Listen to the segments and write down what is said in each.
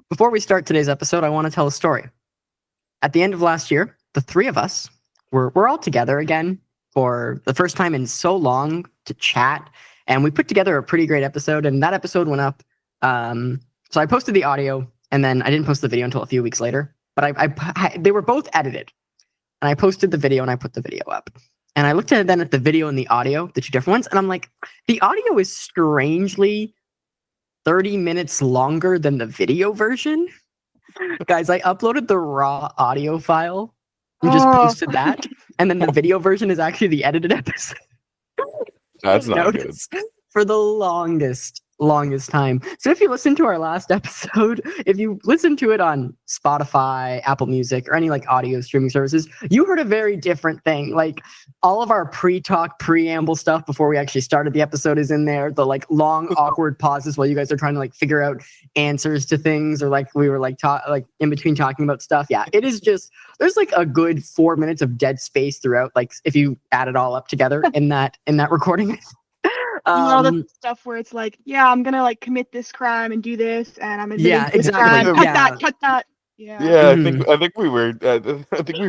Before we start today's episode, I want to tell a story. At the end of last year, the three of us were all together again for the first time in so long to chat, and we put together a pretty great episode, and that episode went up. So I posted the audio, and then I didn't post the video until a few weeks later, but they were both edited, and I posted the video, and I put the video up. And I looked at the video and the audio, the two different ones, and I'm like, the audio is strangely 30 minutes longer than the video version. Guys, I uploaded the raw audio file and just posted that. And then the video version is actually the edited episode. That's not good. For the longest time. So if you listen to our last episode, if you listen to it on Spotify, Apple Music, or any like audio streaming services, you heard a very different thing. Like all of our pre-talk, preamble stuff before we actually started the episode is in there. The like long, awkward pauses while you guys are trying to like figure out answers to things, or like we were like in between talking about stuff. Yeah, it is just there's like a good 4 minutes of dead space throughout. Like if you add it all up together in that recording. All the stuff where it's like, yeah, I'm gonna like commit this crime and do this, and I'm gonna this crime. Cut that. Yeah. Yeah, I think we were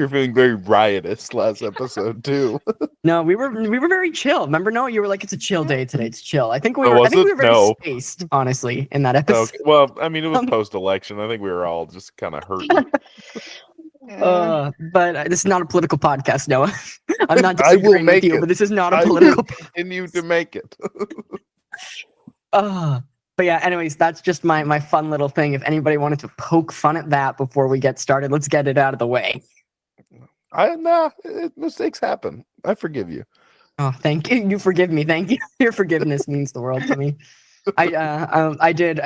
feeling very riotous last episode too. No, we were very chill. Remember, no, you were like, it's a chill day today. It's chill. I think we were very spaced, honestly, in that episode. Okay. Well, I mean, it was post-election. I think we were all just kind of hurt. But this is not a political podcast, Noah. I'm not disagreeing with you, but this is not a political podcast. Continue to make it. But yeah, anyways, that's just my fun little thing. If anybody wanted to poke fun at that before we get started, let's get it out of the way. Mistakes happen. I forgive you. Oh, thank you. You forgive me. Thank you. Your forgiveness means the world to me. I did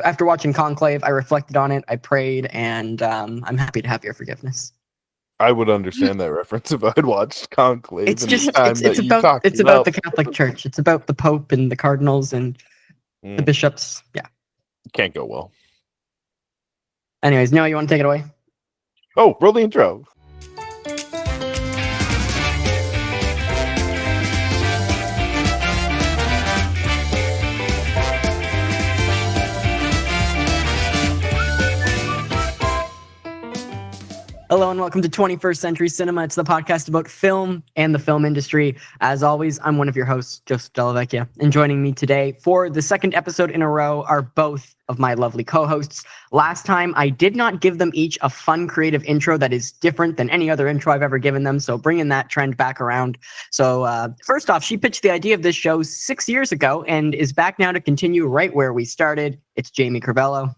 after watching Conclave, I reflected on it, I prayed, and I'm happy to have your forgiveness. I would understand that reference if I'd watched Conclave. It's just it's about the Catholic Church. It's about the Pope and the cardinals and the bishops. Yeah. Can't go well. Anyways, Noah, you want to take it away? Oh, roll the intro. Hello and welcome to 21st Century Cinema. It's the podcast about film and the film industry. As always, I'm one of your hosts, Joseph Delavecchia, and joining me today for the second episode in a row are both of my lovely co-hosts. Last time, I did not give them each a fun, creative intro that is different than any other intro I've ever given them, so bringing that trend back around. So first off, she pitched the idea of this show 6 years ago and is back now to continue right where we started. It's Jamie Crivello.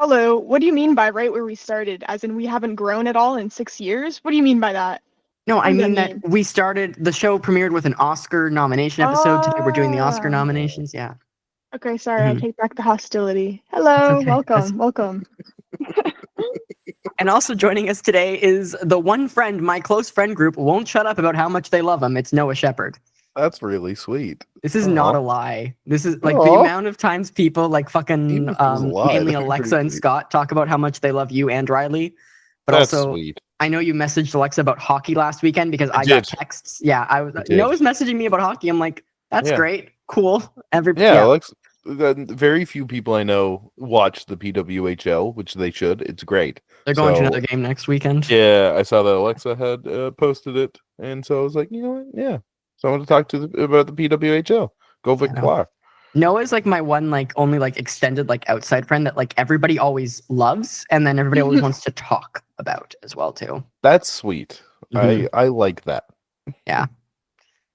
Hello. What do you mean by right where we started? As in we haven't grown at all in 6 years? What do you mean by that? No, I mean that we started, the show premiered with an Oscar nomination episode. Today we're doing the Oscar nominations. Yeah. Okay, sorry. I take back the hostility. Hello. Okay. Welcome. And also joining us today is the one friend my close friend group won't shut up about how much they love him. It's Noah Shepherd. That's really sweet. This is not a lie. This is like the amount of times people like fucking mainly Alexa and Scott talk about how much they love you and Riley. But that's also, sweet. I know you messaged Alexa about hockey last weekend because I got texts. Yeah, Noah's messaging me about hockey. I'm like, that's great, cool. Alexa, very few people I know watch the PWHL, which they should. It's great. They're going to another game next weekend. Yeah, I saw that Alexa had posted it, and so I was like, you know what? Yeah. So I want to talk about the PWHL. Go Victoire. Noah's like my one only extended outside friend that everybody always loves, and then everybody always wants to talk about as well too. That's sweet. Mm-hmm. I like that. Yeah.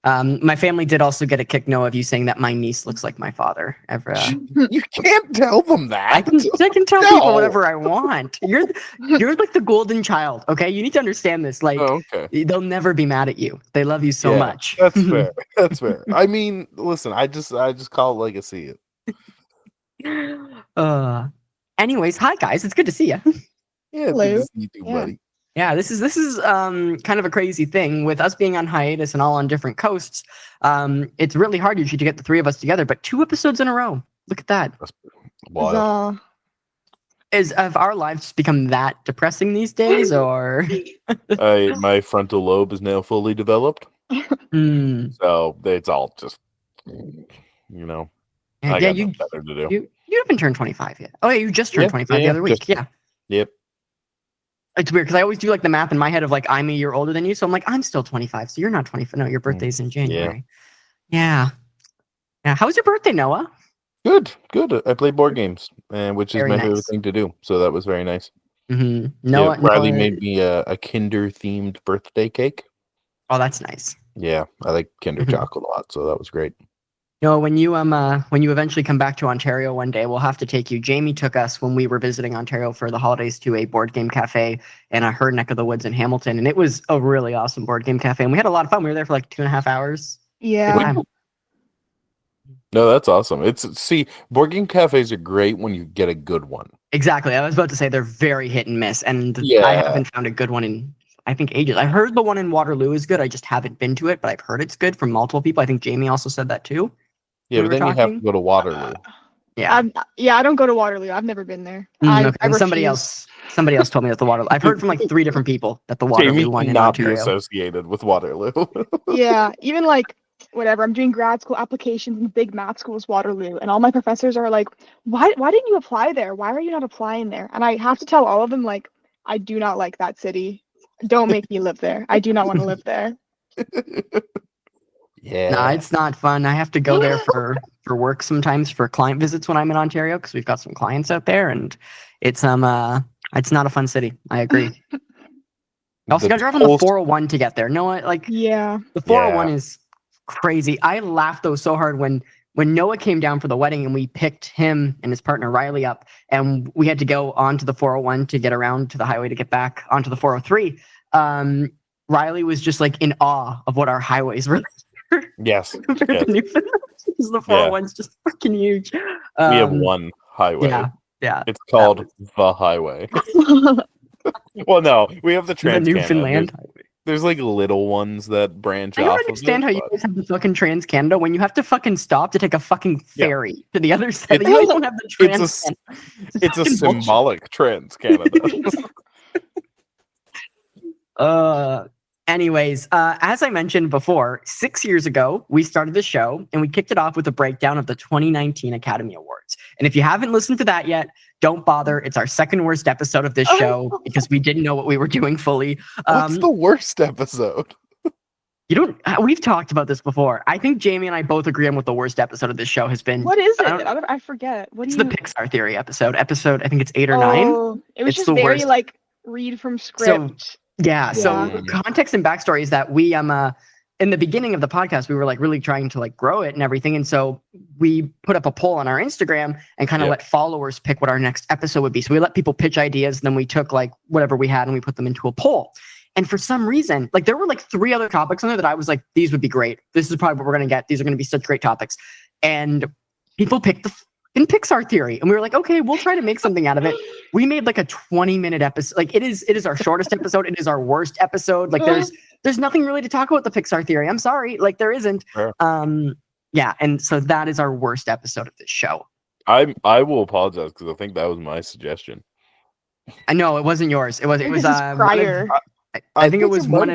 My family did also get a kick, Noah, of you saying that my niece looks like my father. You can't tell them that. I can tell people whatever I want. You're like the golden child, okay? You need to understand this. They'll never be mad at you. They love you so much. That's fair. That's fair. I mean, listen, I just call it like I see it. Anyways, hi guys. It's good to see you. Yeah, it's good to see you too, buddy. Yeah, this is kind of a crazy thing with us being on hiatus and all on different coasts. It's really hard usually to get the three of us together, but 2 episodes in a row. Look at that. Have our lives become that depressing these days, or? My frontal lobe is now fully developed, so it's all just, I got nothing better to do. You haven't turned 25 yet. Oh, yeah, you just turned 25 the other week. Yeah. Yep. It's weird because I always do like the math in my head of like I'm a year older than you, so I'm like I'm still 25, so you're not 25. No, your birthday's in January. Yeah. How was your birthday, Noah? Good. I play board games, which Very is my nice. favorite thing to do. So that was very nice. Mm-hmm. Riley made me a Kinder themed birthday cake. Oh, that's nice. Yeah, I like Kinder chocolate a lot, so that was great. When you eventually come back to Ontario one day, we'll have to take you. Jamie took us when we were visiting Ontario for the holidays to a board game cafe in her neck of the woods in Hamilton, and it was a really awesome board game cafe, and we had a lot of fun. We were there for like 2.5 hours. Yeah. No, that's awesome. Board game cafes are great when you get a good one. Exactly. I was about to say they're very hit and miss, and I haven't found a good one in I think ages. I heard the one in Waterloo is good. I just haven't been to it, but I've heard it's good from multiple people. I think Jamie also said that too. Yeah, but then you have to go to Waterloo. I don't go to Waterloo. I've never been there. Somebody else told me that the Waterloo. I've heard from like 3 different people that the Waterloo one in Ontario. Be associated with Waterloo. Yeah, even like whatever. I'm doing grad school applications in big math schools, Waterloo, and all my professors are like, "Why didn't you apply there? Why are you not applying there?" And I have to tell all of them like, I do not like that city. Don't make me live there. I do not want to live there. Yeah. No, it's not fun. I have to go there for work sometimes for client visits when I'm in Ontario because we've got some clients out there, and it's not a fun city. I agree. You also got to drive on the 401 to get there. No, the 401 is crazy. I laughed though so hard when Noah came down for the wedding and we picked him and his partner Riley up, and we had to go onto the 401 to get around to the highway to get back onto the 403. Riley was just like in awe of what our highways were. Yes. Compared to Newfoundland, because the 401's just freaking huge. We have one highway. Yeah. It's called the highway. Well, no, we have the Trans Newfoundland highway. There's like little ones that branch off. I don't understand how you guys have the fucking Trans Canada when you have to fucking stop to take a fucking ferry to the other side. You guys don't have the Trans. It's a symbolic Trans Canada. Anyways, as I mentioned before, 6 years ago, we started the show and we kicked it off with a breakdown of the 2019 Academy Awards. And if you haven't listened to that yet, don't bother. It's our second worst episode of this show because we didn't know what we were doing fully. What's the worst episode? We've talked about this before. I think Jamie and I both agree on what the worst episode of this show has been. What is it? I forget. It's the Pixar Theory episode. I think it's 8 or 9. It was just very worst. Like read from script. So context and backstory is that we in the beginning of the podcast we were like really trying to like grow it and everything, and so we put up a poll on our Instagram and kind of let followers pick what our next episode would be. So we let people pitch ideas, and then we took like whatever we had and we put them into a poll. And for some reason, like there were like 3 other topics on there that I was like, these would be great. This is probably what we're gonna get. These are gonna be such great topics. And people picked the Pixar Theory, and we were like, okay, we'll try to make something out of it. We made like a 20-minute episode. Like it is our shortest episode. It is our worst episode. Like there's nothing really to talk about the Pixar Theory. I'm sorry, like there isn't. Sure. And so that is our worst episode of this show. I will apologize because I think that was my suggestion. I know it wasn't yours. It was prior. I think it was one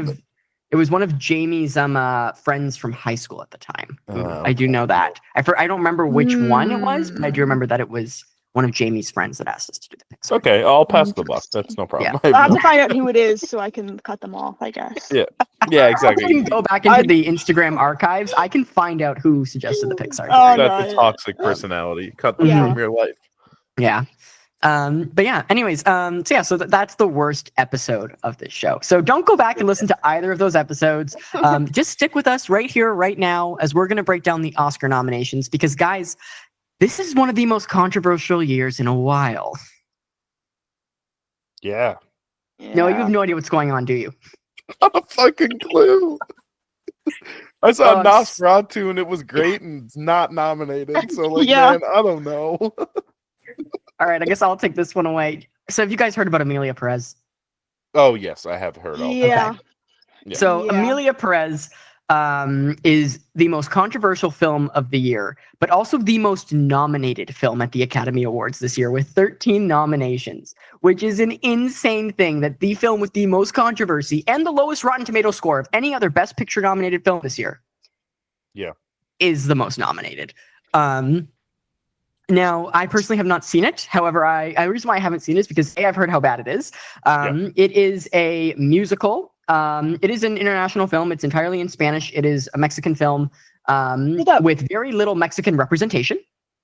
of Jamie's friends from high school at the time. I do know that. I don't remember which one it was, but I do remember that it was one of Jamie's friends that asked us to do the Pixar. Okay, I'll pass the buck. That's no problem. Yeah. I'll have to find out who it is so I can cut them off, I guess. Yeah, exactly. I can go back into the Instagram archives. I can find out who suggested the Pixar. That's a toxic personality. Cut them from your life. Yeah. But yeah, anyways, so that's the worst episode of this show. So don't go back and listen to either of those episodes. Just stick with us right here, right now, as we're going to break down the Oscar nominations, because guys, this is one of the most controversial years in a while. Yeah. No, you have no idea what's going on, do you? Not a fucking clue. I saw Nosferatu and it was great and it's not nominated. So man, I don't know. All right, I guess I'll take this one away. So have you guys heard about Emilia Perez? Oh, yes, I have heard of it. Yeah. Okay. So Emilia Perez is the most controversial film of the year, but also the most nominated film at the Academy Awards this year with 13 nominations, which is an insane thing that the film with the most controversy and the lowest Rotten Tomato score of any other Best Picture nominated film this year is the most nominated. Now, I personally have not seen it. However, the reason why I haven't seen it is because I've heard how bad it is. It is a musical. It is an international film. It's entirely in Spanish. It is a Mexican film with very little Mexican representation.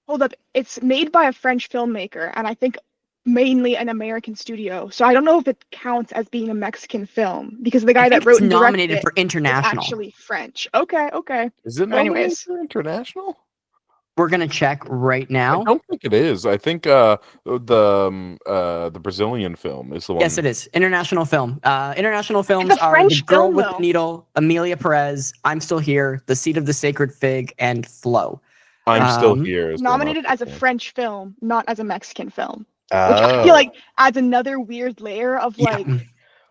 Hold up. It's made by a French filmmaker, and I think mainly an American studio. So I don't know if it counts as being a Mexican film because the guy that wrote and directed nominated for international. Is actually French. Okay. Is it nominated for international? We're gonna check right now. I don't think it is. I think the Brazilian film is the one. Yes, it is. International film. International films are The Girl with the Needle, Amelia Perez, I'm Still Here, The Seed of the Sacred Fig, and Flow. I'm Still Here. Nominated as a French film, not as a Mexican film. Which I feel like adds another weird layer of like,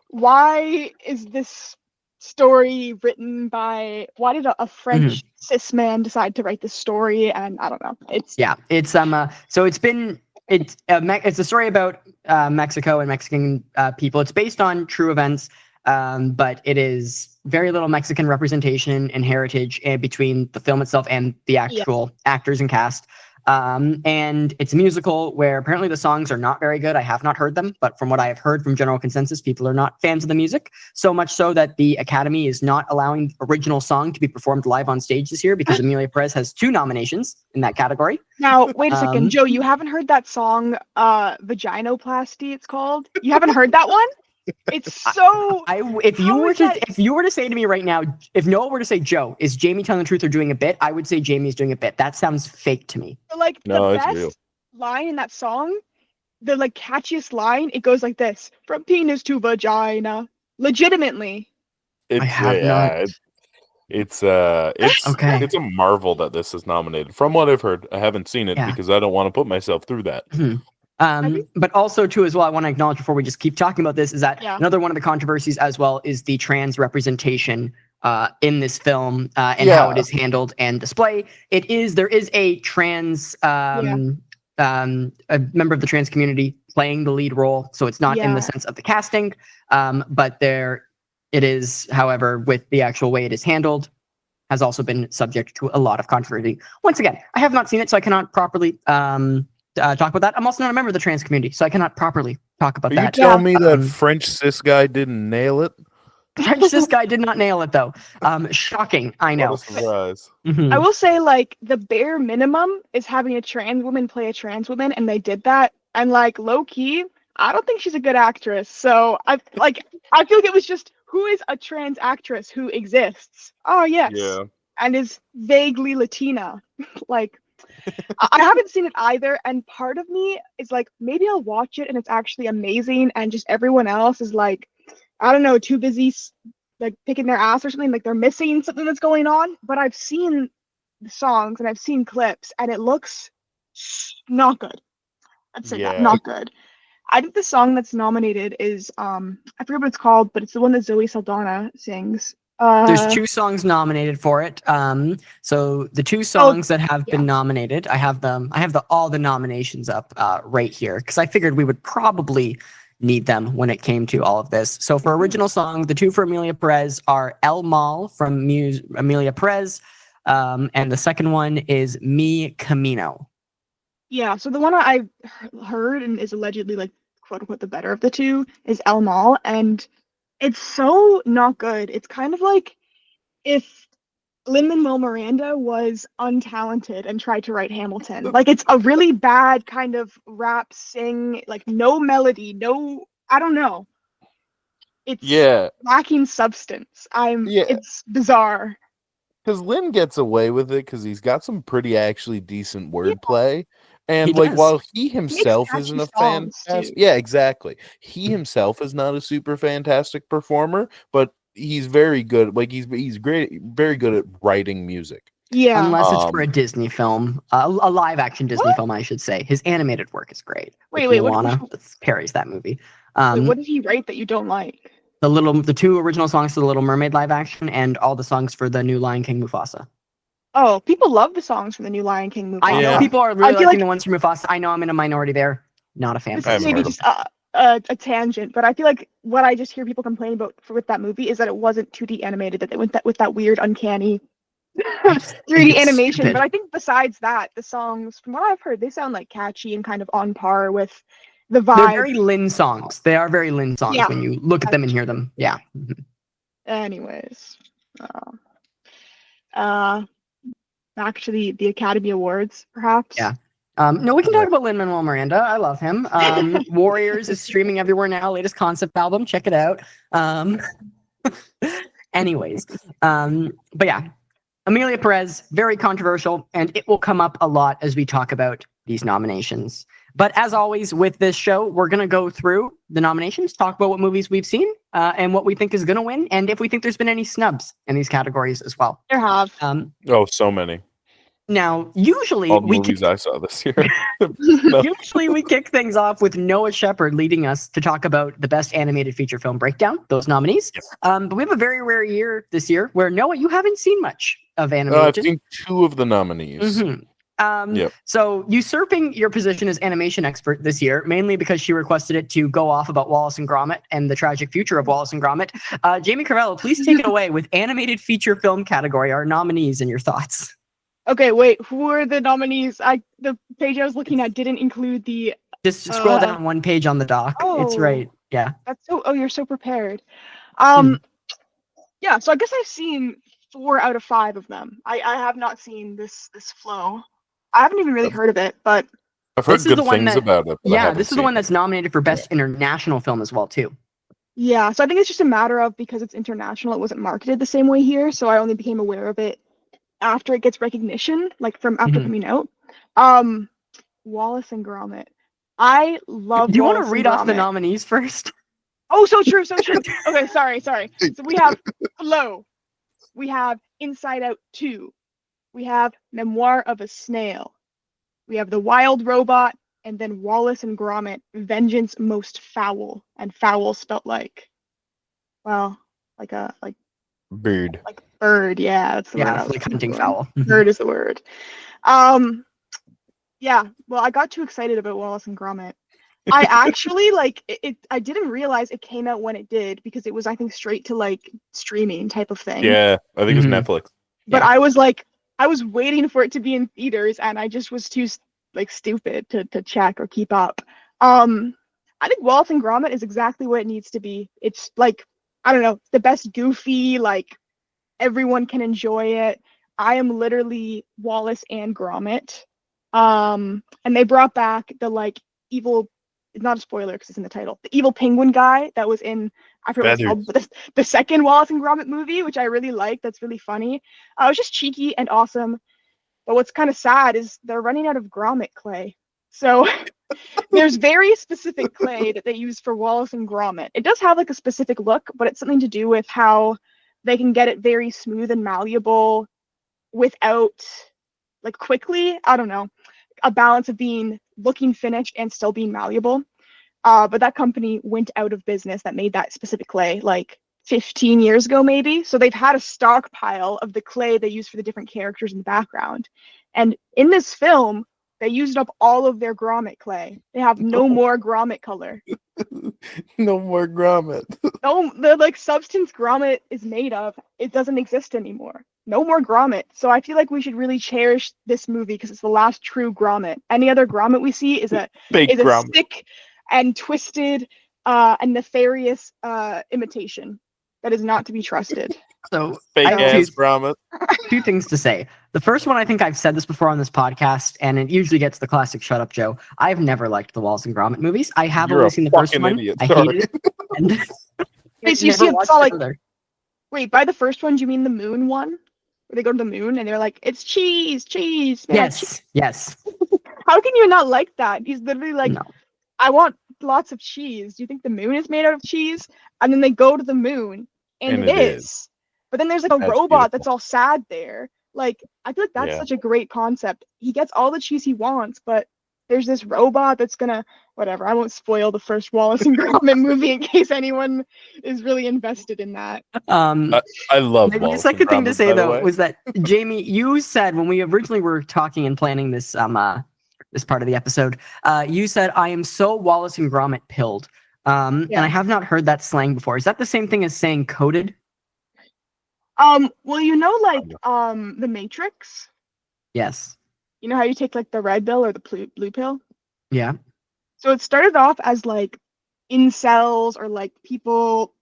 why is this story written by? Why did a French cis man decide to write this story? And I don't know. It's so it's a story about Mexico and Mexican people. It's based on true events, but it is very little Mexican representation and heritage between the film itself and the actual actors and cast. And it's a musical where apparently the songs are not very good. I have not heard them, but from what I have heard from general consensus, people are not fans of the music. So much so that the Academy is not allowing original song to be performed live on stage this year because Amelia Perez has 2 nominations in that category. Now, wait a second, Joe, you haven't heard that song, Vaginoplasty, it's called? You haven't heard that one? It's so. If you were to say to me right now, if Noah were to say, Joe, is Jamie telling the truth or doing a bit? I would say Jamie's doing a bit. That sounds fake to me. Like the best line in that song, the like catchiest line, it goes like this: "From penis to vagina." Legitimately. I have not. It's a marvel that this is nominated. From what I've heard, I haven't seen it because I don't want to put myself through that. But also too, as well, I want to acknowledge before we just keep talking about this is that another one of the controversies as well is the trans representation in this film and how it is handled and displayed. There is a trans a member of the trans community playing the lead role, so it's not in the sense of the casting, but it is, however, with the actual way it is handled, has also been subject to a lot of controversy. Once again, I have not seen it, so I cannot properly talk about that. I'm also not a member of the trans community, so I cannot properly talk about that. You tell me that French cis guy didn't nail it? French cis guy did not nail it, though. Shocking, I know. What a surprise. I will say, like, the bare minimum is having a trans woman play a trans woman, and they did that. And, like, low-key, I don't think she's a good actress. So, I feel like it was just, who is a trans actress who exists? Oh, yes. Yeah. And is vaguely Latina. Like, I haven't seen it either, and part of me is like, maybe I'll watch it and it's actually amazing, and just everyone else is like, I don't know, too busy like picking their ass or something, like they're missing something that's going on. But I've seen the songs and I've seen clips, and it looks not good. I'd say that, not good. I think the song that's nominated is I forget what it's called, but it's the one that Zoe Saldana sings. There's 2 songs nominated for it. So the 2 songs that have been nominated, I have all the nominations up right here because I figured we would probably need them when it came to all of this. So for original song, the 2 for Amelia Perez are El Mal from Amelia Perez, and the second one is Mi Camino. Yeah, so the one I've heard and is allegedly like quote unquote the better of the 2 is El Mal, and it's so not good. It's kind of like if Lin-Manuel Miranda was untalented and tried to write Hamilton. Like, it's a really bad kind of rap sing, like no melody, I don't know. It's lacking substance. It's bizarre. Because Lin gets away with it because he's got some pretty actually decent wordplay. And like, while he himself isn't a fantastic, exactly. He himself is not a super fantastic performer, but he's very good. Like he's great, very good at writing music. Yeah, unless it's for a Disney film, a live action Disney film, I should say. His animated work is great. Wait, Moana parodies that movie. What did he write that you don't like? The 2 original songs for the Little Mermaid live action, and all the songs for the new Lion King Mufasa. Oh, people love the songs from the new Lion King movie. I know people are really liking the ones from Mufasa. I know I'm in a minority there. Not a fan. This is maybe just a tangent, but I feel like what I just hear people complain about with that movie is that it wasn't 2D animated, that they went with that weird, uncanny 3D animation. stupid. But I think besides that, the songs, from what I've heard, they sound like catchy and kind of on par with the vibe. They're very Lin songs. They are very Lin songs Yeah, when you look at them and hear them. Yeah. Anyways, back to the Academy Awards, perhaps. Yeah. No, we can talk about Lin-Manuel Miranda. I love him. Warriors is streaming everywhere now. Latest concept album. Check it out. Anyways, but yeah, Amelia Perez, very controversial, and it will come up a lot as we talk about these nominations. But as always with this show, we're going to go through the nominations, talk about what movies we've seen, and what we think is going to win, and if we think there's been any snubs in these categories as well. There have. So many. Now, usually all the movies I saw this year. Usually we kick things off with Noah Shepherd leading us to talk about the best animated feature film breakdown, those nominees. Yes. But we have a very rare year this year where, Noah, you haven't seen much of animation. I've seen 2 of the nominees. Mm-hmm. So usurping your position as animation expert this year, mainly because she requested it to go off about Wallace and Gromit and the tragic future of Wallace and Gromit. Jamie Carvello, please take it away with animated feature film category, our nominees and your thoughts. Okay, wait. Who are the nominees? The page I was looking at didn't include the. Just scroll down one page on the doc. It's right. Yeah. That's so. Oh, you're so prepared. Yeah. So I guess I've seen 4 out of 5 of them. I have not seen this flow. I haven't even really heard of it, but I've heard good things about it. Yeah, this is the one that's nominated for best international film as well too. Yeah. So I think it's just a matter of, because it's international, it wasn't marketed the same way here, so I only became aware of it after it gets recognition, like from after coming out. Wallace and Gromit. I love. Do you want to read off the nominees first? Oh, so true. Okay, sorry. So we have Hello. We have Inside Out 2. We have Memoir of a Snail. We have The Wild Robot, and then Wallace and Gromit, Vengeance Most Foul, and foul spelt like, well, like bird. Like bird, yeah, that's the word. Yeah, like hunting fowl. Bird is the word. Yeah, well, I got too excited about Wallace and Gromit. I actually I didn't realize it came out when it did, because it was, I think, straight to like streaming type of thing. Yeah, I think it was Netflix. But yeah. I was waiting for it to be in theaters, and I just was too stupid to check or keep up. I think Wallace and Gromit is exactly what it needs to be. It's like, I don't know, the best goofy, like everyone can enjoy it. I am literally Wallace and Gromit. And they brought back the like evil, it's not a spoiler because it's in the title, the evil penguin guy that was in, I forget what it's called, but the second Wallace and Gromit movie, which I really like. That's really funny. It was just cheeky and awesome. But what's kind of sad is they're running out of Gromit clay. So there's very specific clay that they use for Wallace and Gromit. It does have like a specific look, but it's something to do with how they can get it very smooth and malleable without, like, quickly, I don't know, a balance of being looking finished and still being malleable. But that company went out of business that made that specific clay like 15 years ago, maybe. So they've had a stockpile of the clay they use for the different characters in the background. And in this film, they used up all of their Gromit clay. They have no more Gromit color. No more Gromit. No, the like substance Gromit is made of, it doesn't exist anymore. No more Gromit. So I feel like we should really cherish this movie because it's the last true Gromit. Any other Gromit we see is a sick and twisted and nefarious imitation that is not to be trusted. So fake ass Gromit. 2 things to say. The first one, I think I've said this before on this podcast, and it usually gets the classic "Shut up, Joe." I've never liked the Wallace and Gromit movies. I have only seen the first one. Idiot. I hated it. And wait, so you see it like? Wait, by the first one, do you mean the moon one, where they go to the moon and they're like, "It's cheese." Yes. How can you not like that? He's literally like, no. I want lots of cheese. Do you think the moon is made out of cheese? And then they go to the moon, and it is. But then there's like a robot that's all sad there. Like, I feel like that's such a great concept. He gets all the cheese he wants, but there's this robot that's gonna, whatever. I won't spoil the first Wallace and Gromit movie in case anyone is really invested in that. I love maybe Wallace the second thing Gromit, to say though was that, Jamie, you said when we originally were talking and planning this this part of the episode, you said, "I am so Wallace and Gromit pilled." And I have not heard that slang before. Is that the same thing as saying coded? Well, The Matrix. Yes. You know how you take like the red pill or the blue pill? Yeah. So it started off as like incels or like people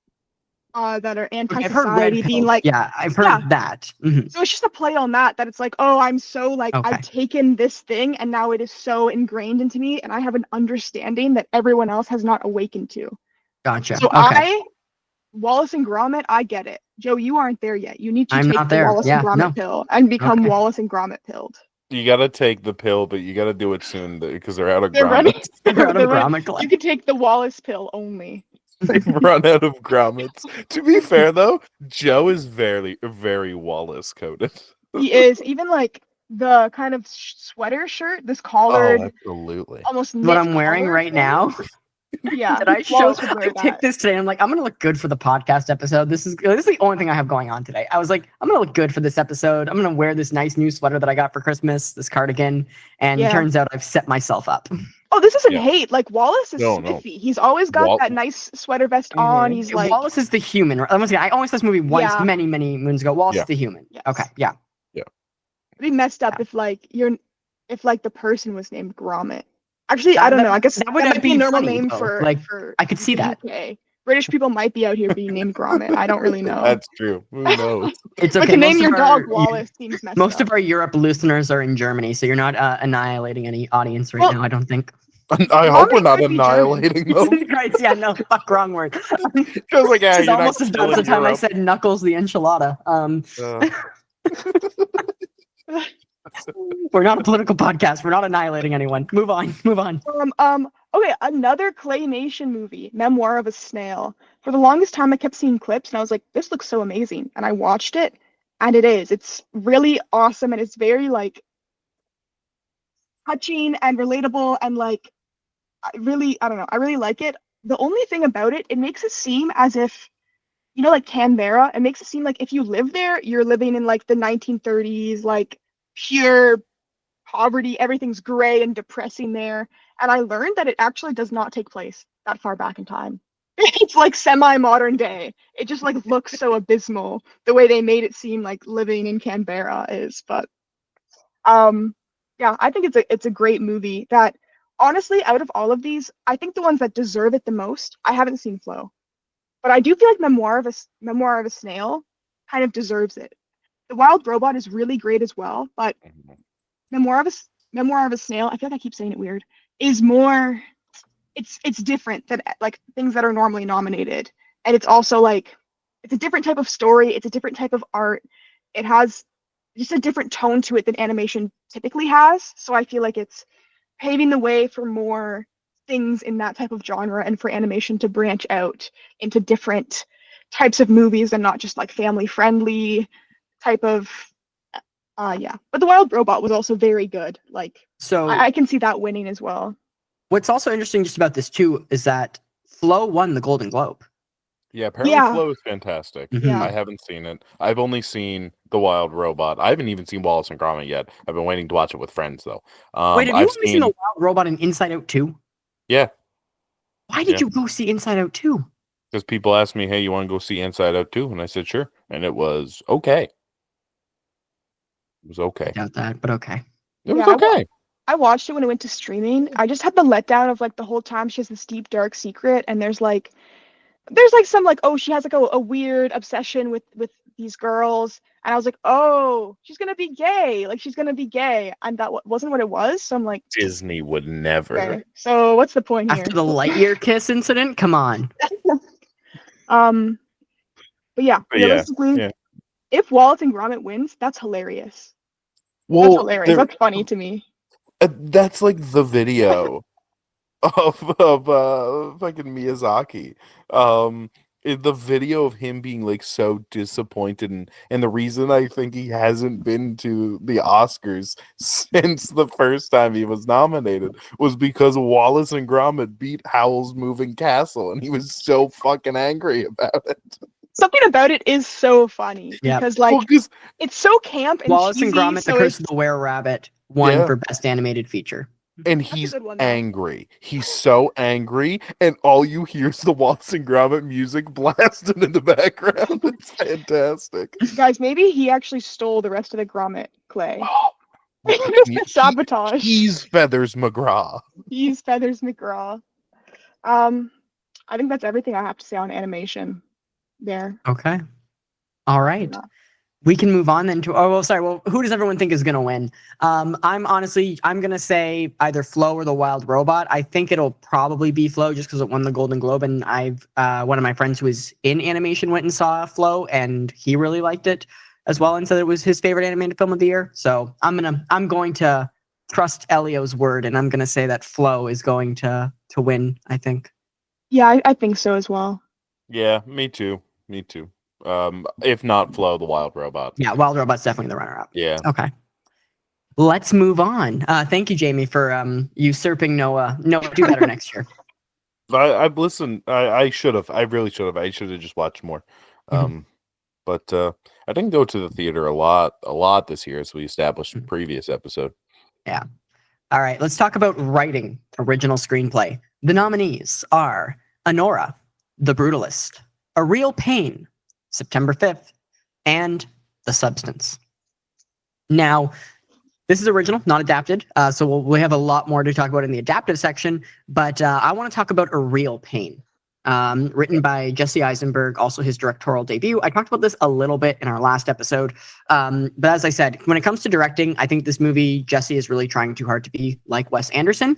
that are Okay, I've heard red anti-society being pill. like, Yeah, I've heard that. Mhm. So it's just a play on that it's like, oh, I'm so like Okay. I've taken this thing and now it is so ingrained into me and I have an understanding that everyone else has not awakened to. Gotcha. So Okay. Wallace and Gromit, I get it. Joe, you aren't there yet. You need to I'm take not the there. Wallace and Yeah, Gromit no. pill and become Okay. Wallace and Gromit pilled. You gotta take the pill, but you gotta do it soon because they're out of They're running. grommets. They're out of running. Gromit. You can take the Wallace pill only. They've run out of grommets. To be fair, though, Joe is very, very Wallace coded. He is. Even like the kind of sweater shirt, this collared, Oh, absolutely. almost knit What I'm wearing collar right thing. now. Yeah, Did I show? Wallace would wear I picked that. this today. I'm like, I'm gonna look good for the podcast episode. This is the only thing I have going on today. I was like, I'm gonna look good for this episode. I'm gonna wear this nice new sweater that I got for Christmas, this cardigan, and Yeah. turns out I've set myself up. Oh, this isn't Yeah. hate. Like Wallace is No. spiffy. He's always got that nice sweater vest on. He's like Wallace is the human. I only saw this movie once, Yeah. many moons ago. Wallace Yeah. is the human. Yes. Okay, yeah. It'd be messed up if the person was named Gromit. Actually, That- I don't that- know. I guess that that would might be a be normal funny, name though. for Like, for I could see the that. UK. British people might be out here being named Gromit. I don't really know. That's true. Who knows? It's But okay. to name most your of our- dog Wallace seems messed Most up. of our Europe listeners are in Germany, so you're not annihilating any audience right Well- now. I don't think. I hope we're Gromit not could be annihilating them. Right? Yeah. No. Fuck. Wrong word. Feels like, This is you're not almost as bad still as the in time I Europe. said Knuckles the enchilada. We're not a political podcast. We're not annihilating anyone. Move on. Okay, another claymation movie, Memoir of a Snail. For the longest time, I kept seeing clips, and I was like, "This looks so amazing," and I watched it, and it is. It's really awesome, and it's very like touching and relatable, and like I don't know, I really like it. The only thing about it, it makes it seem as if, like Canberra, it makes it seem like if you live there, you're living in like the 1930s, like pure poverty, everything's gray and depressing there. And I learned that it actually does not take place that far back in time. It's like semi-modern day. It just like looks so abysmal the way they made it seem like living in Canberra is. But yeah, I think it's a great movie that honestly, out of all of these, I think the ones that deserve it the most, I haven't seen Flow. But I do feel like Memoir of a Snail kind of deserves it. The Wild Robot is really great as well, but Memoir of a Snail, I feel like I keep saying it weird, is more it's different than like things that are normally nominated. And it's also like it's a different type of story, it's a different type of art. It has just a different tone to it than animation typically has. So I feel like it's paving the way for more things in that type of genre and for animation to branch out into different types of movies and not just like family friendly type of yeah. But The Wild Robot was also very good. Like So I can see that winning as well. what's also interesting just about this too is that Flo won the Golden Globe. Yeah, apparently Yeah. Flow is fantastic. Mhm. I haven't seen it. I've only seen The Wild Robot. I haven't even seen Wallace and Gromit yet. I've been waiting to watch it with friends though. Wait, have you I've only seen The Wild Robot and Inside Out 2? Yeah, Why did Yeah. you go see Inside Out 2? because people asked me, "Hey, you want to go see Inside Out 2?" And I said, "Sure." And it was okay. It was okay. I doubt that, but okay. It was Yeah, okay. I watched it when it went to streaming. I just had the letdown of like the whole time she has this deep dark secret and there's like some like, oh, she has like a weird obsession with these girls, and I was like, oh, she's gonna be gay, and that wasn't what it was. So I'm like, Disney would never. okay, so what's the point here? After the Lightyear kiss incident, come on. But yeah, But yeah, realistically, yeah. if Wallace and Gromit wins, that's hilarious. Well, That's hilarious. there- That's funny to me. that's like the video of fucking Miyazaki. The video of him being like so disappointed, and the reason I think he hasn't been to the Oscars since the first time he was nominated was because Wallace and Gromit beat Howl's Moving Castle, and he was so fucking angry about it. Something about it is so funny Yeah. because like Well, 'cause- it's so camp and Wallace cheesy. and Gromit: The so Curse it's- of the Were Rabbit won Yeah. for Best Animated Feature. and That's a he's good one, though. angry. He's so angry, and all you hear is the Waltzing Gromit music blasting in the background. It's fantastic. Guys, maybe he actually stole the rest of the grommet clay. Oh, It's been sabotage. He's Feathers McGraw. He's Feathers McGraw. I think that's everything I have to say on animation there. Okay. All right. We can move on then to, who does everyone think is going to win? I'm going to say either Flo or The Wild Robot. I think it'll probably be Flo just because it won the Golden Globe, and one of my friends who was in animation went and saw Flo, and he really liked it as well and said it was his favorite animated film of the year. So I'm going to trust Elio's word, and I'm going to say that Flo is going to win, I think. Yeah, I think so as well. Yeah, me too. If not Flo, The Wild Robot. Yeah, Wild Robot's definitely the runner-up. Yeah. Okay. Let's move on. Thank you, Jamie, for usurping Noah. Noah, do better next year. I've listened. I should have. I really should have. I should have just watched more. But I didn't go to the theater a lot this year, as we established in the previous episode. Yeah. All right. Let's talk about writing original screenplay. The nominees are Anora, The Brutalist, A Real Pain, September 5th, and The Substance. Now, this is original, not adapted, so we have a lot more to talk about in the adaptive section, but I want to talk about A Real Pain, written by Jesse Eisenberg, also his directorial debut. I talked about this a little bit in our last episode, but as I said, when it comes to directing, I think this movie, Jesse is really trying too hard to be like Wes Anderson,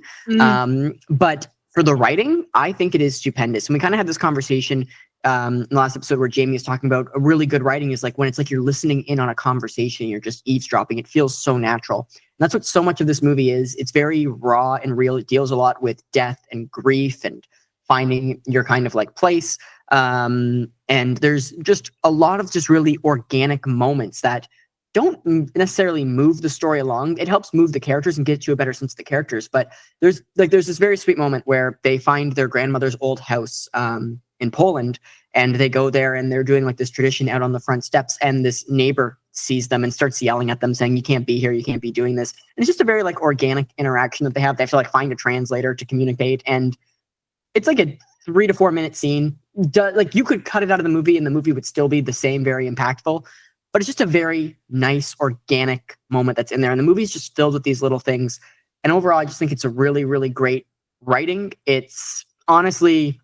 but for the writing, I think it is stupendous. And we kind of had this conversation in the last episode where Jamie is talking about a really good writing is like when it's like you're listening in on a conversation, you're just eavesdropping. It feels so natural. And that's what so much of this movie is. It's very raw and real. It deals a lot with death and grief and finding your kind of like place. And there's just a lot of just really organic moments that don't necessarily move the story along. It helps move the characters and get you a better sense of the characters. But there's this very sweet moment where they find their grandmother's old house in Poland, and they go there and they're doing like this tradition out on the front steps, and this neighbor sees them and starts yelling at them saying, "You can't be here, you can't be doing this." And it's just a very like organic interaction that they have. They have to like find a translator to communicate, and it's like a 3 to 4 minute scene. Like you could cut it out of the movie and the movie would still be the same, very impactful. But it's just a very nice, organic moment that's in there. And the movie's just filled with these little things. And overall, I just think it's a really, really great writing. It's honestly,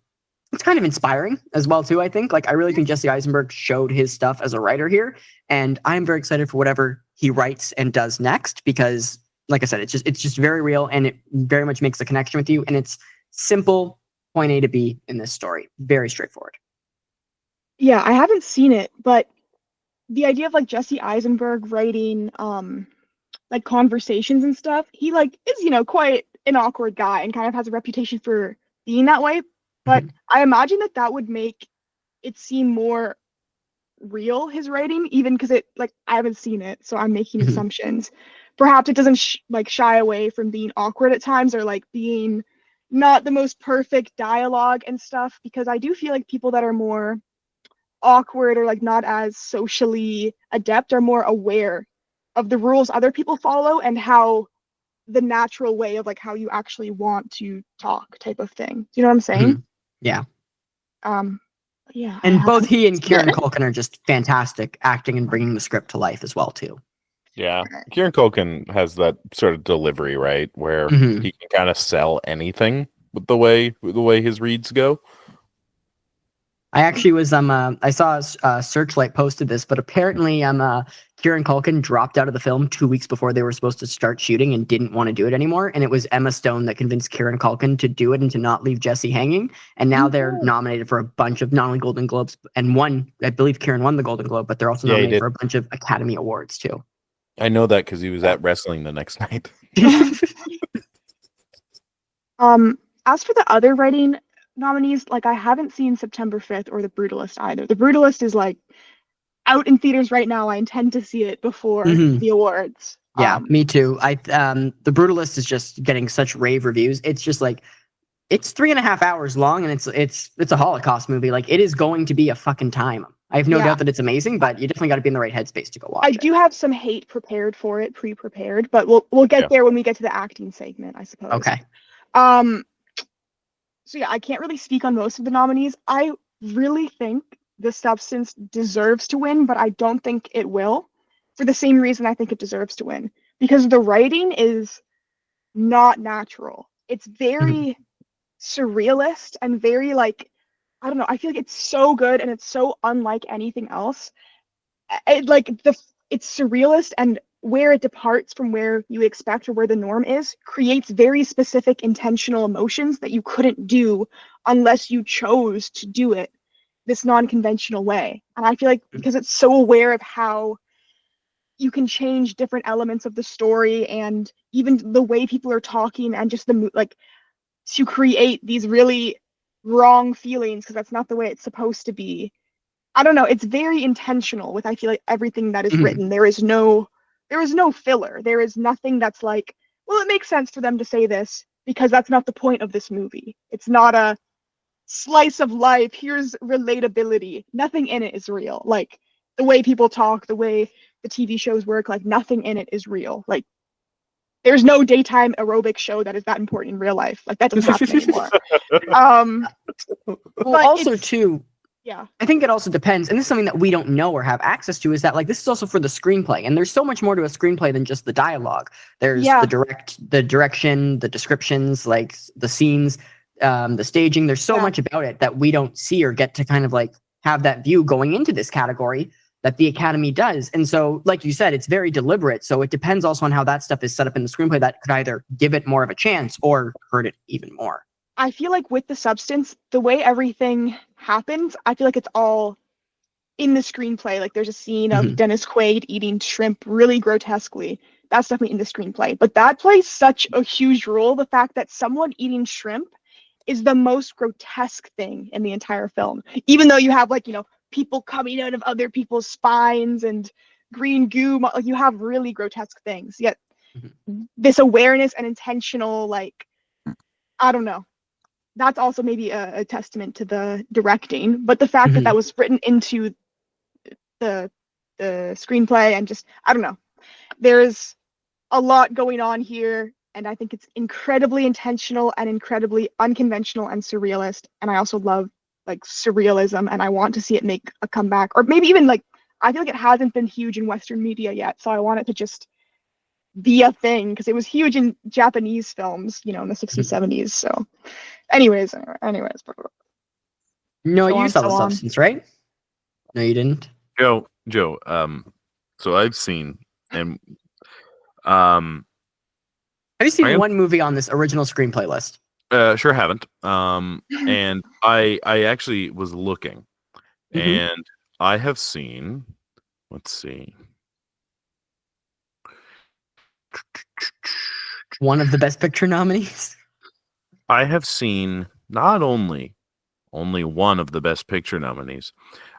it's kind of inspiring as well, too, I think. Like, I really think Jesse Eisenberg showed his stuff as a writer here. And I'm very excited for whatever he writes and does next because, like I said, it's just very real and it very much makes a connection with you. And it's simple, point A to B in this story. Very straightforward. Yeah, I haven't seen it, but the idea of like Jesse Eisenberg writing like conversations and stuff, he like is, quite an awkward guy and kind of has a reputation for being that way. But I imagine that would make it seem more real, his writing, even because it like I haven't seen it, so I'm making assumptions. Perhaps it doesn't shy away from being awkward at times or like being not the most perfect dialogue and stuff, because I do feel like people that are more awkward or like not as socially adept are more aware of the rules other people follow and how the natural way of like how you actually want to talk type of thing. Do you know what I'm saying? Yeah. Yeah. And both he and Kieran Culkin are just fantastic acting and bringing the script to life as well too. Yeah, Kieran Culkin has that sort of delivery, right, where he can kind of sell anything with the way his reads go. I actually was I saw Searchlight posted this, but apparently Kieran Culkin dropped out of the film 2 weeks before they were supposed to start shooting and didn't want to do it anymore. And it was Emma Stone that convinced Kieran Culkin to do it and to not leave Jesse hanging. And now they're nominated for a bunch of not only Golden Globes and I believe Kieran won the Golden Globe, but they're also nominated for a bunch of Academy Awards too. I know that because he was at wrestling the next night. As for the other writing nominees, like I haven't seen September 5th or The Brutalist either. The Brutalist is like out in theaters right now. I intend to see it before the awards. Yeah, me too. The Brutalist is just getting such rave reviews. It's just like it's 3.5 hours long and it's a Holocaust movie. Like it is going to be a fucking time. I have no doubt that it's amazing, but you definitely got to be in the right headspace to go watch it. I do have some hate prepared for it, pre-prepared, but we'll get there when we get to the acting segment, I suppose. Okay. So yeah, I can't really speak on most of the nominees. I really think The Substance deserves to win, but I don't think it will, for the same reason I think it deserves to win, because the writing is not natural. It's very surrealist and very like, I don't know, I feel like it's so good and it's so unlike anything else. It's surrealist, and where it departs from where you expect or where the norm is creates very specific intentional emotions that you couldn't do unless you chose to do it this non-conventional way. And I feel like because it's so aware of how you can change different elements of the story and even the way people are talking and just to create these really wrong feelings, because that's not the way it's supposed to be. I don't know, it's very intentional with, I feel like, everything that is written. There is no filler. There is nothing that's like, well, it makes sense for them to say this because that's not the point of this movie. It's not a slice of life, here's relatability. Nothing in it is real. Like the way people talk, the way the TV shows work, like nothing in it is real. Like there's no daytime aerobic show that is that important in real life. Like that doesn't happen anymore. Well, also too, yeah, I think it also depends, and this is something that we don't know or have access to, is that like this is also for the screenplay, and there's so much more to a screenplay than just the dialogue. There's the direction, the descriptions, like the scenes, the staging. There's so much about it that we don't see or get to kind of like have that view going into this category that the Academy does. And so, like you said, it's very deliberate. So it depends also on how that stuff is set up in the screenplay that could either give it more of a chance or hurt it even more. I feel like with The Substance, the way everything happens, I feel like it's all in the screenplay. Like there's a scene of Dennis Quaid eating shrimp really grotesquely. That's definitely in the screenplay. But that plays such a huge role. The fact that someone eating shrimp is the most grotesque thing in the entire film. Even though you have like, people coming out of other people's spines and green goo, like you have really grotesque things. Yet this awareness and intentional, like, I don't know. That's also maybe a testament to the directing, but the fact that was written into the screenplay and just, I don't know. There's a lot going on here, and I think it's incredibly intentional and incredibly unconventional and surrealist. And I also love like surrealism, and I want to see it make a comeback, or maybe even like, I feel like it hasn't been huge in Western media yet, so I want it to just be a thing because it was huge in Japanese films, in the 60s, 70s. So anyways. No, you saw The Substance, right? No, you didn't. Joe. So I've seen and have you seen one movie on this original screenplay list? Sure haven't. And I actually was looking, and I have seen. Let's see. One of the Best Picture nominees. I have seen not only one of the Best Picture nominees.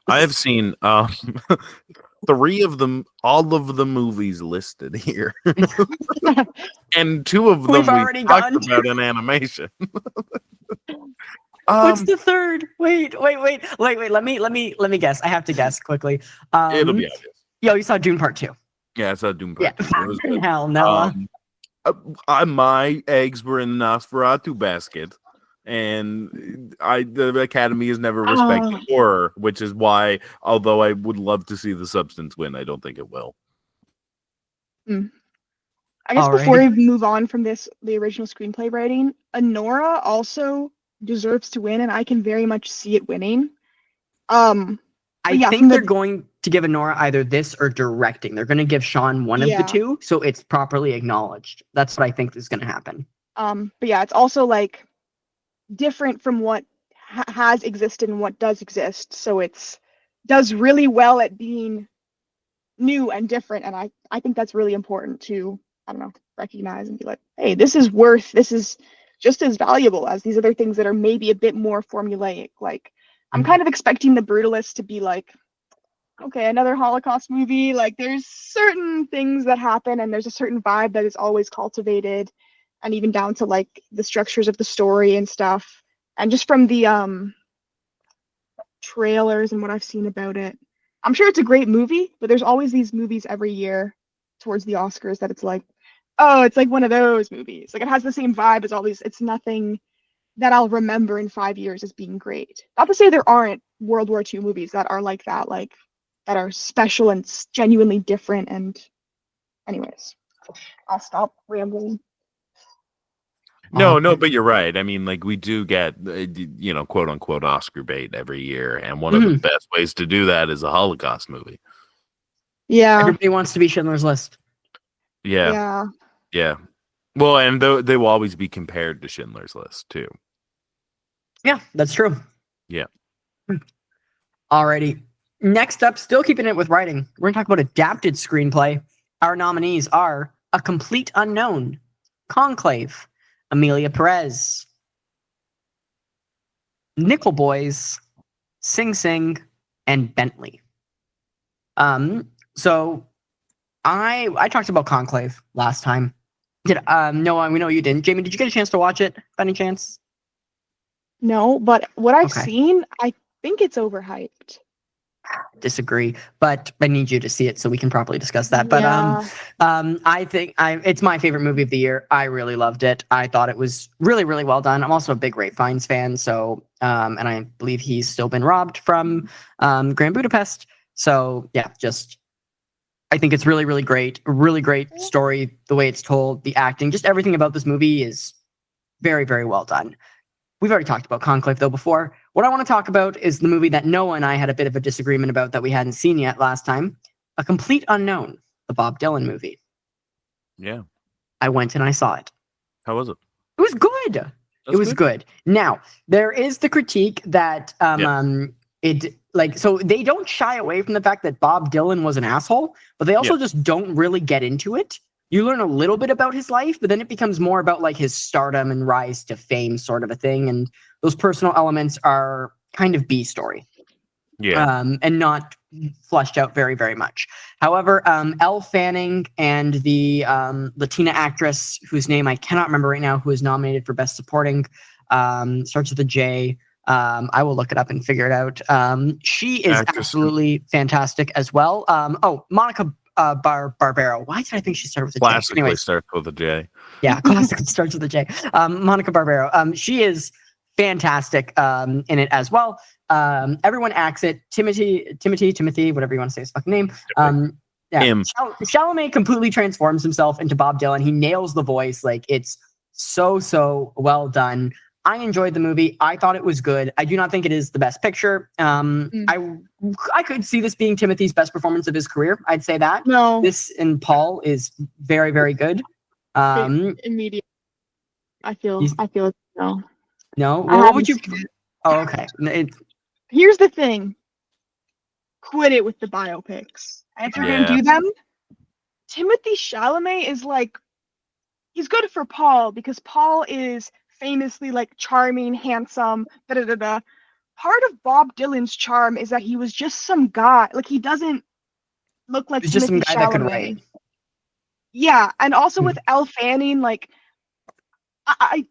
I have seen three of them, all of the movies listed here, and two of them we've already talked about in animation. What's the third? Wait. Let me guess. I have to guess quickly. It'll be obvious. Yo, you saw Dune Part 2. Yeah, I saw Dune Part 2. Yeah, hell no. My eggs were in the Nosferatu basket, and the Academy has never respected horror, which is why, although I would love to see The Substance win, I don't think it will. I guess before we move on from the original screenplay writing, Anora also deserves to win, and I can very much see it winning. I think they're going to give Anora either this or directing. They're going to give Sean one of the two, so it's properly acknowledged. That's what I think is going to happen. But yeah, it's also like different from what has existed and what does exist. So it's does really well at being new and different, and I think that's really important to, I don't know, recognize and be like, hey, this is just as valuable as these other things that are maybe a bit more formulaic. Like I'm kind of expecting The Brutalist to be like, okay, another Holocaust movie. Like there's certain things that happen and there's a certain vibe that is always cultivated, and even down to like the structures of the story and stuff. And just from the trailers and what I've seen about it, I'm sure it's a great movie, but there's always these movies every year towards the Oscars that it's like, oh, it's like one of those movies. Like it has the same vibe as all these. It's nothing that I'll remember in 5 years as being great. Not to say there aren't World War II movies that are like that, like that are special and genuinely different. And anyways, I'll stop rambling. No, but you're right. I mean, like we do get, quote unquote Oscar bait every year, and one of the best ways to do that is a Holocaust movie. Yeah, everybody wants to be Schindler's List. Yeah. Well, and they will always be compared to Schindler's List too. Yeah, that's true. Yeah. Alrighty. Next up, still keeping it with writing, we're gonna talk about adapted screenplay. Our nominees are A Complete Unknown, Conclave, Amelia Perez, Nickel Boys, Sing Sing, and Bentley. So I talked about Conclave last time. No, we know you didn't. Jamie, did you get a chance to watch it by any chance? no, but what I've Okay. seen, I think it's overhyped. Disagree, but I need you to see it so we can properly discuss that. But Yeah. I think it's my favorite movie of the year. I really loved it. I thought it was really, really well done. I'm also a big Ray Fiennes fan, so and I believe he's still been robbed from Grand Budapest. So yeah, I think it's really, really great. Really great story. The way it's told, the acting, just everything about this movie is very, very well done. We've already talked about Conclave, though, before. What I want to talk about is the movie that Noah and I had a bit of a disagreement about that we hadn't seen yet last time, A Complete Unknown, the Bob Dylan movie. Yeah. I went and I saw it. How was it? It was good. It was good. Now, there is the critique that so they don't shy away from the fact that Bob Dylan was an asshole, but they also just don't really get into it. You learn a little bit about his life, but then it becomes more about like his stardom and rise to fame sort of a thing. And those personal elements are kind of B story. Yeah. And not fleshed out very, very much. However, Elle Fanning and the Latina actress whose name I cannot remember right now, who is nominated for Best Supporting, starts with a J. I will look it up and figure it out. She is absolutely fantastic as well. Monica Barbaro. Why did I think she started with a J? Classically starts with a J. Yeah, classically starts with a J. Monica Barbaro. She is fantastic in it as well. Everyone acts it. Timothy, whatever you want to say his fucking name. Chalamet completely transforms himself into Bob Dylan. He nails the voice. Like it's so well done. I enjoyed the movie. I thought it was good. I do not think it is the best picture. I could see this being Timothy's best performance of his career. I'd say that. No. This and Paul is very, very good. Immediate. I feel it. No. No. What would you? Oh, okay. Here's the thing. Quit it with the biopics. If you're gonna do them, Timothy Chalamet is like, he's good for Paul because Paul is famously like charming, handsome, Part of Bob Dylan's charm is that he was just some guy. Like he doesn't look like just some guy Chalamet. That could write. Yeah, and also with Elle Fanning, like I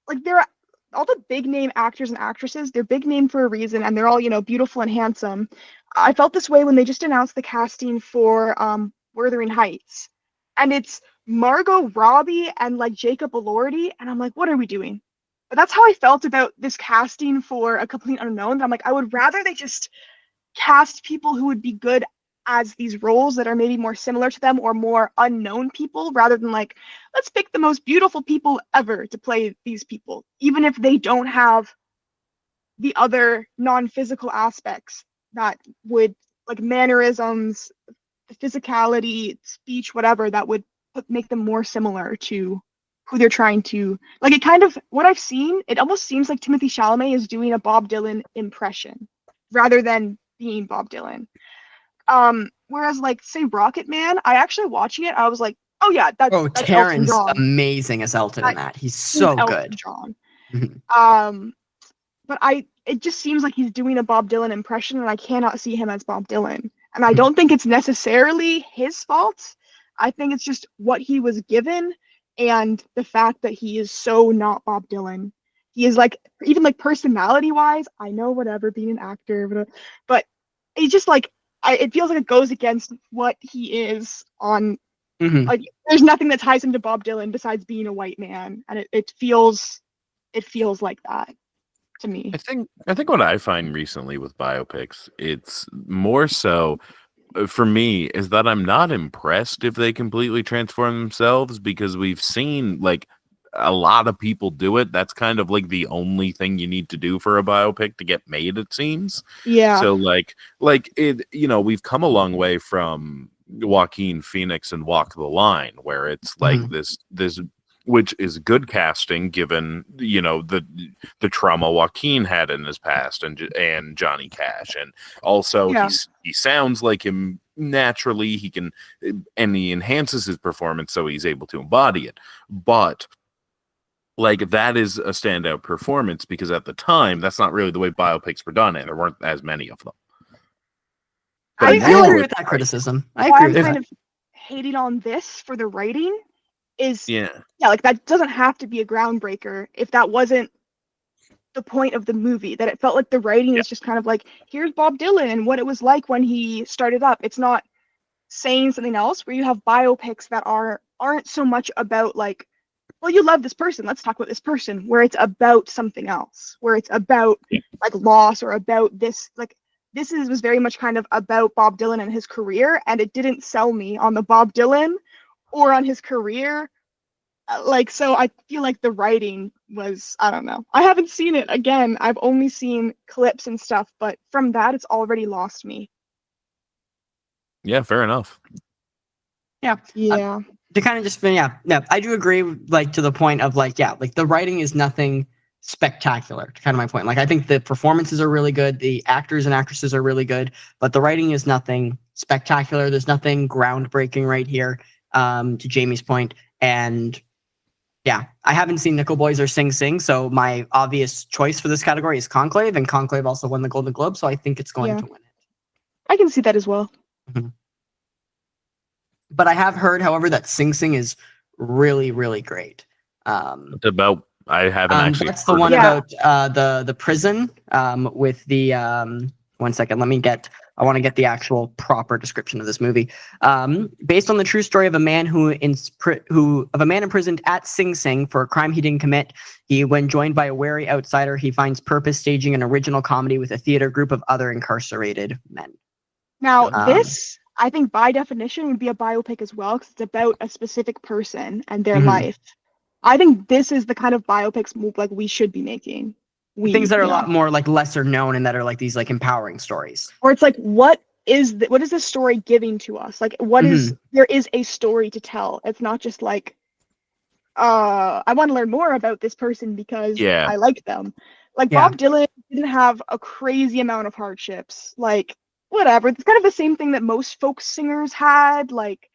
like they're all the big name actors and actresses. They're big name for a reason, and they're all beautiful and handsome. I felt this way when they just announced the casting for Wuthering Heights, and it's Margot Robbie and like Jacob Elordi, and I'm like, what are we doing? But that's how I felt about this casting for A Complete Unknown. I'm like, I would rather they just cast people who would be good as these roles that are maybe more similar to them or more unknown people, rather than like, let's pick the most beautiful people ever to play these people, even if they don't have the other non-physical aspects that would, like mannerisms, physicality, speech, whatever, that would make them more similar to who they're trying to, like, it kind of, what I've seen, it almost seems like Timothy Chalamet is doing a Bob Dylan impression rather than being Bob Dylan. Whereas like say Rocket Man, I actually watching it, I was like, oh yeah, that's Taron's amazing as Elton in that. He's so good. John. But it just seems like he's doing a Bob Dylan impression, and I cannot see him as Bob Dylan. And I don't think it's necessarily his fault. I think it's just what he was given and the fact that he is so not Bob Dylan. He is like, even like personality wise, I know whatever, being an actor, but it's just like, it feels like it goes against what he is on. Mhm. Like, there's nothing that ties him to Bob Dylan besides being a white man, and it feels like that to me. I think what I find recently with biopics, it's more so for me is that I'm not impressed if they completely transform themselves, because we've seen like a lot of people do it. That's kind of like the only thing you need to do for a biopic to get made, it seems. Yeah. So like it, we've come a long way from Joaquin Phoenix and Walk the Line, where it's like this which is good casting given the trauma Joaquin had in his past, and Johnny Cash, and also he sounds like him naturally. He can, and he enhances his performance so he's able to embody it. But like, that is a standout performance because at the time that's not really the way biopics were done, and there weren't as many of them. But I agree with that criticism. I agree with that. I'm kind of hating on this for the writing is like, that doesn't have to be a groundbreaker if that wasn't the point of the movie. That it felt like the writing is just kind of like, here's Bob Dylan and what it was like when he started up. It's not saying something else, where you have biopics that aren't so much about like, well, you love this person, let's talk about this person, where it's about something else, where it's about like loss, or about this, like, this was very much kind of about Bob Dylan and his career, and it didn't sell me on the Bob Dylan or on his career. Like, so I feel like the writing was, I don't know. I haven't seen it. Again, I've only seen clips and stuff, but from that, it's already lost me. Yeah, fair enough. Yeah. To kind of just, I do agree, like, to the point of like, like the writing is nothing spectacular, to kind of my point. Like, I think the performances are really good, the actors and actresses are really good, but the writing is nothing spectacular. There's nothing groundbreaking right here, to Jamie's point. And I haven't seen Nickel Boys or Sing Sing, so my obvious choice for this category is Conclave, and Conclave also won the Golden Globe, so I think it's going to win it. I can see that as well. But I have heard, however, that Sing Sing is really, really great. It's about, I haven't actually. That's the one about the prison with the one second. I want to get the actual proper description of this movie. Based on the true story of a man imprisoned at Sing Sing for a crime he didn't commit. When joined by a wary outsider, he finds purpose staging an original comedy with a theater group of other incarcerated men. Now, this, I think, by definition, would be a biopic as well, because it's about a specific person and their life. I think this is the kind of biopics like we should be making. Things that are a lot more like lesser known, and that are like these like empowering stories. Or it's like, what is this story giving to us? Like, what is, there is a story to tell. It's not just like, I want to learn more about this person because I like them. Like, Bob Dylan didn't have a crazy amount of hardships. Like, whatever. It's kind of the same thing that most folk singers had. Like,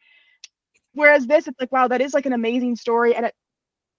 whereas this, it's like, wow, that is like an amazing story, and it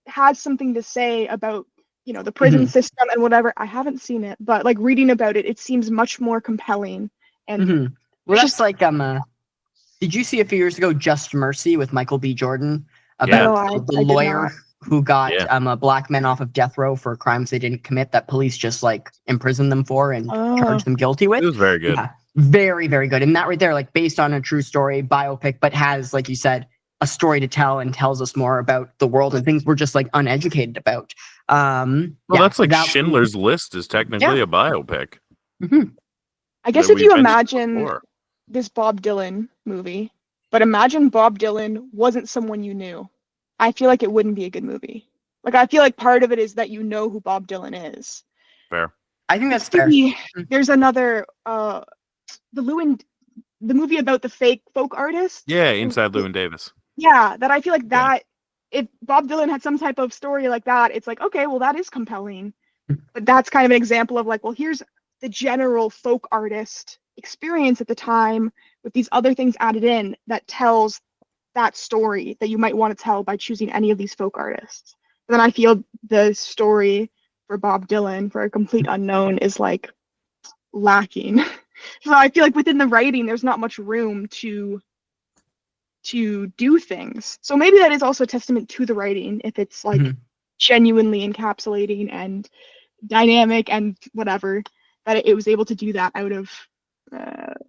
has something to say about, the prison system and whatever. I haven't seen it, but like reading about it, it seems much more compelling. And well, that's like did you see a few years ago Just Mercy with Michael B. Jordan about the lawyer who got black men off of death row for crimes they didn't commit, that police just like imprisoned them for and charged them guilty with? It was very good. Very, very good. And that right there, like, based on a true story, biopic, but has, like you said, a story to tell and tells us more about the world and things we're just like uneducated about. That's like Schindler's List is technically a biopic. I guess if you imagine this Bob Dylan movie, but imagine Bob Dylan wasn't someone you knew, I feel like it wouldn't be a good movie. Like, I feel like part of it is that you know who Bob Dylan is. Fair. I think that's fair. There's another the movie about the fake folk artist. Yeah, Inside Llewyn Davis. Yeah, that I feel like that if Bob Dylan had some type of story like that, it's like, okay, well, that is compelling. But that's kind of an example of like, well, here's the general folk artist experience at the time with these other things added in that tells that story that you might want to tell by choosing any of these folk artists. But then I feel the story for Bob Dylan, for a complete unknown, is like lacking. So I feel like within the writing, there's not much room to do things. So maybe that is also a testament to the writing, if it's like genuinely encapsulating and dynamic and whatever, that it was able to do that out of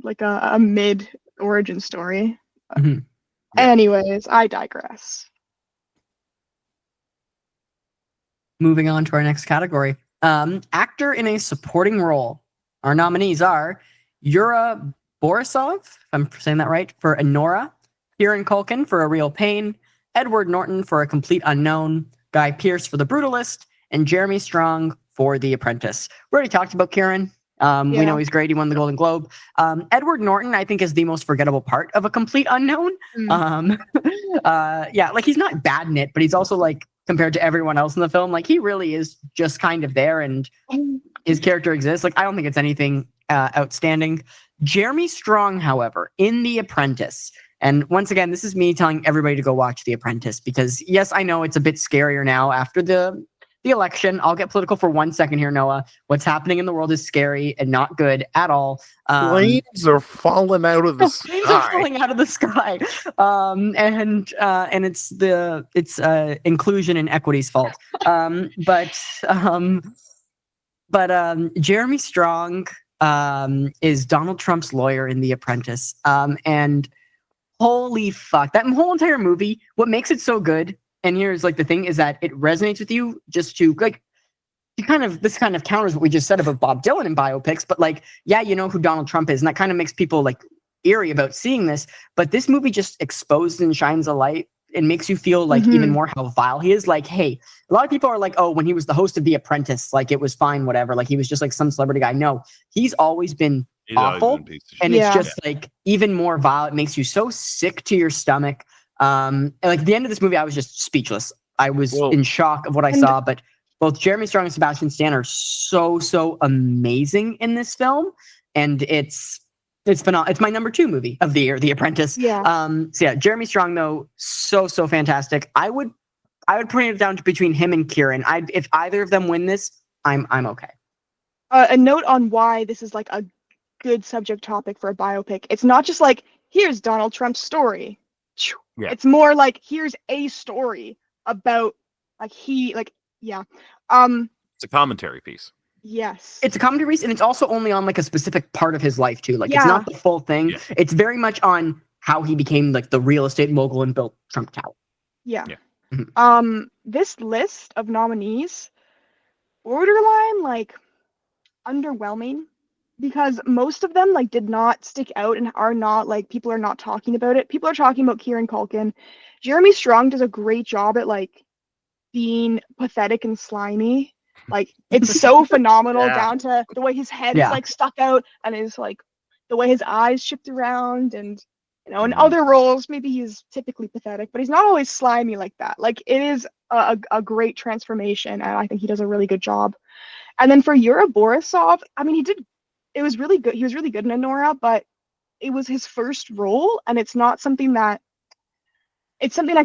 like a mid origin story. Mhm. Yeah. Anyways, I digress. Moving on to our next category. Actor in a supporting role. Our nominees are Yura Borisov, if I'm saying that right, for Enora, Kieran Culkin for A Real Pain, Edward Norton for A Complete Unknown, Guy Pearce for The Brutalist, and Jeremy Strong for The Apprentice. We already talked about Kieran. We know he's great. He won the Golden Globe. Edward Norton, I think, is the most forgettable part of A Complete Unknown. Yeah, like he's not bad in it, but he's also like, compared to everyone else in the film, like he really is just kind of there, and his character exists. Like I don't think it's anything outstanding. Jeremy Strong, however, in The Apprentice, and once again, this is me telling everybody to go watch The Apprentice because yes, I know it's a bit scarier now after the election. I'll get political for 1 second here, Noah. What's happening in the world is scary and not good at all. Planes are falling out of the sky. Planes are falling out of the sky, and it's inclusion and equity's fault. But Jeremy Strong is Donald Trump's lawyer in The Apprentice, and holy fuck, that whole entire movie. What makes it so good? And here's like the thing is that it resonates with you just to like this kind of counters what we just said about Bob Dylan and biopics, but like, yeah, you know who Donald Trump is, and that kind of makes people like eerie about seeing this. But this movie just exposes and shines a light and makes you feel like even more how vile he is. Like, hey, a lot of people are like, oh, when he was the host of The Apprentice, like it was fine, whatever. Like he was just like some celebrity guy. No, he's always been awful, and it's just like even more vile. It makes you so sick to your stomach. And like at the end of this movie, I was just speechless. I was in shock of what I saw, but both Jeremy Strong and Sebastian Stan are so amazing in this film, and it's phenomenal. It's my number 2 movie of the year, The Apprentice. Yeah. So yeah, Jeremy Strong though, so fantastic. I would put it down to between him and Kieran. If either of them win this, I'm okay. A note on why this is like a good subject topic for a biopic. It's not just like here's Donald Trump's story. Yeah. It's more like here's a story about it's a commentary piece. Yes. It's a commentary piece, and it's also only on like a specific part of his life too. Like it's not the full thing. Yeah. It's very much on how he became like the real estate mogul and built Trump Tower. Yeah. Mm-hmm. This list of nominees borderline like underwhelming, because most of them like did not stick out and are not like people are not talking about it. People are talking about Kieran Culkin. Jeremy Strong does a great job at like being pathetic and slimy. Like it's so phenomenal down to the way his head is like stuck out and his like the way his eyes shift around, and you know in other roles maybe he's typically pathetic, but he's not always slimy like that. Like it is a great transformation, and I think he does a really good job. And then for Yura Borisov, I mean it was really good. He was really good in Enora, but it was his first role, and it's something I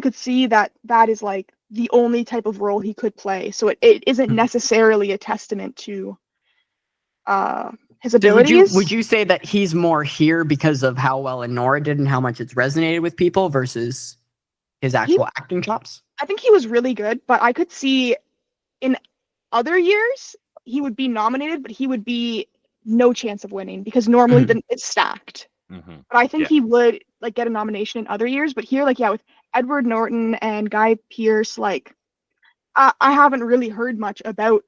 could see that is like the only type of role he could play. So it isn't necessarily a testament to his abilities. Would you say that he's more here because of how well Enora did and how much it's resonated with people versus his actual acting chops? I think he was really good, but I could see in other years he would be nominated, but he would be no chance of winning because normally then it's stacked. But I think he would like get a nomination in other years. But here, like with Edward Norton and Guy Pearce, like I haven't really heard much about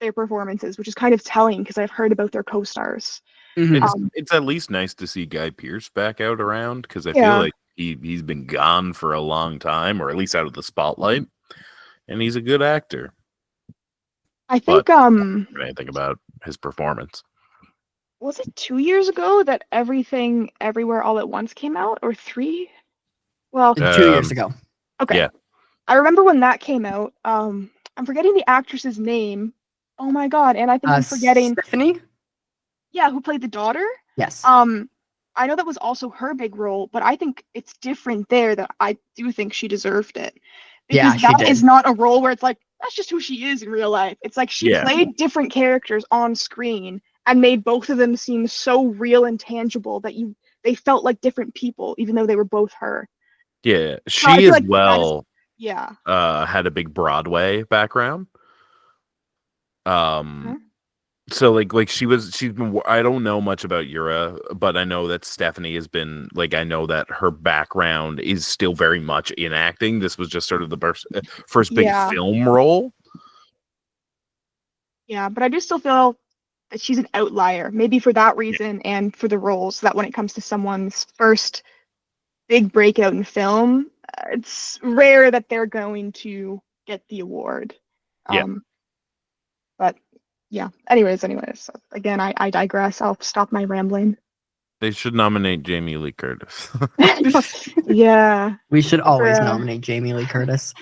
their performances, which is kind of telling because I've heard about their co-stars. It's at least nice to see Guy Pearce back out around, because I feel like he's been gone for a long time, or at least out of the spotlight, and he's a good actor. I think anything about his performance. Was it 2 years ago that Everything Everywhere All at Once came out, or 3? Well, 2 years ago. Okay. Yeah. I remember when that came out. I'm forgetting the actress's name. Oh my god, and I think I'm forgetting Stephanie? Yeah, who played the daughter? Yes. I know that was also her big role, but I think it's different there that I do think she deserved it. Because that is not a role where it's like, that's just who she is in real life. It's like she played different characters on screen and made both of them seem so real and tangible that they felt like different people, even though they were both her. Yeah, she as well. Yeah. Had a big Broadway background. So she's been, I don't know much about Yura, but I know that Stephanie has been I know that her background is still very much in acting. This was just sort of the first big film role. Yeah, but I do still feel that she's an outlier, maybe for that reason and for the roles, that when it comes to someone's first big breakout in film, it's rare that they're going to get the award. But yeah, anyways, again, I digress. I'll stop my rambling. They should nominate Jamie Lee Curtis. Yeah. We should always nominate Jamie Lee Curtis.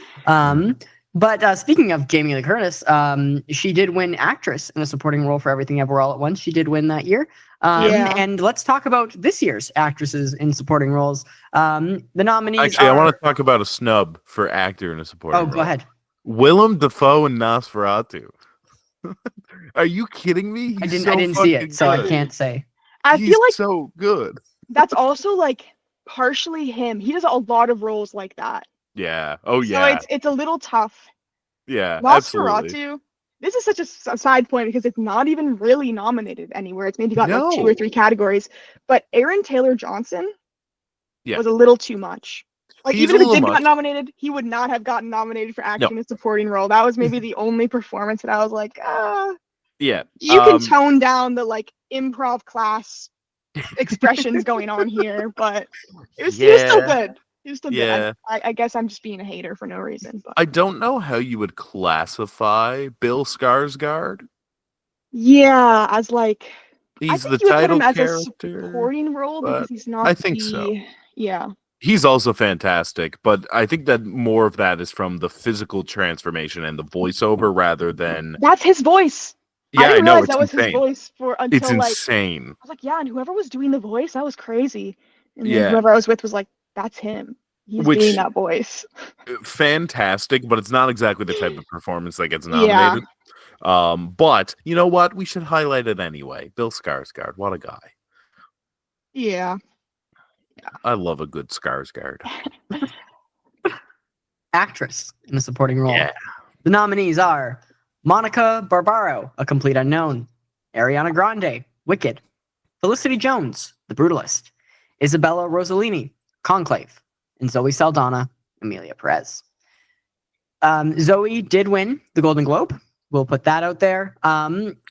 But speaking of Jamie Lee Curtis, she did win actress in a supporting role for Everything Ever All at Once. She did win that year. And let's talk about this year's actresses in supporting roles. The nominees Actually, I want to talk about a snub for actor in a supporting role. Oh, go ahead. Willem Dafoe and Nosferatu. Are you kidding me? I didn't see it, so I can't say. I feel like so good. That's also partially him. He does a lot of roles like that. Yeah. Oh yeah. So it's a little tough. Yeah. Nosferatu. Absolutely. This is such a side point because it's not even really nominated anywhere. It's maybe got 2 or 3 categories. But Aaron Taylor Johnson was a little too much. Even if it did get nominated, he would not have gotten nominated for acting in a supporting role. That was maybe the only performance that I was like, yeah. You can tone down the improv class expressions going on here, but he was still good. He was still good. I guess I'm just being a hater for no reason. But. I don't know how you would classify Bill Skarsgård. Yeah, as he's the title character. As a supporting role because he's not. I think so. Yeah. He's also fantastic, but I think that more of that is from the physical transformation and the voiceover rather than. That's his voice. Yeah, I didn't know realize that was his voice until it's insane. I was like, yeah, and whoever was doing the voice, that was crazy. And then whoever I was with was like, that's him. He's doing that voice. Fantastic, but it's not exactly the type of performance that gets nominated. Yeah. But you know what? We should highlight it anyway. Bill Skarsgård, what a guy. Yeah. I love a good Skarsgård. Actress in a supporting role. Yeah. The nominees are Monica Barbaro, A Complete Unknown; Ariana Grande, Wicked; Felicity Jones, The Brutalist; Isabella Rossellini, Conclave; and Zoe Saldana, Emilia Perez. Zoe did win the Golden Globe. We'll put that out there.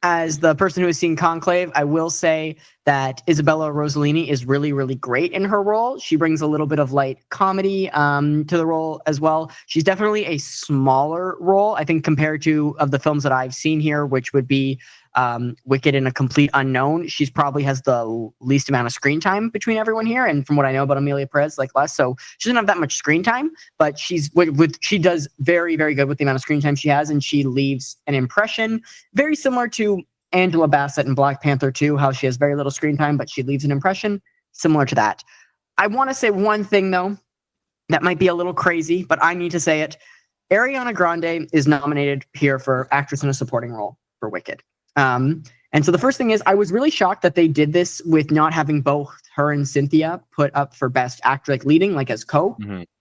As the person who has seen Conclave, I will say that Isabella Rossellini is really, really great in her role. She brings a little bit of light comedy to the role as well. She's definitely a smaller role, I think, compared to of the films that I've seen here, which would be Wicked and A Complete Unknown. She's probably has the least amount of screen time between everyone here, and from what I know about Emilia Perez, less. So she doesn't have that much screen time, but she does very, very good with the amount of screen time she has, and she leaves an impression very similar to Angela Bassett in Black Panther 2, how she has very little screen time, but she leaves an impression similar to that. I want to say one thing though that might be a little crazy, but I need to say it. Ariana Grande is nominated here for actress in a supporting role for Wicked. And so the first thing is, I was really shocked that they did this with not having both her and Cynthia put up for best actor, leading, as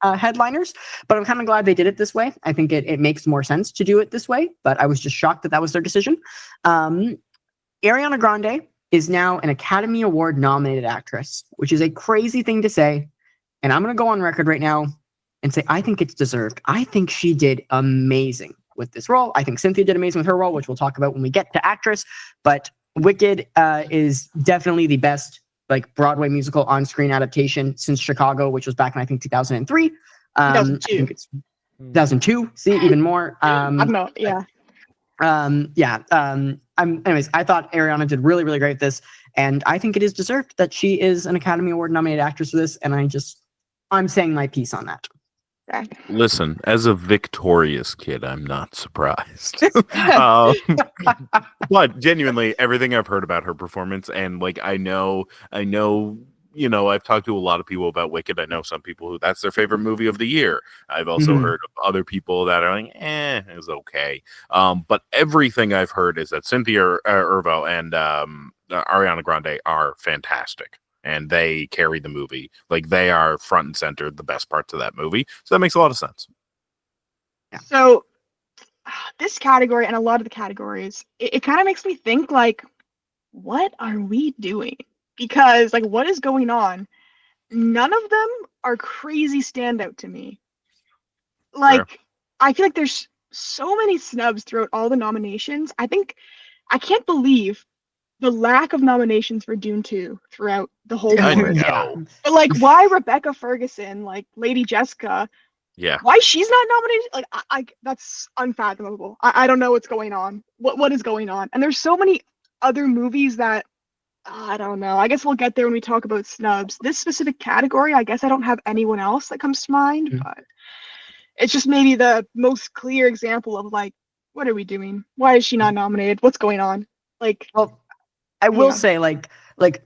headliners. But I'm kind of glad they did it this way. I think it makes more sense to do it this way. But I was just shocked that was their decision. Ariana Grande is now an Academy Award nominated actress, which is a crazy thing to say. And I'm going to go on record right now and say I think it's deserved. I think she did amazing with this role. I think Cynthia did amazing with her role, which we'll talk about when we get to actress. But Wicked is definitely the best Broadway musical on-screen adaptation since Chicago, which was back in I think 2003. 2002. I think it's 2002. See, even more. I don't know. Yeah. Anyways, I thought Ariana did really, really great with this, and I think it is deserved that she is an Academy Award nominated actress for this. And I'm saying my piece on that. Listen, as a victorious kid, I'm not surprised. But genuinely, everything I've heard about her performance, and I know, I've talked to a lot of people about Wicked. I know some people who that's their favorite movie of the year. I've also heard of other people that are it was okay. But everything I've heard is that Cynthia Erivo and Ariana Grande are fantastic. And they carry the movie. They are front and center, the best parts of that movie. So that makes a lot of sense. Yeah. So this category and a lot of the categories, it kind of makes me think like, what are we doing? Because like, what is going on? None of them are crazy standout to me. Like, Fair. I feel like there's so many snubs throughout all the nominations. I can't believe the lack of nominations for Dune 2 throughout the whole I board. know. But like, why Rebecca Ferguson, like Lady Jessica, Yeah. why she's not nominated? Like, I that's unfathomable. I don't know what's going on. What is going on? And there's so many other movies that I don't know. I guess we'll get there when we talk about snubs. This specific category, I guess I don't have anyone else that comes to mind, Mm. but it's just maybe the most clear example of like, what are we doing? Why is she not nominated? What's going on? Like, Well, I will Yeah. say,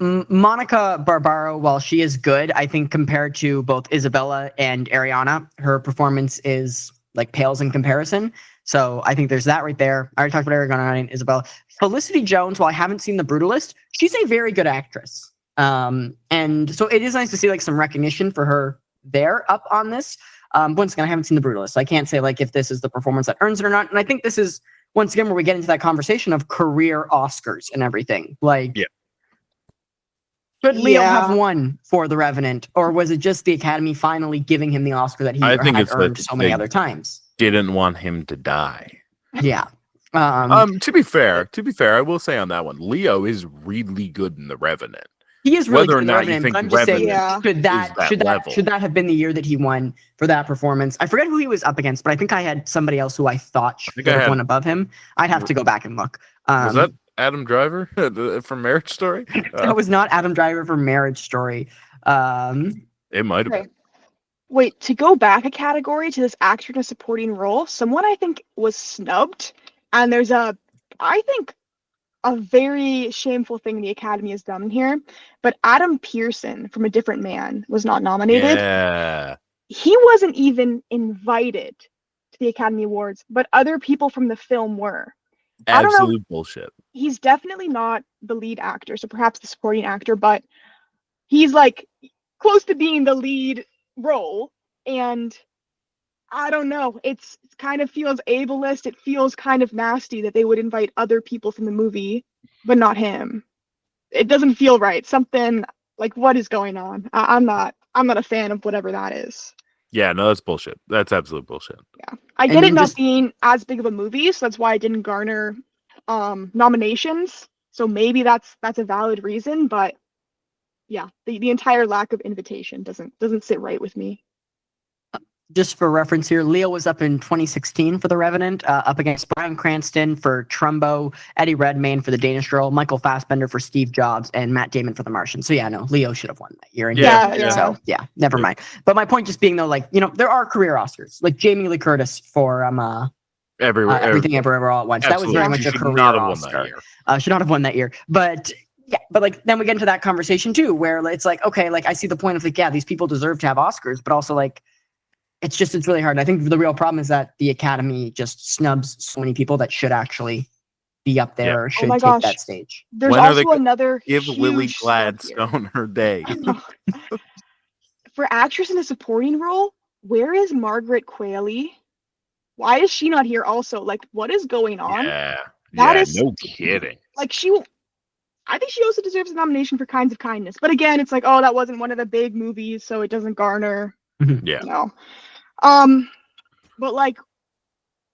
Monica Barbaro, while she is good, I think compared to both Isabella and Ariana, her performance is like pales in comparison. So I think there's that right there. I already talked about Ariana and Isabella. Felicity Jones, while I haven't seen The Brutalist, she's a very good actress. And so it is nice to see like some recognition for her there up on this. Once again, I haven't seen The Brutalist, so I can't say like if this is the performance that earns it or not. And I think this is once again where we get into that conversation of career Oscars and everything. Like, Yeah. should Leo Yeah. have won for The Revenant, or was it just the Academy finally giving him the Oscar that he I think had it's that earned so many they- other times? Didn't want him to die. Yeah. To be fair, I will say on that one, Leo is really good in The Revenant. He is really Whether good or in The not you Revenant, think but I'm just saying, Yeah. should that have been the year that he won for that performance? I forget who he was up against, but I think I had somebody else who I thought should have won above him. I'd have to go back and look. Was that Adam Driver from Marriage Story? That was not Adam Driver for Marriage Story. It might have been. Wait, to go back a category to this actor in a supporting role, someone I think was snubbed, and there's I think, a very shameful thing the Academy has done here, but Adam Pearson from A Different Man was not nominated. Yeah. He wasn't even invited to the Academy Awards, but other people from the film were. I don't know. Absolute bullshit. He's definitely not the lead actor, so perhaps the supporting actor, but he's like close to being the lead role, and I don't know. It kind of feels ableist. It feels kind of nasty that they would invite other people from the movie, but not him. It doesn't feel right. Something like, what is going on? I'm not a fan of whatever that is. Yeah, no, that's bullshit. That's absolute bullshit. Yeah, I get it not being as big of a movie, so that's why it didn't garner nominations. So maybe that's a valid reason, but yeah, the entire lack of invitation doesn't sit right with me. Just for reference here, Leo was up in 2016 for The Revenant, up against Bryan Cranston for Trumbo, Eddie Redmayne for The Danish Girl, Michael Fassbender for Steve Jobs, and Matt Damon for The Martian. So yeah, no, Leo should have won that year. And So yeah, never mind. But my point just being though, like, there are career Oscars, like Jamie Lee Curtis for Everything Everywhere All at Once. Absolutely. That was very much She a should career not have won Oscar. that year. Should not have won that year. But yeah, but like then we get into that conversation too, where it's like, okay, like I see the point of like, yeah, these people deserve to have Oscars, but also like it's really hard. I think the real problem is that the Academy just snubs so many people that should actually be up there or should take that stage. There's also another give Lily huge Gladstone her day. For actress in a supporting role, where is Margaret Qualley? Why is she not here also? Like, what is going on? Yeah. That is no kidding. Like I think she also deserves a nomination for Kinds of Kindness. But again, it's like, oh, that wasn't one of the big movies, so it doesn't garner. Yeah. You know. But like,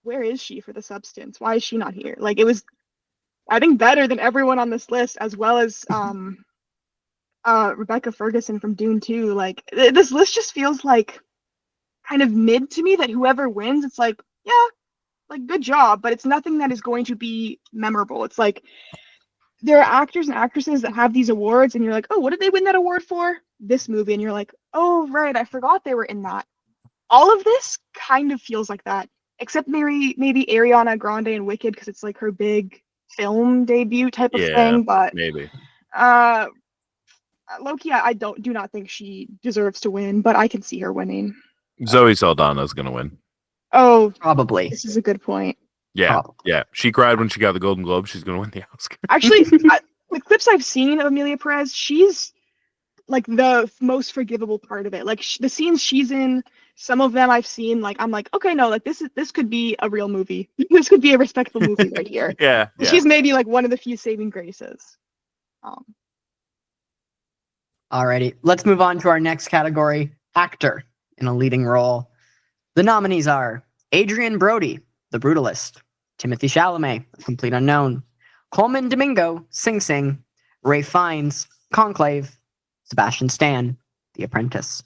where is she for The Substance? Why is she not here? Like, it was, I think, better than everyone on this list, as well as Rebecca Ferguson from Dune 2. Like, this list just feels like kind of mid to me, that whoever wins, it's like, yeah, like, good job, but it's nothing that is going to be memorable. It's like, there are actors and actresses that have these awards, and you're like, oh, what did they win that award for? This movie. And you're like, oh, right, I forgot they were in that. All of this kind of feels like that, except maybe Ariana Grande and Wicked, because it's like her big film debut type of thing. But maybe. Loki, I do not think she deserves to win, but I can see her winning. Zoe Saldana's gonna win. Oh, probably. This is a good point. Yeah, Probably. yeah. She cried when she got the Golden Globe. She's gonna win the Oscar. Actually, the clips I've seen of Amelia Perez, she's like the most forgivable part of it. Like the scenes she's in, some of them I've seen, like, I'm like, okay, no, like this could be a real movie. This could be a respectable movie right here. Yeah. She's maybe like one of the few saving graces. Alrighty, let's move on to our next category: actor in a leading role. The nominees are Adrian Brody, The Brutalist; Timothy Chalamet, A Complete Unknown; Coleman Domingo, Sing Sing; Ray Fiennes, Conclave; Sebastian Stan, The Apprentice.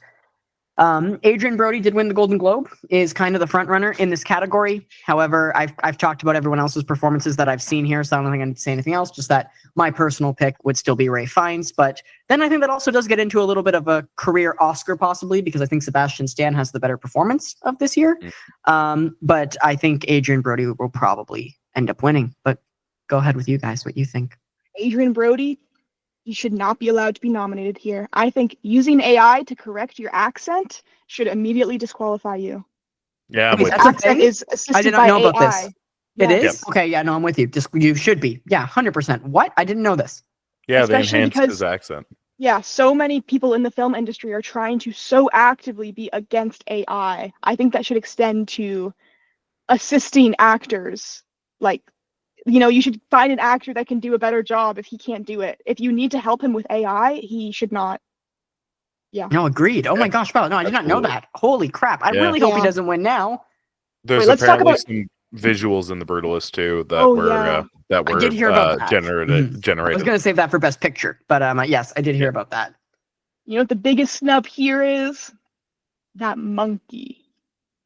Adrian Brody did win the Golden Globe, is kind of the front runner in this category. However, I've talked about everyone else's performances that I've seen here, so I don't think I need to say anything else, just that my personal pick would still be Ray Fiennes. But then I think that also does get into a little bit of a career Oscar possibly, because I think Sebastian Stan has the better performance of this year. But I think Adrian Brody will probably end up winning. But go ahead with you guys, what you think. Adrian Brody, you should not be allowed to be nominated here. I think using AI to correct your accent should immediately disqualify you. Yeah, Wait, with that's a Accent thing? is assisted I did not by know about AI. this. It Yes. is? Okay, yeah, no, I'm with you. Just you should be. Yeah, 100%. What? I didn't know this. they Especially enhanced because- his accent. Yeah, so many people in the film industry are trying to so actively be against AI. I think that should extend to assisting actors. Like, you should find an actor that can do a better job if he can't do it. If you need to help him with AI, he should not. Yeah. No, agreed. Oh my gosh, wow. No, I did not know Absolutely. that. Holy crap. I Yeah. really hope he Yeah. doesn't win now. There's Wait, let's talk apparently about- some visuals in The Brutalist too that Oh, were yeah. that I were did hear about that. generated. I was generated. going to save that for Best Picture, but yes, I did hear about that. You know what the biggest snub here is? That monkey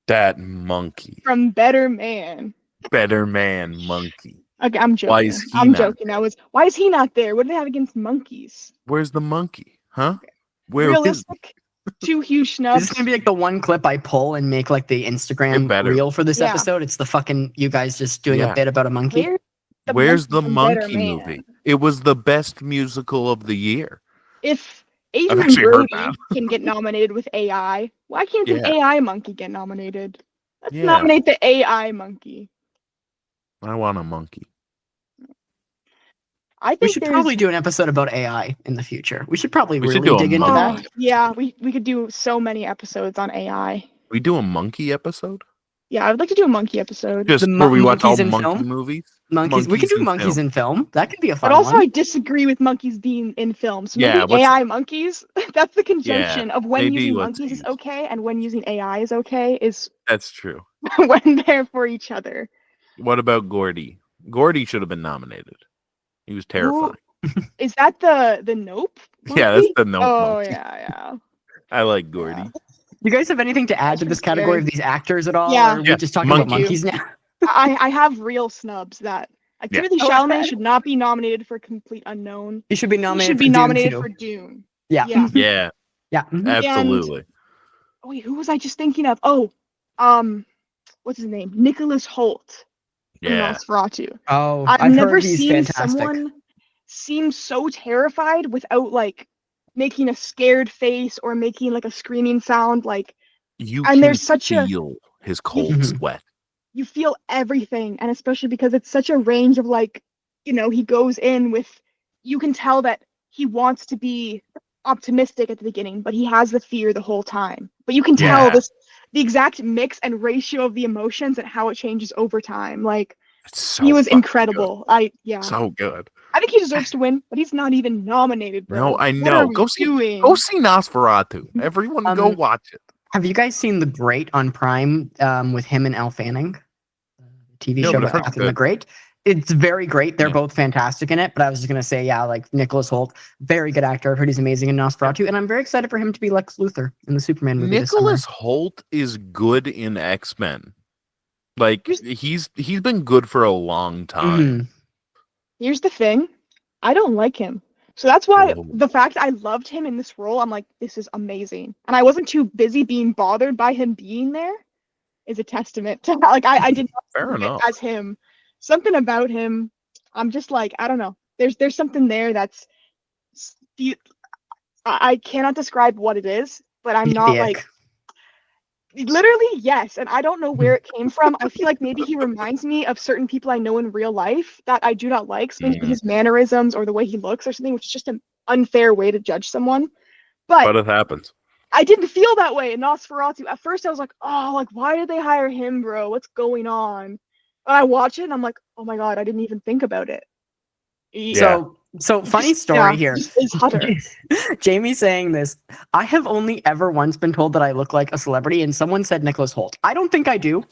That monkey, from Better Man. better man, monkey. Okay, I'm joking. Why is he I'm not joking. Why is he not there? What do they have against monkeys? Where's the monkey? Huh? Where is Realistic. Two huge Is snubs. this going to be like the one clip I pull and make like the Instagram better. reel for this Yeah. episode? It's the fucking you guys just doing Yeah. a bit about a monkey. Where's the from Better monkey Man? movie? It was the best musical of the year. If Adrian actually heard Brody that. can get nominated with AI, why can't an Yeah. AI monkey get nominated? Let's Yeah. nominate the AI monkey. I want a monkey. I think We should there's- probably do an episode about AI in the future. We should probably We should really do a dig into monkey. that. Yeah, we could do so many episodes on AI. We do a monkey episode? Yeah, I would like to do a monkey episode. Just The where we watch all monkeys in monkey film? movies? Monkeys. We could do monkeys film. in film. That could be a fun But also, one. I disagree with monkeys being in film. So Yeah, maybe what's- AI monkeys. That's the conjunction of when maybe using let's monkeys is use- okay and when using AI is okay is That's true. when they're for each other. What about Gordy? Gordy should have been nominated. He was terrifying. Is that the Nope? Yeah, that's monkey? the Nope Oh monkey. yeah. I like Gordy. Yeah. You guys have anything to add to this category of these actors at all? Yeah. Or are we Yeah, just talking about monkey. monkeys now? I have real snubs that like Yeah. Timothy Oh, Chalamet okay. should not be nominated for Complete Unknown. He should be He nominated should for be Dune nominated too. for Dune. Yeah. Yeah. Yeah, Yeah. Mhm. absolutely. Oh, wait, who was I just thinking of? Oh, what's his name? Nicholas Holt. From Yeah. Nosferatu. Oh, I've never heard he's seen fantastic. someone seem so terrified without like making a scared face or making like a screaming sound. Like You And can there's such a- feel his cold Mhm. sweat. you feel everything, and especially because it's such a range of like, he goes in with, you can tell that he wants to be optimistic at the beginning, but he has the fear the whole time. But you can tell Yeah. the exact mix and ratio of the emotions and how it changes over time. Like It's so he was fucking incredible. good. So good. I think he deserves to win, but he's not even nominated, bro. No, I What know. are we Go see Nosferatu. Everyone go watch it. Have you guys seen The Great on Prime with him and Elle Fanning? TV No, show but I've about heard it's Catherine the good. Great. It's very great. They're Yeah. both fantastic in it. But I was just gonna say, yeah, like Nicholas Holt, very good actor. I've heard he's amazing in Nosferatu, and I'm very excited for him to be Lex Luthor in the Superman movie Nicholas this Holt is good in X-Men. Like he's been good for a long summer. time. Mhm. Here's the thing. I don't like him. So that's why Oh. the fact I loved him in this role, I'm like, this is amazing. And I wasn't too busy being bothered by him being there is a testament to like I did not Fair see it enough. as him. Something about him, I'm just like, I don't know. There's something there that's I cannot describe what it is, but I'm not The like ick. literally yes, and I don't know where it came from. I feel like maybe he reminds me of certain people I know in real life that I do not like, so maybe Mhm. his mannerisms or the way he looks or something, which is just an unfair way to judge someone. But But it happens. I didn't feel that way in Nosferatu. At first, I was like, oh, like, why did they hire him, bro? What's going on? And I watch it, and I'm like, oh my god, I didn't even think about it. Yeah. So funny story here. Is Hutter. Jamie saying this. I have only ever once been told that I look like a celebrity, and someone said Nicholas Hoult. I don't think I do.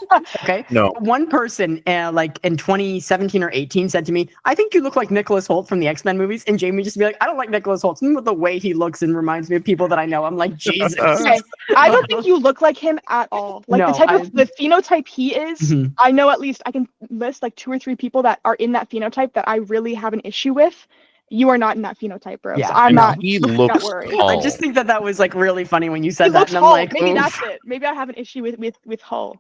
Okay. No. One person, like in 2017 or 18, said to me, "I think you look like Nicholas Hoult from the X-Men movies." And Jamie just be like, "I don't like Nicholas Hoult. Something with the way he looks and reminds me of people that I know." I'm like, Jesus. Okay. I don't think you look like him at all. Like No, the phenotype he is. Mhm. I know at least I can list like 2 or 3 people that are in that phenotype that I really have an issue with. You are not in that phenotype, bro. Yeah, so I'm no. not. He not looks worried. tall. I just think that was like really funny when you He said that, looks and I'm tall. like, Maybe oof. that's it. Maybe I have an issue with Hull.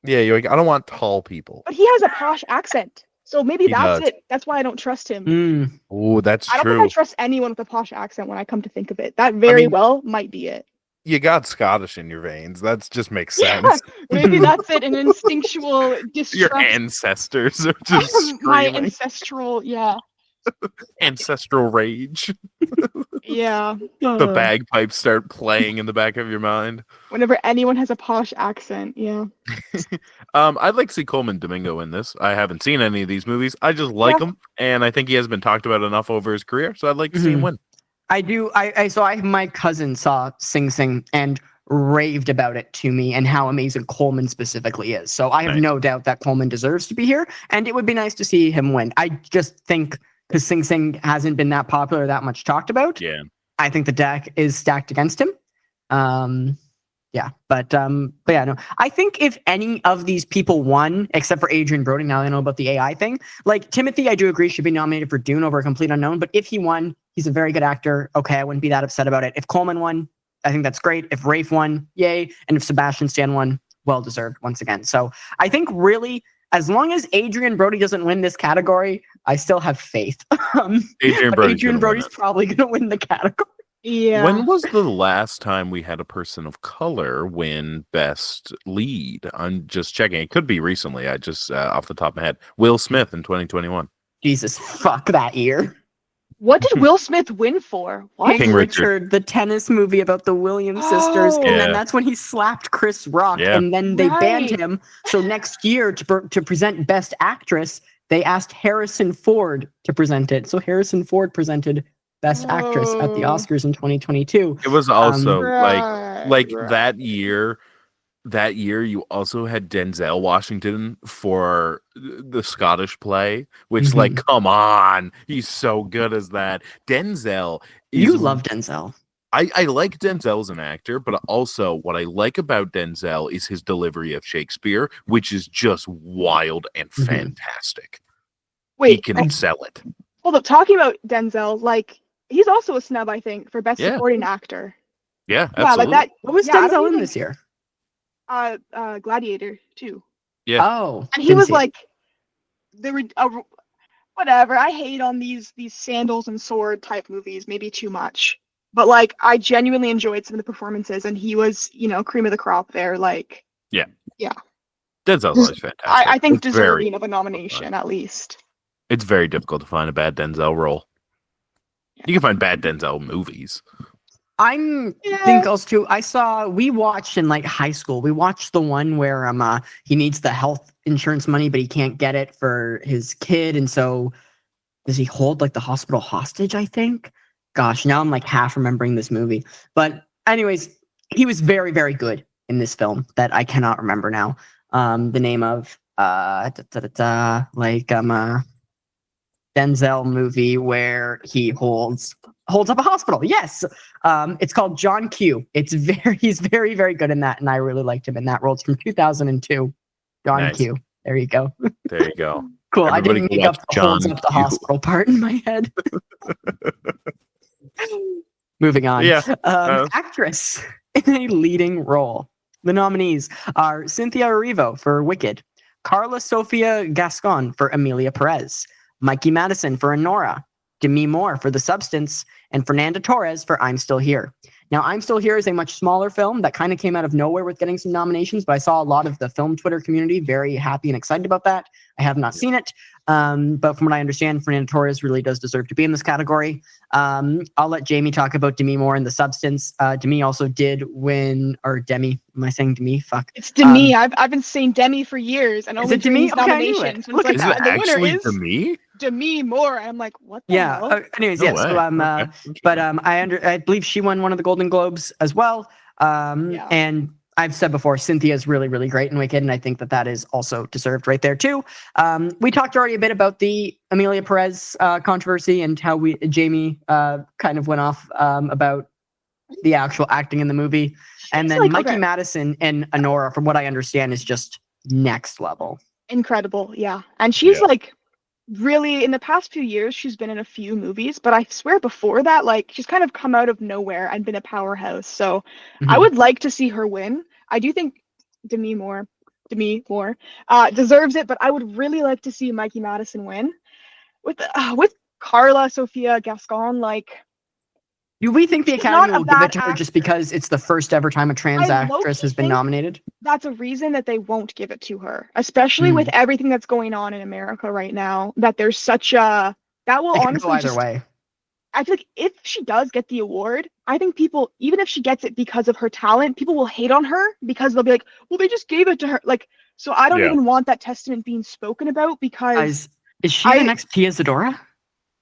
Yeah, you're like, I don't want tall people. But he has a posh accent, so maybe He that's does. it. That's why I don't trust him. Mm. Oh, that's I don't true. think I trust anyone with a posh accent when I come to think of it. That very well might be it. You got Scottish in your veins. That just makes Yeah, sense. maybe that's it. An instinctual distrust. Your ancestors are just My screaming. ancestral, yeah. Ancestral rage. Yeah. The bagpipes start playing in the back of your mind. Whenever anyone has a posh accent, yeah. I'd like to see Coleman Domingo in this. I haven't seen any of these movies. I just like him, and I think he has been talked about enough over his career, so I'd like to see him win. I do. My cousin saw Sing Sing and raved about it to me and how amazing Coleman specifically is. So I have no doubt that Coleman deserves to be here, and it would be nice to see him win. I just think because Sing Sing hasn't been that popular, that much talked about. Yeah, I think the deck is stacked against him. But yeah, no. I think if any of these people won, except for Adrian Brody, now I know about the AI thing. Like Timothy, I do agree should be nominated for Dune over A Complete Unknown. But if he won, he's a very good actor. Okay, I wouldn't be that upset about it. If Coleman won, I think that's great. If Rafe won, yay. And if Sebastian Stan won, well deserved once again. So I think really, as long as Adrian Brody doesn't win this category, I still have faith. Adrian Brody's probably going to win the category. Yeah. When was the last time we had a person of color win Best Lead? I'm just checking. It could be recently. I just, off the top of my head, Will Smith in 2021. Jesus, fuck that year. What did Will Smith win for? What? King Richard, the tennis movie about the Williams sisters, and then that's when he slapped Chris Rock, and then they banned him. So next year, to present Best Actress, they asked Harrison Ford to present it. So Harrison Ford presented Best Actress at the Oscars in 2022. It was also that year. That year, you also had Denzel Washington for the Scottish play, which, like, come on, he's so good as that. Denzel, you love Denzel. I like Denzel as an actor, but also what I like about Denzel is his delivery of Shakespeare, which is just wild and fantastic. Wait, he can sell it. Hold up, talking about Denzel, like he's also a snub, I think, for Best Supporting Actor. Yeah, absolutely. Like that. What was Denzel in this year? Gladiator 2. Yeah. Oh, and he was like, there were whatever. I hate on these sandals and sword type movies, maybe too much. But like, I genuinely enjoyed some of the performances, and he was, cream of the crop there. Like, yeah. Denzel's always fantastic. I think deserving of a nomination at least. It's very difficult to find a bad Denzel role. You can find bad Denzel movies. Think also too. We watched in like high school. We watched the one where he needs the health insurance money, but he can't get it for his kid, and so does he hold like the hospital hostage? I think. Gosh, now I'm like half remembering this movie. But anyways, he was very, very good in this film that I cannot remember now. The name of Denzel movie where he holds up a hospital. Yes. It's called John Q. He's very, very good in that, and I really liked him in that role. It's from 2002. John Q. There you go. There you go. Cool. Everybody, I didn't make up the holds up the hospital part in my head. Moving on. Yeah. Actress in a leading role. The nominees are Cynthia Erivo for Wicked, Carla Sofia Gascon for Emilia Perez, Mikey Madison for Honora, Demi Moore for The Substance, and Fernanda Torres for I'm Still Here. Now, I'm Still Here is a much smaller film that kind of came out of nowhere with getting some nominations, but I saw a lot of the film Twitter community very happy and excited about that. I have not seen it. But from what I understand, Fernanda Torres really does deserve to be in this category. I'll let Jamie talk about Demi Moore and The Substance. Demi also did win, or Demi. Am I saying Demi? Fuck. It's Demi. I've been saying Demi for years, and only it during Demi? these Okay, nominations. Look at like, that. And the winner actually is Demi? Demi Moore. I'm like, what the hell? Anyways, No yeah. way. So Okay. but I believe she won one of the Golden Globes as well. Yeah. And I've said before, Cynthia is really, really great in Wicked, and I think that is also deserved right there too. We talked already a bit about the Amelia Perez controversy and how Jamie kind of went off about the actual acting in the movie, and then Mikey Madison and Honora, from what I understand, is just next level. Incredible, yeah. And she's like really in the past few years, she's been in a few movies, but I swear before that, like she's kind of come out of nowhere and been a powerhouse. So I would like to see her win. I do think Demi Moore deserves it, but I would really like to see Mikey Madison win. With Carla Sofia Gascon, like. Do we think the Academy will give it to her just because it's the first ever time a trans actress has been nominated? That's a reason that they won't give it to her, especially with everything that's going on in America right now. That there's such a that will honestly go either way. I feel like if she does get the award, I think people, even if she gets it because of her talent, people will hate on her because they'll be like, well, they just gave it to her. Like, so I don't even want that testament being spoken about because is she the next Pia Zadora?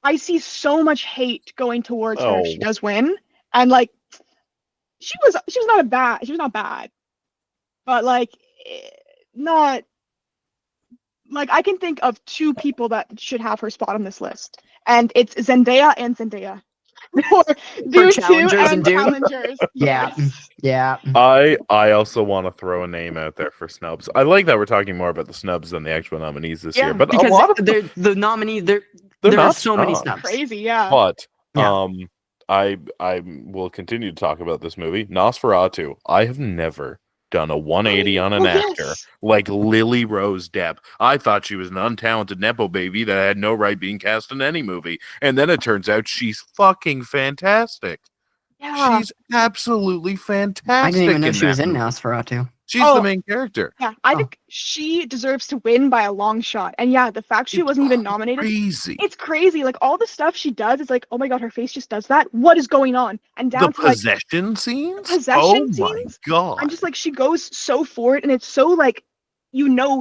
I see so much hate going towards her if she does win, and like she was not bad, but like not like I can think of two people that should have her spot on this list, and it's Zendaya and Zendaya. For challengers and challengers. Yeah. I also want to throw a name out there for snubs. I like that we're talking more about the snubs than the actual nominees this year, but because a lot of the nominees there are so many snubs. Crazy, yeah. But I will continue to talk about this movie, Nosferatu. I have never done a 180 on an actor like Lily Rose Depp. I thought she was an untalented nepo baby that had no right being cast in any movie, and then it turns out she's fucking fantastic. Yeah. She's absolutely fantastic. I didn't even know she was in Nosferatu. She's the main character. Yeah, I think she deserves to win by a long shot. And yeah, the fact she wasn't even nominated. It's crazy. Like all the stuff she does is like, oh my god, her face just does that. What is going on? And down to possession scenes. Scenes. My god! I'm just like she goes so forward, and it's so like,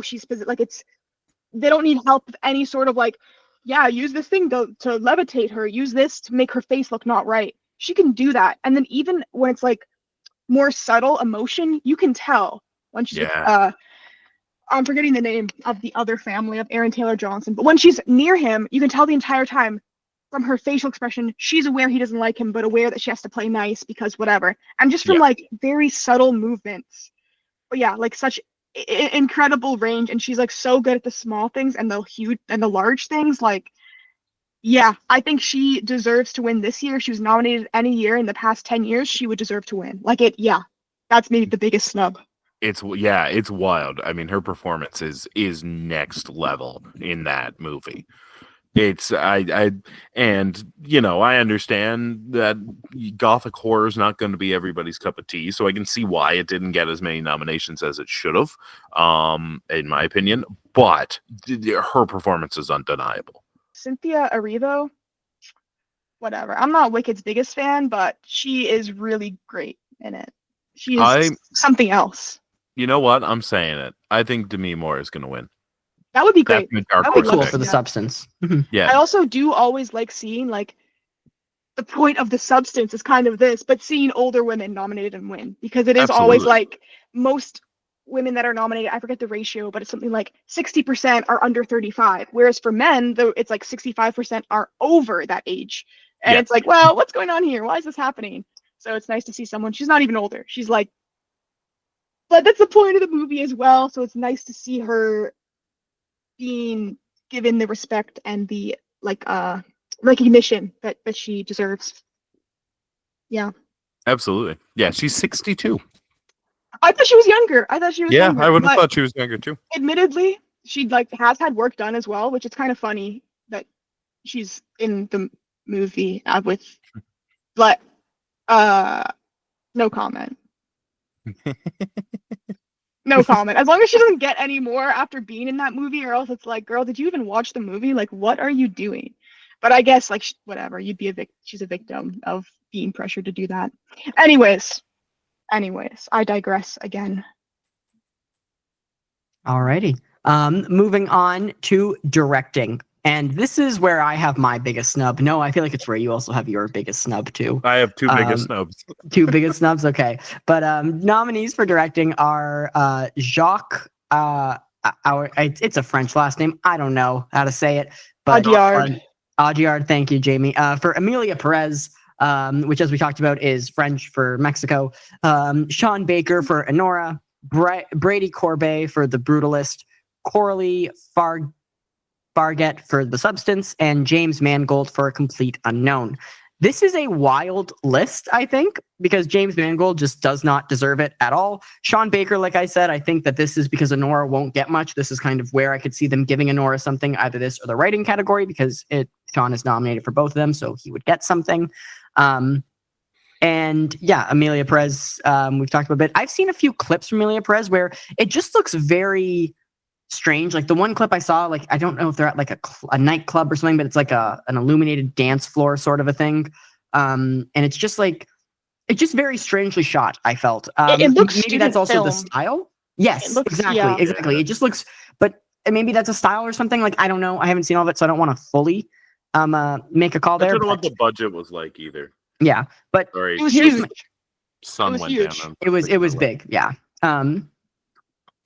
she's like it's. They don't need help with any sort of like, use this thing to levitate her. Use this to make her face look not right. She can do that, and then even when it's like more subtle emotion, you can tell when she's I'm forgetting the name of the other family of Aaron Taylor Johnson, but when she's near him, you can tell the entire time from her facial expression, she's aware he doesn't like him, but aware that she has to play nice because whatever. And just from like very subtle movements. But yeah, like such incredible range, and she's like so good at the small things and the huge and the large things. Like, yeah, I think she deserves to win this year. If she was nominated any year in the past 10 years, she would deserve to win. Like that's maybe the biggest snub. It's wild. I mean, her performance is next level in that movie. It's and I understand that gothic horror is not going to be everybody's cup of tea, so I can see why it didn't get as many nominations as it should have, in my opinion. But her performance is undeniable. Cynthia Erivo, whatever. I'm not Wicked's biggest fan, but she is really great in it. She is something else. You know what? I'm saying it. I think Demi Moore is going to win. That would be great. That would be cool for The Substance. Yeah. I also do always like seeing like the point of The Substance is kind of this, but seeing older women nominated and win, because it is always like most women that are nominated, I forget the ratio, but it's something like 60% are under 35, whereas for men, though, it's like 65% are over that age, and it's like, well, what's going on here? Why is this happening? So it's nice to see someone. She's not even older. She's like, but that's the point of the movie as well. So it's nice to see her being given the respect and the like recognition that she deserves. Yeah. Absolutely. Yeah, she's 62. I thought she was younger. Yeah, I would have thought she was younger too. Admittedly, she has had work done as well, which is kind of funny that she's in the movie with, but no comment. No comment. As long as she doesn't get any more after being in that movie, or else it's like, girl, did you even watch the movie? Like, what are you doing? But I guess, like, whatever. You'd be she's a victim of being pressured to do that. Anyways, I digress again. Alrighty. Moving on to directing. And this is where I have my biggest snub. No, I feel like it's where you also have your biggest snub too. I have two biggest snubs. Two biggest snubs, okay. But nominees for directing are Jacques. It's a French last name. I don't know how to say it. But Audiard. Thank you, Jamie. For Emilia Perez, which, as we talked about, is French for Mexico. Sean Baker for Enora. Brady Corbet for The Brutalist. Coralie Farget for The Substance, and James Mangold for A Complete Unknown. This is a wild list, I think, because James Mangold just does not deserve it at all. Sean Baker, like I said, I think that this is because Enora won't get much. This is kind of where I could see them giving Enora something, either this or the writing category, because Sean is nominated for both of them, so he would get something. And yeah, Emilia Perez, we've talked about a bit. I've seen a few clips from Emilia Perez where it just looks very strange. Like the one clip I saw, like I don't know if they're at like a nightclub or something, but it's like an illuminated dance floor sort of a thing. And it's just very strangely shot, I felt. It looks maybe that's also film. the style. Yes, exactly. It just looks, but maybe that's a style or something. Like I don't know. I haven't seen all of it, so I don't want to fully make a call there. I don't know what the budget was like either. Yeah, but Sorry, it was huge. Sun went huge. down. It was big. Yeah.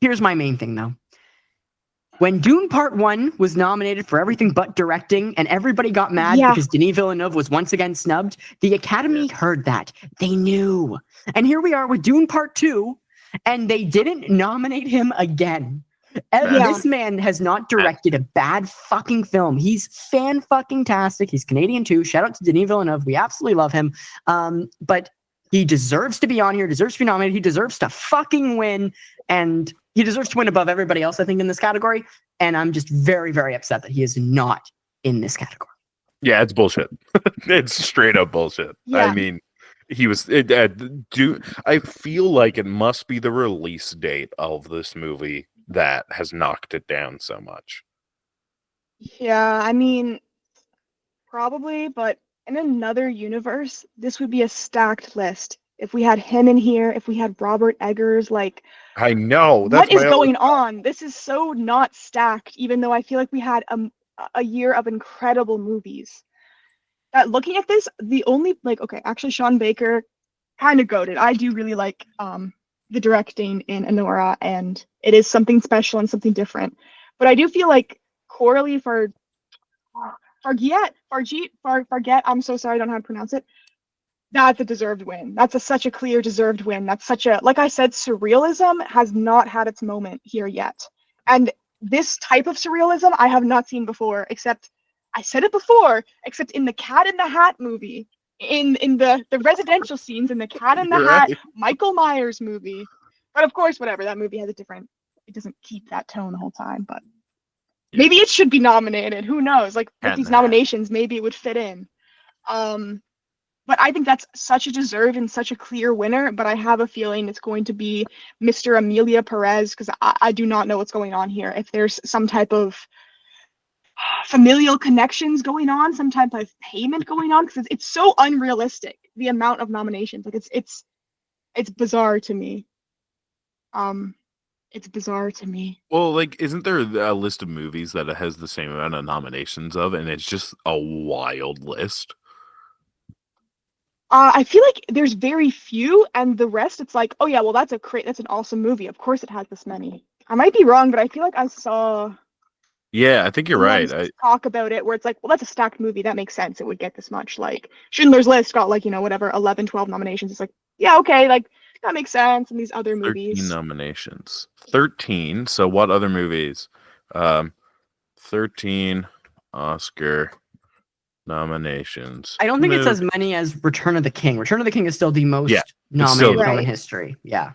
Here's my main thing though. When Dune Part 1 was nominated for everything but directing, and everybody got mad because Denis Villeneuve was once again snubbed, the Academy heard that. They knew. And here we are with Dune Part 2, and they didn't nominate him again. This man has not directed a bad fucking film. He's fan-fucking-tastic. He's Canadian too. Shout out to Denis Villeneuve. We absolutely love him. But he deserves to be on here, deserves to be nominated. He deserves to fucking win. And he deserves to win above everybody else, I think, in this category. And I'm just very, very upset that he is not in this category. Yeah, it's bullshit. It's straight up bullshit. Yeah. I mean, I feel like it must be the release date of this movie that has knocked it down so much. Yeah, I mean, probably, but in another universe, this would be a stacked list. If we had him in here, if we had Robert Eggers, like, I know. what is going on? This is so not stacked, even though I feel like we had a year of incredible movies. Looking at this, the only, like, okay, actually, Sean Baker, kind of goated. I do really like the directing in Enora, and it is something special and something different. But I do feel like Coralie Farget, I'm so sorry, I don't know how to pronounce it. That's a deserved win. That's such a clear deserved win. That's such a, like I said, surrealism has not had its moment here yet. And this type of surrealism I have not seen before, except, I said it before, except in the Cat in the Hat movie, in the residential scenes in the Cat in the Hat Michael Myers movie. But of course, whatever, that movie has it doesn't keep that tone the whole time, but maybe it should be nominated. Who knows? Like with these nominations, maybe it would fit in. But I think that's such a deserved and such a clear winner, but I have a feeling it's going to be Mr. Emilia Perez, because I do not know what's going on here. If there's some type of familial connections going on, some type of payment going on, because it's so unrealistic, the amount of nominations. Like it's bizarre to me. It's bizarre to me. Well, like, isn't there a list of movies that it has the same amount of nominations of, and it's just a wild list? I feel like there's very few, and the rest, it's like, oh yeah, well that's an awesome movie. Of course it has this many. I might be wrong, but I feel like I saw. Yeah, I think you're right. Talk about it where it's like, well, that's a stacked movie. That makes sense. It would get this much. Like Schindler's List got like, whatever, 11, 12 nominations. It's like, yeah, okay, like that makes sense. And these other movies. 13 nominations. 13. So what other movies? 13 Oscar nominations. I don't think it's as many as Return of the King. Return of the King is still the most nominated film in history. Yeah.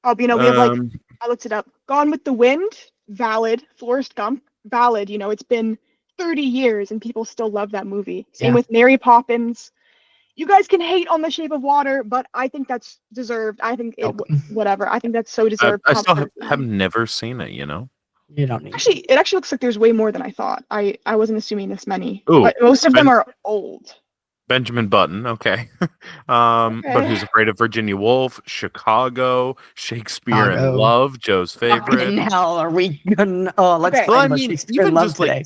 Oh, we have like, I looked it up. Gone with the Wind, valid. Forrest Gump, valid. It's been 30 years and people still love that movie. Same with Mary Poppins. You guys can hate on The Shape of Water, but I think that's deserved. I think whatever. I think that's so deserved. I still have never seen it. You don't need. Actually, it actually looks like there's way more than I thought. I wasn't assuming this many. Ooh, But most of them are old. Benjamin Button, okay. But Who's Afraid of Virginia Woolf, Chicago, Shakespeare in Love, Joe's favorite. In hell are we gonna? Oh, let's Okay. fight about Shakespeare in Love today.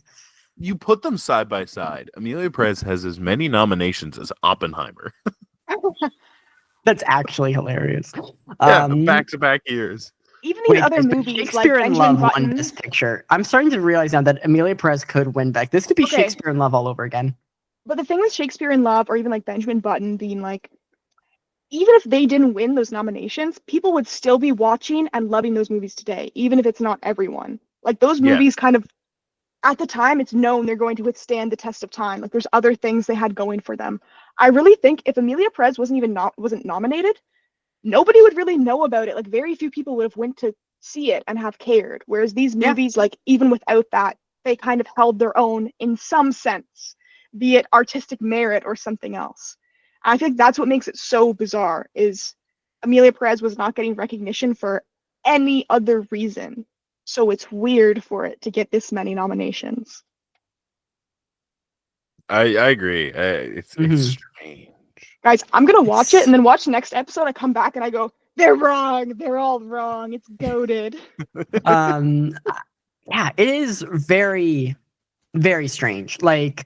You put them side by side. Amelia Perez has as many nominations as Oppenheimer. That's actually hilarious. Yeah, back-to-back years. Even these other movies, Shakespeare like in Benjamin Love Button. won Best Picture. I'm starting to realize now that Amelia Perez could win back. This could be Shakespeare in Love all over again. But the thing with Shakespeare in Love, or even like Benjamin Button being like, even if they didn't win those nominations, people would still be watching and loving those movies today, even if it's not everyone. Like those movies kind of, at the time, it's known they're going to withstand the test of time. Like there's other things they had going for them. I really think if Amelia Perez wasn't nominated, nobody would really know about it. Like very few people would have went to see it and have cared. Whereas these movies, like even without that, they kind of held their own in some sense, be it artistic merit or something else. I think that's what makes it so bizarre is Amelia Perez was not getting recognition for any other reason. So it's weird for it to get this many nominations. I agree. It's strange. Guys, I'm going to watch it and then watch the next episode. I come back and I go, they're wrong. They're all wrong. It's goated. Yeah, it is very, very strange. Like,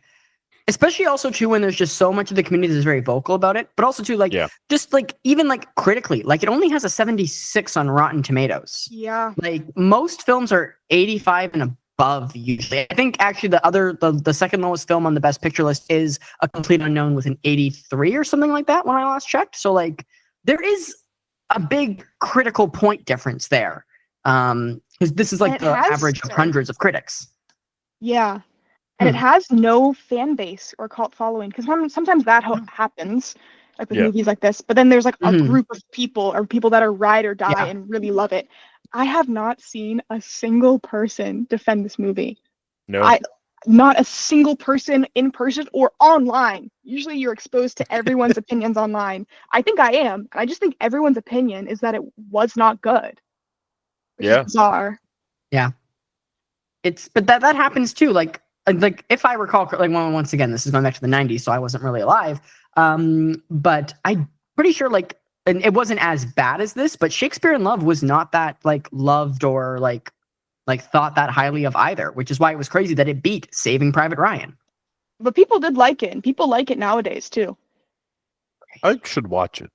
especially also too when there's just so much of the community that's very vocal about it, but also too like just like even like critically, like it only has a 76 on Rotten Tomatoes. Yeah. Like most films are 85 and above usually. I think actually the second lowest film on the Best Picture list is A Complete Unknown with an 83 or something like that when I last checked. So like there is a big critical point difference there. Because this is like the average of hundreds of critics. Yeah. And it has no fan base or cult following because sometimes that happens, like with movies like this. But then there's like a group of people or people that are ride or die and really love it. I have not seen a single person defend this movie. No, not a single person in person or online. Usually you're exposed to everyone's opinions online. I think I am. I just think everyone's opinion is that it was not good. Which is bizarre. Yeah. But that happens too. Like if I recall, like once again, this is going back to the 90s, so I wasn't really alive. But I'm pretty sure and it wasn't as bad as this, but Shakespeare in Love was not that like loved or like thought that highly of either, which is why it was crazy that it beat Saving Private Ryan. But people did like it, and people like it nowadays too. I should watch it.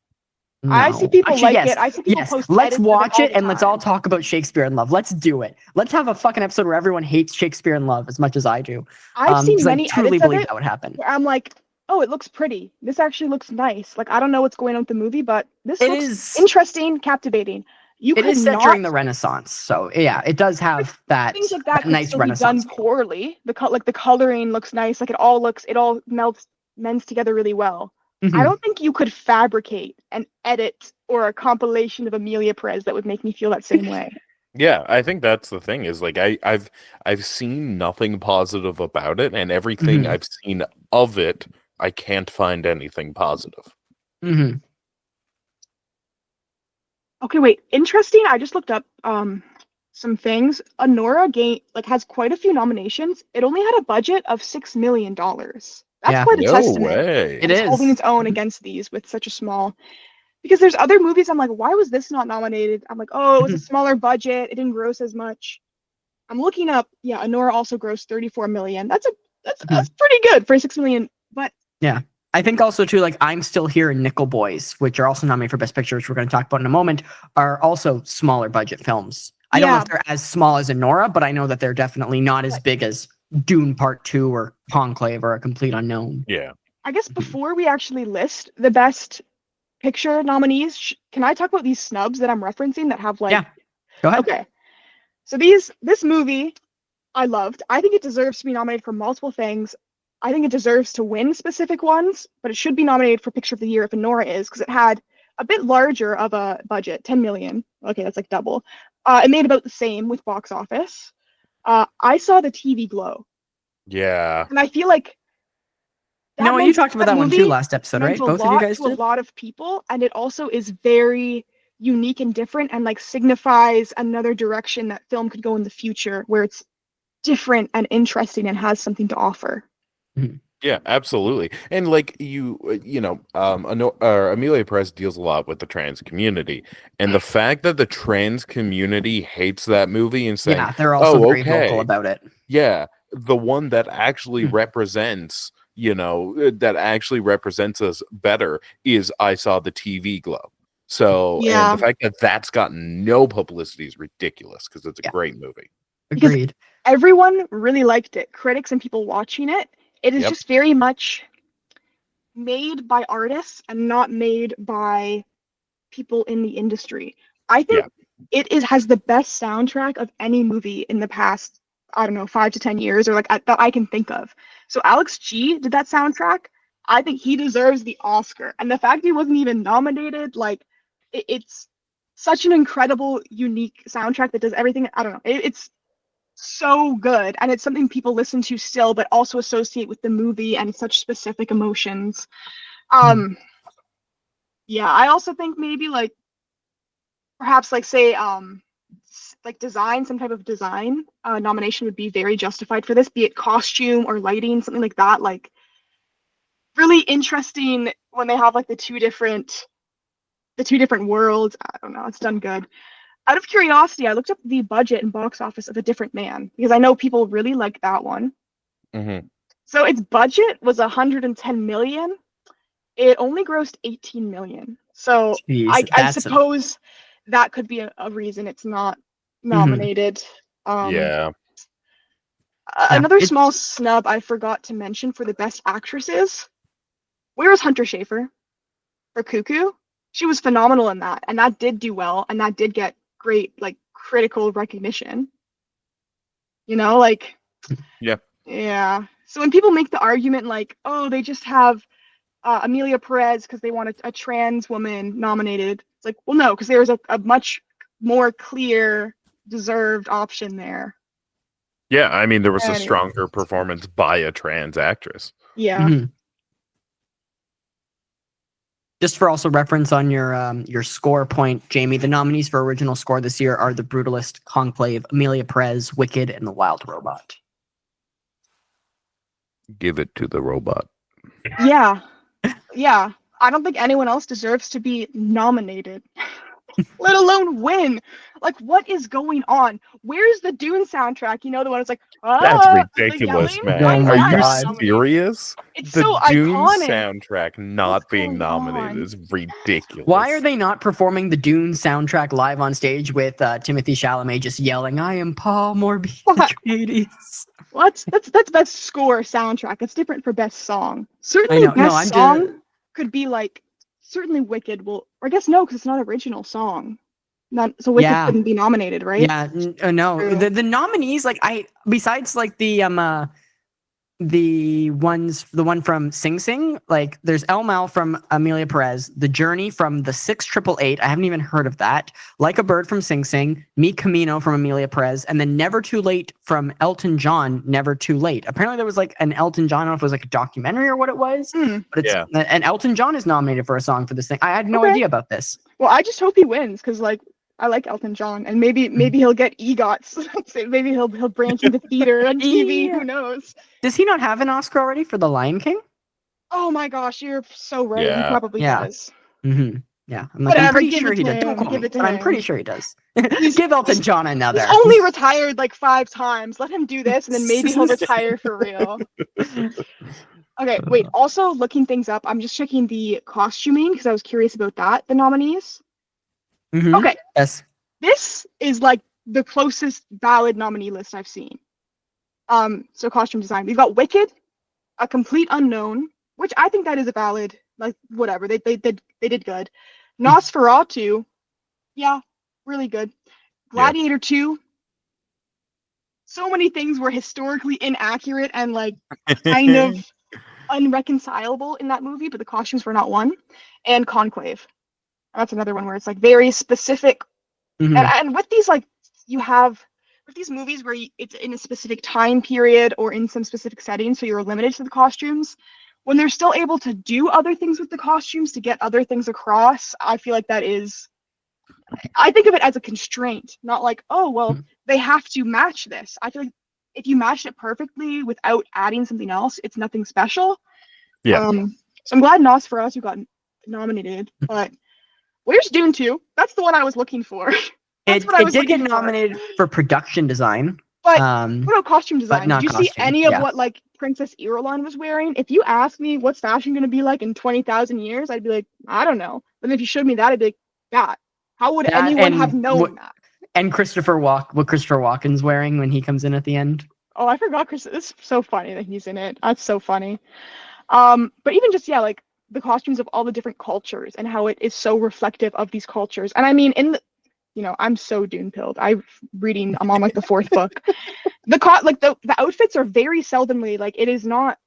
No. I see people Actually, like it. I see people post. Let's watch it and let's all talk about Shakespeare in Love. Let's do it. Let's have a fucking episode where everyone hates Shakespeare in Love as much as I do. I've seen many I truly edits believe of it that would happen. Where I'm like, oh, it looks pretty. This actually looks nice. Like I don't know what's going on with the movie, but this looks interesting, captivating. It is set during the Renaissance, so yeah, it does have that things like that nice still Renaissance. Be done poorly. The coloring looks nice. Like it all melds together really well. I don't think you could fabricate an edit or a compilation of Amelia Perez that would make me feel that same way. Yeah, I think that's the thing is like I've seen nothing positive about it, and everything I've seen of it, I can't find anything positive. Okay, wait. Interesting. I just looked up some things. Anora has quite a few nominations. It only had a budget of $6 million. That's quite a testament. Way. It is holding its own against these with such a small. Because there's other movies I'm like, why was this not nominated? I'm like, oh, it was a smaller budget. It didn't gross as much. I'm looking up. Yeah, Anora also grossed 34 million. That's pretty good for 6 million. But yeah, I think also too, like I'm Still Here and Nickel Boys, which are also nominated for Best Picture, which we're going to talk about in a moment, are also smaller budget films. I don't know if they're as small as Anora, but I know that they're definitely not as big as Dune Part 2 or Conclave or A Complete Unknown. Yeah. I guess before we actually list the Best Picture nominees, can I talk about these snubs that I'm referencing that have go ahead. Okay. So this movie I loved. I think it deserves to be nominated for multiple things. I think it deserves to win specific ones, but it should be nominated for Picture of the Year if Anora is, because it had a bit larger of a budget, 10 million. Okay, that's like double. It made about the same with box office. I saw The TV Glow. Yeah. And I feel like No, you talked about that one too movie last episode, meant right? Both of you guys to a did. lot of people, and it also is very unique and different, and like signifies another direction that film could go in the future, where it's different and interesting and has something to offer. Yeah, absolutely. And like Amelia Perez deals a lot with the trans community, and the fact that the trans community hates that movie and saying, Yeah, they're also "Oh, very vocal okay, about it. yeah, the one that actually represents, that actually represents us better is I Saw the TV Glow." So, and the fact that that's gotten no publicity is ridiculous because it's a great movie. Agreed. Everyone really liked it. Critics and people watching it. It is Yep. just very much made by artists and not made by people in the industry. I think has the best soundtrack of any movie in the past, I don't know, 5 to 10 years, or like that I can think of. So Alex G did that soundtrack. I think he deserves the Oscar. And the fact he wasn't even nominated, like it's such an incredible, unique soundtrack that does everything. I don't know. It's so good, and it's something people listen to still, but also associate with the movie and such specific emotions. Yeah, I also think maybe like perhaps like say like design, some type of design nomination would be very justified for this, be it costume or lighting, something like that. Like really interesting when they have like the two different worlds. I don't know, it's done good. Out of curiosity, I looked up the budget and box office of A Different Man because I know people really like that one. So its budget was 110 million. It only grossed 18 million. So Jeez, I suppose that could be a reason it's not nominated. Another small snub I forgot to mention for the best actresses. Where was Hunter Schafer for Cuckoo? She was phenomenal in that, and that did do well, and that did get great like critical recognition. Like yeah. So when people make the argument like, oh, they just have Amelia Perez because they want a trans woman nominated, it's like, well, no, because there's a much more clear, deserved option there. Yeah, I mean, there was a stronger performance by a trans actress. Yeah. Just for also reference on your score point, Jamie, the nominees for original score this year are The Brutalist, Conclave, Amelia Perez, Wicked, and The Wild Robot. Give it to the robot. Yeah. Yeah. I don't think anyone else deserves to be nominated, let alone win. Like, what is going on? Where's the Dune soundtrack? The one that's like, that's ridiculous, man. Oh my Are God. you serious? It's the so Dune iconic. soundtrack not being nominated is ridiculous. Why are they not performing the Dune soundtrack live on stage with Timothée Chalamet just yelling, "I am Paul Morbius"? What? That's best score soundtrack. It's different for best song. Certainly, best song could be like certainly Wicked will, or I guess no, because it's not original song. So Wicked couldn't be nominated, right? Yeah, no. The nominees, like besides like the one from Sing Sing, like there's El Mal from Amelia Perez, The Journey from the 6888, I haven't even heard of that, Like a Bird from Sing Sing, Mi Camino from Amelia Perez, and then Never Too Late from Elton John, Never Too Late. Apparently there was like an Elton John, I don't know if it was like a documentary or what it was, but it's and Elton John is nominated for a song for this thing. I had no idea about this. Well, I just hope he wins because like I like Elton John, and maybe he'll get EGOTs. Maybe he'll branch into theater and TV. Who knows? Does he not have an Oscar already for The Lion King? Oh my gosh, you're so right. Yeah. He probably does. Yeah, I'm pretty sure he does. Don't quote me, but I'm pretty sure he does. Give Elton John another. He's only retired like 5 times. Let him do this, and then maybe he'll retire for real. Okay, wait. Also, looking things up, I'm just checking the costuming because I was curious about that. The nominees. Okay. Yes. This is like the closest valid nominee list I've seen. So costume design. We've got Wicked, A Complete Unknown, which I think that is a valid, like whatever. They did good. Nosferatu, yeah, really good. Gladiator 2. So many things were historically inaccurate and like kind of unreconcilable in that movie, but the costumes were not one. And Conclave. That's another one where it's like very specific. And with these, like, you have with these movies where it's in a specific time period or in some specific setting, so you're limited to the costumes. when they're still able to do other things with the costumes to get other things across, I feel like that is, I think of it as a constraint, not like, oh, well, they have to match this. I feel like if you matched it perfectly without adding something else, it's nothing special. Yeah. So I'm glad Nosferatu got nominated, but where's Dune 2? That's the one I was looking for. That's what I It was did get looking for. nominated for production design. But what about costume design? not Did you see costume, any of yeah. what like Princess Irulan was wearing? If you asked me what's fashion going to be like in 20,000 years, I'd be like, I don't know. But if you showed me that, I'd be like, that. How would That anyone and have known that? And what Christopher Walken's wearing when he comes in at the end. Oh, I forgot Chris. It's so funny that he's in it. That's so funny. But even just, yeah, like the costumes of all the different cultures and how it is so reflective of these cultures. And I mean, I'm so Dune pilled. I'm on like the fourth book. The outfits are very seldomly, like, it is not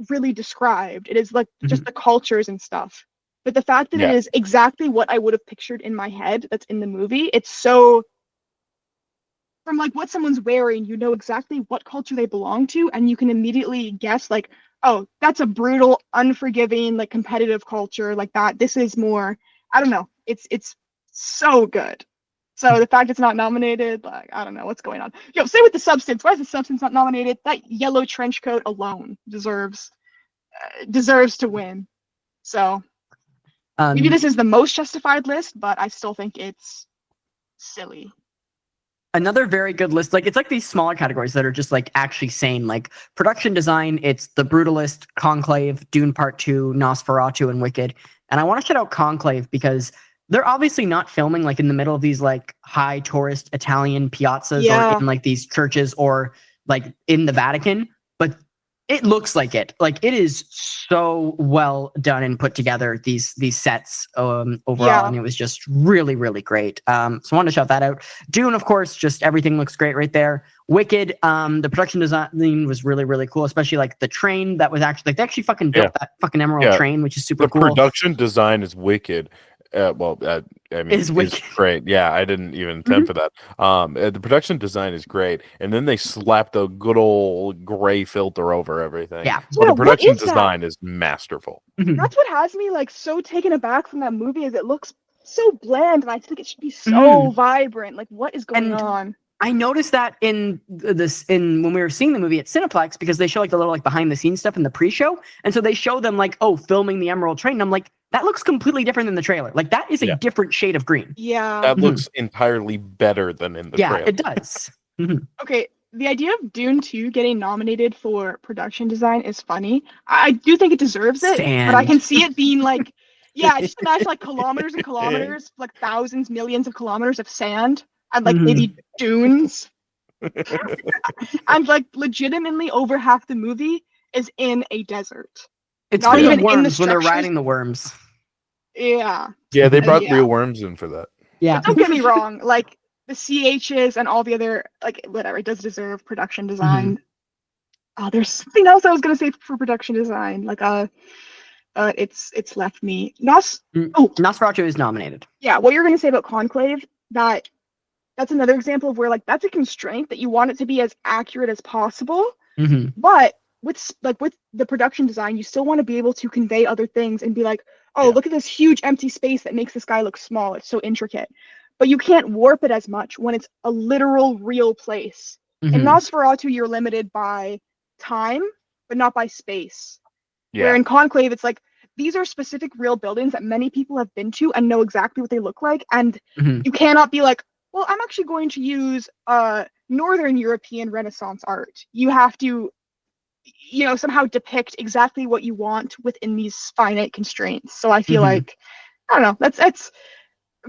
really described. It is like just the cultures and stuff. But the fact that it is exactly what I would have pictured in my head that's in the movie, it's so, from like what someone's wearing, you know exactly what culture they belong to, and you can immediately guess like, oh, that's a brutal, unforgiving, like competitive culture like that. This is more, I don't know. It's so good. So the fact it's not nominated, like, I don't know what's going on. Yo, say with the substance. Why is the substance not nominated? That yellow trench coat alone deserves to win. So maybe this is the most justified list, but I still think it's silly. Another very good list, like it's like these smaller categories that are just like actually sane, like production design. It's The Brutalist, Conclave, Dune Part 2, Nosferatu, and Wicked. And I want to shout out Conclave because they're obviously not filming like in the middle of these like high tourist Italian piazzas or in like these churches or like in the Vatican, but it looks like it. Like it is so well done and put together, these sets overall, and it was just really, really great. So I wanted to shout that out. Dune, of course, just everything looks great right there. Wicked, the production design was really, really cool, especially like the train that was actually like they actually fucking built that fucking Emerald train, which is super cool. The production design is wicked. I mean, is great. Yeah, I didn't even intend for that. The production design is great, and then they slapped a good old gray filter over everything. Yeah, but the production design is masterful. That's what has me like so taken aback from that movie. Is it looks so bland, and I think it should be so vibrant. Like, what is going on? I noticed that in when we were seeing the movie at Cineplex, because they show like the little like behind the scenes stuff in the pre-show, and so they show them like, oh, filming the Emerald Train. And I'm like, that looks completely different than the trailer. Like that is a different shade of green. Yeah, that looks entirely better than in the trailer. Yeah, it does. Okay, the idea of Dune 2 getting nominated for production design is funny. I do think it deserves it, but I can see it being like, just imagine like kilometers and kilometers, like thousands, millions of kilometers of sand, and like maybe dunes. And like legitimately over half the movie is in a desert. It's not even in the when they're riding the worms. Yeah, they brought real worms in for that. Yeah, but don't get me wrong, like the CHs and all the other, like, whatever, it does deserve production design. There's something else I was gonna say for production design, like it's left me. Nosferatu is nominated. Yeah, what you're gonna say about Conclave, that's another example of where like that's a constraint that you want it to be as accurate as possible, but with the production design, you still want to be able to convey other things and be like, oh, look at this huge empty space that makes this guy look small. It's so intricate. But you can't warp it as much when it's a literal real place. In Nosferatu, you're limited by time, but not by space. Where in Conclave, it's like, these are specific real buildings that many people have been to and know exactly what they look like. And you cannot be like, well, I'm actually going to use Northern European Renaissance art. You have to, somehow depict exactly what you want within these finite constraints. So I feel like, I don't know, that's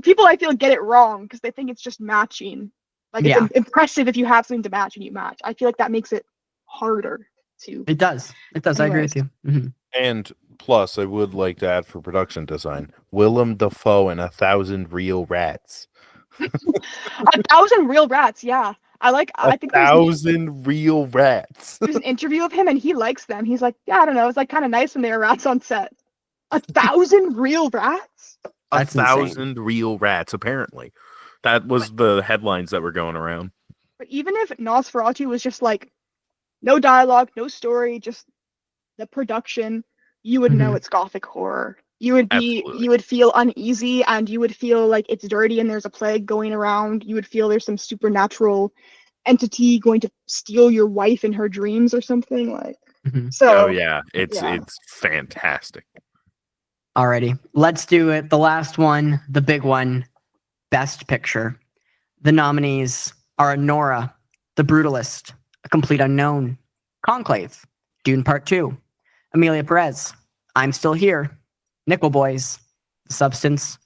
people I feel get it wrong because they think it's just matching. Like it's impressive if you have something to match and you match. I feel like that makes it harder to. It does. Anyways. I agree with you. And plus, I would like to add for production design, Willem Dafoe and 1,000 Real Rats. 1,000 Real Rats, yeah. I think 1,000 Real Rats. There's an interview of him and he likes them. He's like, yeah, I don't know. It's like kind of nice when they were rats on set. 1,000 real rats? 1,000 real rats, apparently. That was the headlines that were going around. But even if Nosferatu was just like, no dialogue, no story, just the production, you would know Mhm. it's gothic horror. You would Absolutely. feel uneasy, and you would feel like it's dirty and there's a plague going around. You would feel there's some supernatural entity going to steal your wife in her dreams or something like. Mhm. Oh So yeah, it's yeah. fantastic. Alrighty, let's do it. The last one, the big one, Best Picture. The nominees are Nora, The Brutalist, A Complete Unknown, Conclave, Dune Part 2, Amelia Perez, I'm Still Here, Nickel Boys, The Substance,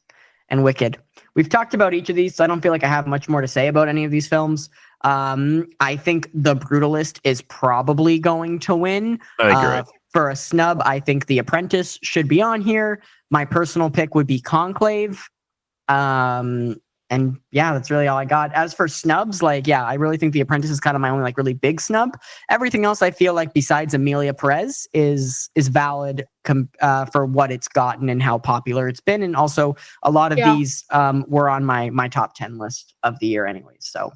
and Wicked. We've talked about each of these, so I don't feel like I have much more to say about any of these films. I think The Brutalist is probably going to win. I agree. For a snub, I think The Apprentice should be on here. My personal pick would be Conclave. And yeah, that's really all I got. As for snubs, like, yeah, I really think The Apprentice is kind of my only like really big snub. Everything else I feel like besides Amelia Perez is valid for what it's gotten and how popular it's been. And also a lot of these were on my top 10 list of the year anyways. So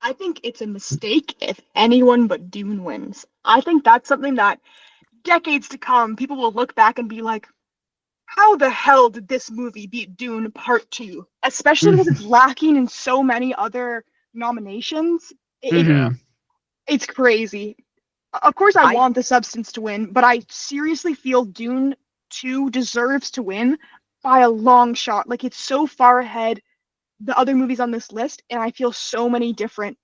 I think it's a mistake if anyone but Dune wins. I think that's something that decades to come, people will look back and be like, how the hell did this movie beat Dune Part 2? Especially because it's lacking in so many other nominations. Mhm. It's crazy. Of course, I want The Substance to win, but I seriously feel Dune 2 deserves to win by a long shot. Like, it's so far ahead the other movies on this list, and I feel so many different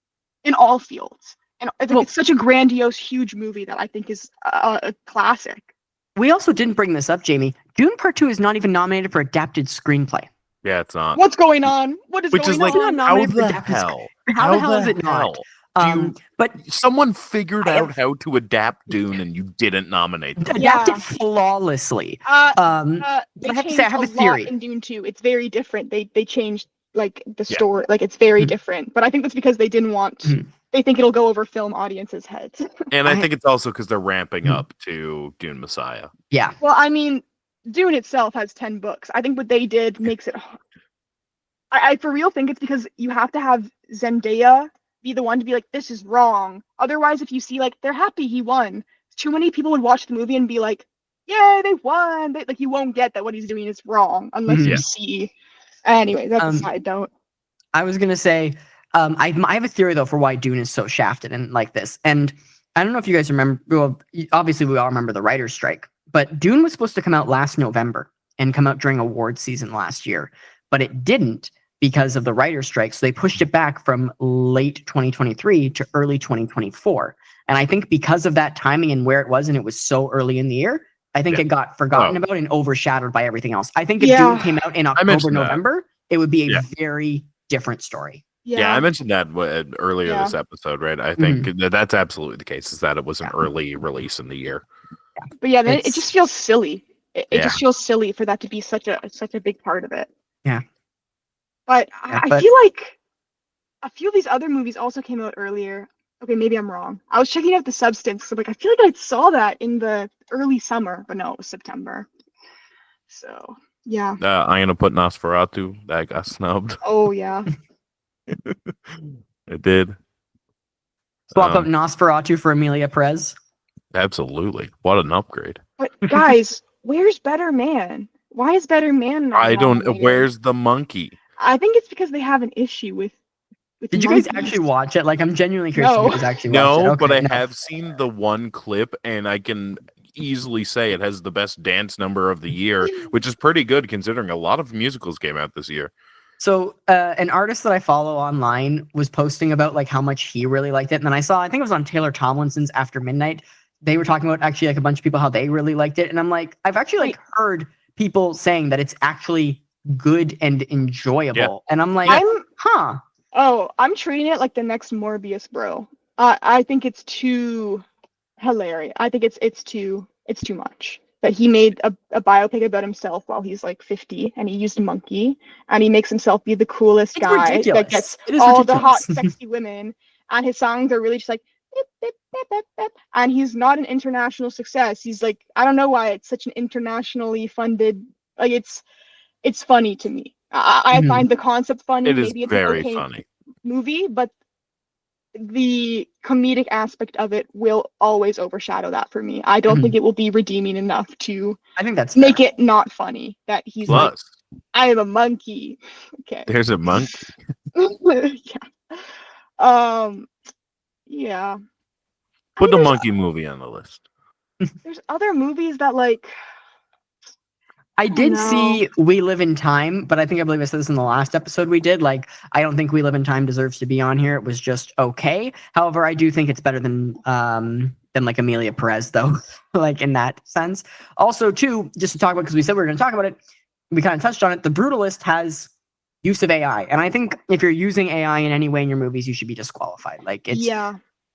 in all fields. And I think it's such a grandiose, huge movie that I think is a classic. We also didn't bring this up, Jamie. Dune Part 2 is not even nominated for adapted screenplay. Yeah, it's not. What's going on? What is Which going is like, on? how the hell? How the hell is it not? But someone figured out how to adapt Dune, and you didn't nominate them. Adapted flawlessly. They I have to say, I have a theory. In Dune 2, it's very different. They changed like the story, like it's very different. But I think that's because they didn't want. They think it'll go over film audiences' heads. And I think it's also because they're ramping up to Dune Messiah. Yeah. Well, I mean, Dune itself has 10 books. I think what they did makes it. I for real think it's because you have to have Zendaya be the one to be like, this is wrong. Otherwise, if you see like they're happy he won, too many people would watch the movie and be like, yeah, they won. Like you won't get that what he's doing is wrong unless you see. Anyway, that's a side note. I was gonna say, I have a theory though for why Dune is so shafted and like this. And I don't know if you guys remember. Well, obviously we all remember the writer's strike, but Dune was supposed to come out last November and come out during award season last year, but it didn't because of the writer's strike. So they pushed it back from late 2023 to early 2024. And I think because of that timing and where it was, and it was so early in the year, I think it got forgotten about and overshadowed by everything else. I think if Dune came out in October, November, it would be a very different story. Yeah, I mentioned that earlier this episode, right? I think that's absolutely the case, is that it was an early release in the year. But yeah, it just feels silly. It just feels silly for that to be such a big part of it. Yeah. But I feel like a few of these other movies also came out earlier. Okay, maybe I'm wrong. I was checking out The Substance, so like I feel like I saw that in the early summer, but no, it was September. So yeah. I'm gonna put Nosferatu. That got snubbed. Oh yeah. It did. Swap out Nosferatu for Amelia Perez. Absolutely. What an upgrade. But guys, where's Better Man? Why is Better Man not nominated? Where's the monkey? I think it's because they have an issue with Did you guys actually watch it? Like, I'm genuinely curious if you guys actually watched it. No, but I have seen the one clip, and I can easily say it has the best dance number of the year, which is pretty good considering a lot of musicals came out this year. So an artist that I follow online was posting about like how much he really liked it. And then I think it was on Taylor Tomlinson's After Midnight. They were talking about actually like a bunch of people, how they really liked it. And I'm like, I've actually like heard people saying that it's actually good and enjoyable. Yeah. And I'm like, I'm treating it like the next Morbius, bro. I think it's too hilarious. I think it's too much. That he made a biopic about himself while he's like 50, and he used a monkey, and he makes himself be the coolest guy that gets all the hot, sexy women, and his songs are really just like, beep, beep, beep, beep, beep. And he's not an international success. He's like, I don't know why it's such an internationally funded, like it's funny to me. I find the concept funny. It is Maybe it's very an okay funny movie, but the comedic aspect of it will always overshadow that for me. I don't think it will be redeeming enough to I think that's make fair. it not funny that he's like, Plus, I am a monkey. Okay. there's a monkey. Yeah. Yeah. Put the there's monkey movie on the list. there's other movies that like I did know. see We Live in Time, but I believe I said this in the last episode we did. Like, I don't think We Live in Time deserves to be on here. It was just okay. However, I do think it's better than like Amelia Perez, though, like in that sense. Also, too, just to talk about, because we said we were going to talk about it, we kind of touched on it. The Brutalist has use of AI, and I think if you're using AI in any way in your movies, you should be disqualified. Like, it's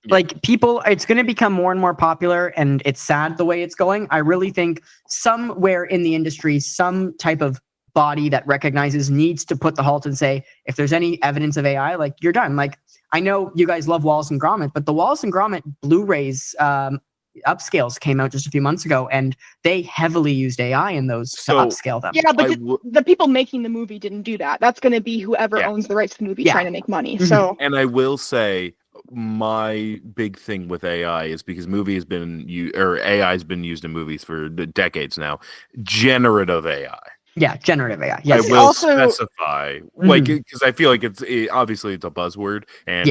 like people, it's going to become more and more popular, and it's sad the way it's going. I really think somewhere in the industry, some type of body that recognizes needs to put the halt and say, if there's any evidence of AI, like, you're done. Like, I know you guys love Wallace and Gromit, but the Wallace and Gromit Blu-rays upscales came out just a few months ago, and they heavily used AI in those to upscale them. Yeah, but the people making the movie didn't do that. That's going to be whoever owns the rights to the movie trying to make money. So, and I will say, my big thing with AI is because AI has been used in movies for decades now. Generative AI. Yeah, generative AI. Yes. I will specify, like, because I feel like obviously it's a buzzword, and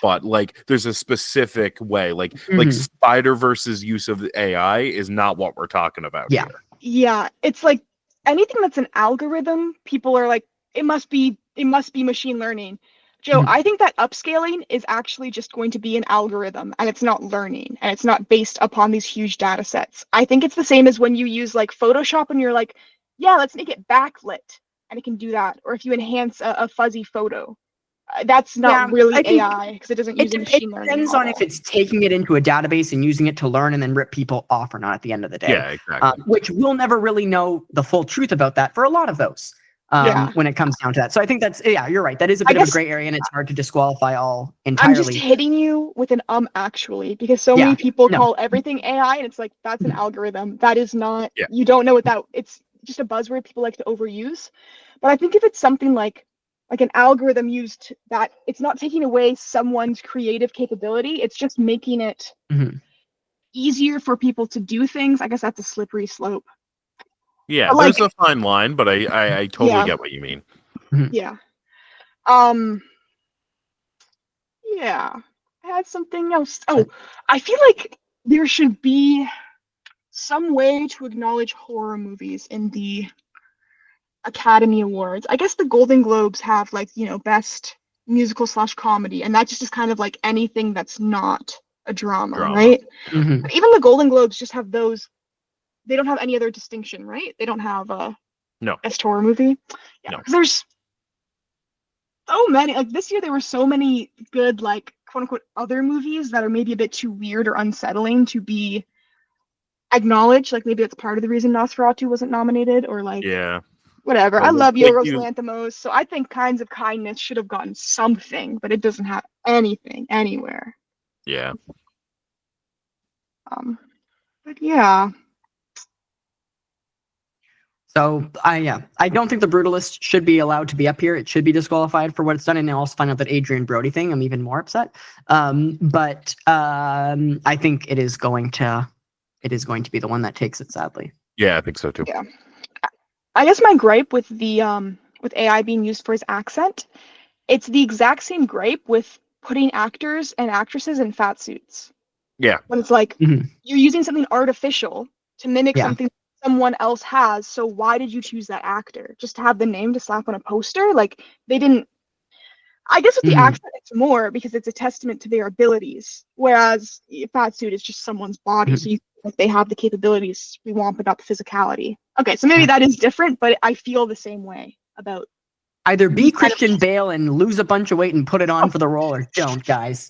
but like there's a specific way, like Spider-Verse's use of AI is not what we're talking about here. Yeah, it's like anything that's an algorithm, people are like, it must be machine learning. Joe, I think that upscaling is actually just going to be an algorithm, and it's not learning, and it's not based upon these huge data sets. I think it's the same as when you use like Photoshop and you're like, yeah, let's make it backlit, and it can do that. Or if you enhance a fuzzy photo, that's not really AI because it doesn't use machine learning. It depends on if it's taking it into a database and using it to learn and then rip people off or not at the end of the day. Yeah, exactly. Which we'll never really know the full truth about that for a lot of those. When it comes down to that. So I think that's, you're right. That is a bit of a gray area, and it's hard to disqualify all entirely. I'm just hitting you with an actually, because so many people call everything AI, and it's like, that's an algorithm. That is not, you don't know what that, it's just a buzzword people like to overuse. But I think if it's something like an algorithm used that, it's not taking away someone's creative capability, it's just making it easier for people to do things. I guess that's a slippery slope. Yeah, there's a fine line, but I totally get what you mean. Yeah. Yeah. I had something else. Oh, I feel like there should be some way to acknowledge horror movies in the Academy Awards. I guess the Golden Globes have best musical / comedy, and that just is kind of like anything that's not a drama. Right? But even the Golden Globes just have those. They don't have any other distinction, right? They don't have best horror movie. Yeah, because there's so many. Like this year, there were so many good, like, quote unquote, other movies that are maybe a bit too weird or unsettling to be acknowledged. Like maybe that's part of the reason Nosferatu wasn't nominated, or like whatever. I love Yorgos Lanthimos, so I think Kinds of Kindness should have gotten something, but it doesn't have anything anywhere. Yeah. But yeah. So I don't think The Brutalist should be allowed to be up here. It should be disqualified for what it's done. And I also find out that Adrian Brody thing, I'm even more upset. But I think it is going to be the one that takes it, sadly. Yeah, I think so too. Yeah. I guess my gripe with the with AI being used for his accent, it's the exact same gripe with putting actors and actresses in fat suits. Yeah. When it's like you're using something artificial to mimic something someone else has, so why did you choose that actor? Just to have the name to slap on a poster? Like, they didn't. I guess with the accent it's more because it's a testament to their abilities, whereas a fat suit is just someone's body, so you think they have the capabilities. We want about the physicality. Okay, so maybe that is different, but I feel the same way about either be Christian Bale and lose a bunch of weight and put it on for the role, or don't, guys.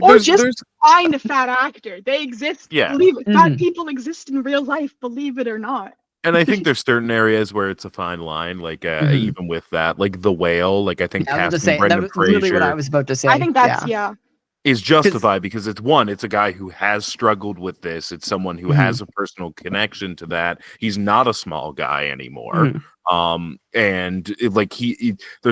Or just find a fat actor. They exist. Yeah. Believe it. Fat people exist in real life, believe it or not. And I think there's certain areas where it's a fine line, like even with that, like The Whale. Like I think that was really what I was about to say. I think that's is justified because it's a guy who has struggled with this. It's someone who has a personal connection to that. He's not a small guy anymore. There's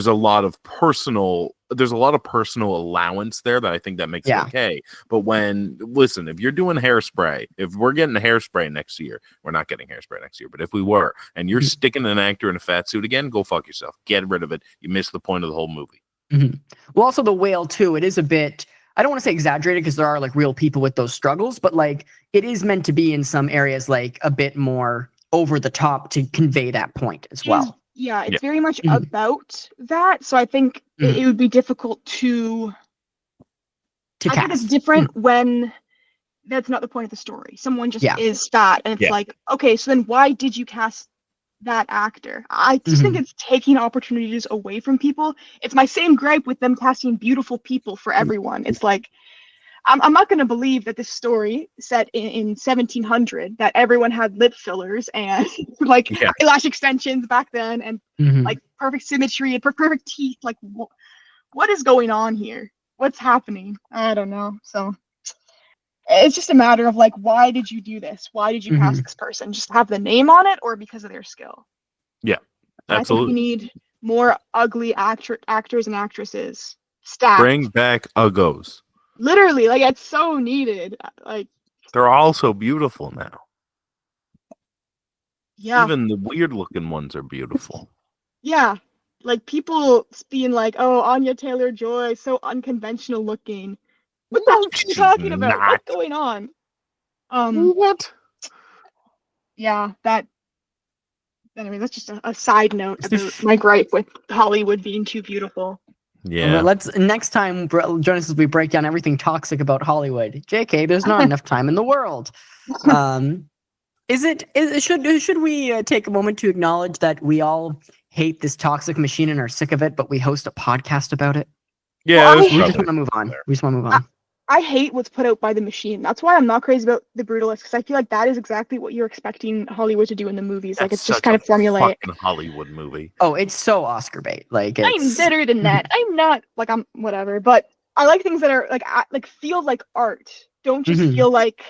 a lot of personal allowance there that I think that makes it okay. But if you're doing Hairspray, if we're getting Hairspray next year, we're not getting Hairspray next year, but if we were, and you're sticking an actor in a fat suit again, go fuck yourself. Get rid of it. You missed the point of the whole movie. Well, also the whale too, it is a bit, I don't want to say exaggerated because there are like real people with those struggles, but like it is meant to be in some areas like a bit more over the top to convey that point as well. It's very much about that. So I think it would be difficult to I cast. think it's different when that's not the point of the story. Someone just is fat, and it's like, okay, so then why did you cast that actor? I just think it's taking opportunities away from people. It's my same gripe with them casting beautiful people for everyone. It's like, I'm not going to believe that this story set in 1700 that everyone had lip fillers and like eyelash extensions back then and like perfect symmetry and perfect teeth. Like, what is going on here? What's happening? I don't know. So it's just a matter of like, why did you do this? Why did you cast this person? Just have the name on it, or because of their skill? Yeah, absolutely. I think we need more ugly actors and actresses. Stacked. Bring back uggos. Literally, like it's so needed. Like they're all so beautiful now. Yeah. Even the weird looking ones are beautiful. Yeah. Like people being like, "Oh, Anya Taylor-Joy, so unconventional looking." What the heck are you talking about? What's going on? What? Yeah, that. Anyway, that's just a side note about my gripe with Hollywood being too beautiful. Yeah. Let's next time join us as we break down everything toxic about Hollywood. JK, there's not enough time in the world. Should we take a moment to acknowledge that we all hate this toxic machine and are sick of it, but we host a podcast about it? Yeah, well, we just want to move on. We just want to move on. I hate what's put out by the machine. That's why I'm not crazy about The Brutalist, because I feel like that is exactly what you're expecting Hollywood to do in the movies. Like, it's just kind of formulaic. Fucking Hollywood movie. Oh, it's so Oscar bait. Like, I'm better than that. I'm not like I'm whatever, but I like things that are like feel like art. Don't just feel like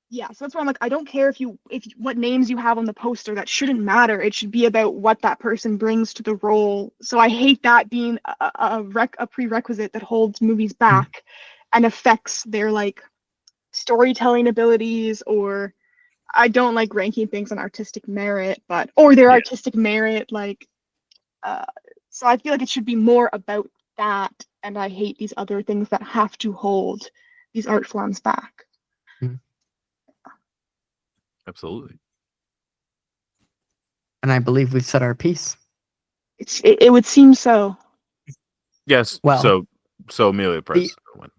yeah. So that's why I'm like, I don't care if what names you have on the poster. That shouldn't matter. It should be about what that person brings to the role. So I hate that being a prerequisite that holds movies back and affects their like storytelling abilities. Or I don't like ranking things on artistic merit, or their artistic merit. Like, so I feel like it should be more about that. And I hate these other things that have to hold these art forms back. Absolutely. And I believe we've said our piece. It would seem so. Yes. Well, so Amelia Price.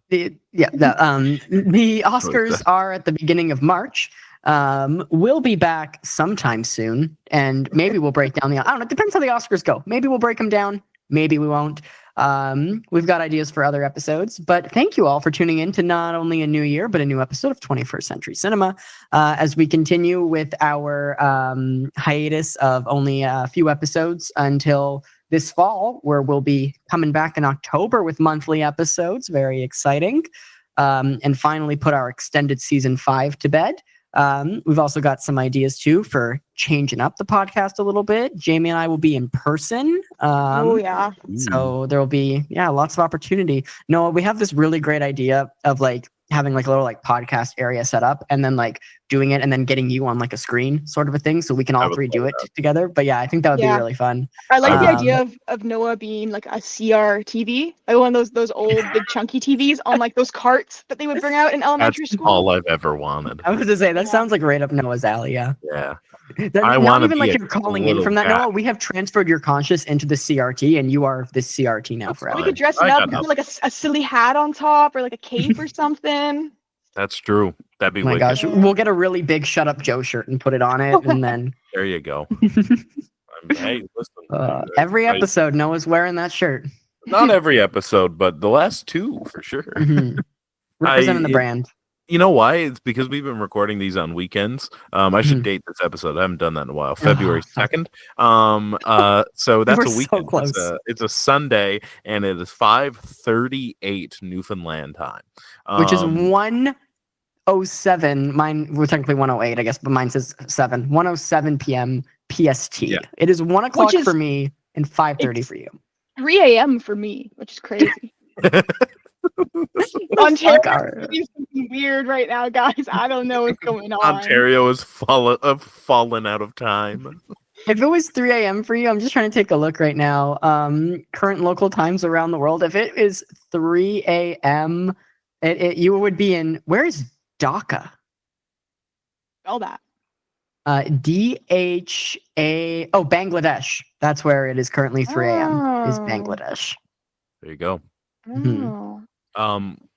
The Oscars are at the beginning of March. We'll be back sometime soon, and maybe we'll break down I don't know. It depends how the Oscars go. Maybe we'll break them down. Maybe we won't. We've got ideas for other episodes, but thank you all for tuning in to not only a new year, but a new episode of 21st Century Cinema, as we continue with our hiatus of only a few episodes until this fall, where we'll be coming back in October with monthly episodes. Very exciting. And finally put our extended season 5 to bed. We've also got some ideas too for changing up the podcast a little bit. Jamie and I will be in person. So there will be lots of opportunity. Noah, we have this really great idea of like having like a little like podcast area set up and then like doing it and then getting you on like a screen sort of a thing so we can all three do it together. But yeah, I think that would be really fun. I like the idea of Noah being like a CRTV, like one of those old big chunky TVs on like those carts that they would bring out in elementary school. All I've ever wanted. I was to say that sounds like right up Noah's alley. Yeah. I want not even like you're calling in from that, guy. Noah. We have transferred your conscious into the CRT, and you are this CRT now forever. We could dress it up and put like a silly hat on top or like a cape or something. That's true. That'd be. Oh my gosh, we'll get a really big "Shut Up, Joe" shirt and put it on it, and then there you go. Hey, listen. Every episode, Noah's wearing that shirt. Not every episode, but the last two for sure. Representing the brand. You know why? It's because we've been recording these on weekends. I should date this episode. I haven't done that in a while. February 2nd. So that's a weekend. So close. It's a Sunday, and it is 5:38 Newfoundland time, which is 1:07. Mine, we're technically 1:08, I guess, but mine says 7. 1:07 p.m. PST. Yeah. It is 1 o'clock for me and 5:30 for you. 3 a.m. for me, which is crazy. Ontario is something weird right now, guys. I don't know what's going on. Ontario is fallen out of time. If it was 3 a.m. for you, I'm just trying to take a look right now. Current local times around the world. If it is 3 a.m., you would be in. Where is Dhaka? Spell that. DHA. Oh, Bangladesh. That's where it is currently 3 a.m. Is Bangladesh. There you go. Oh.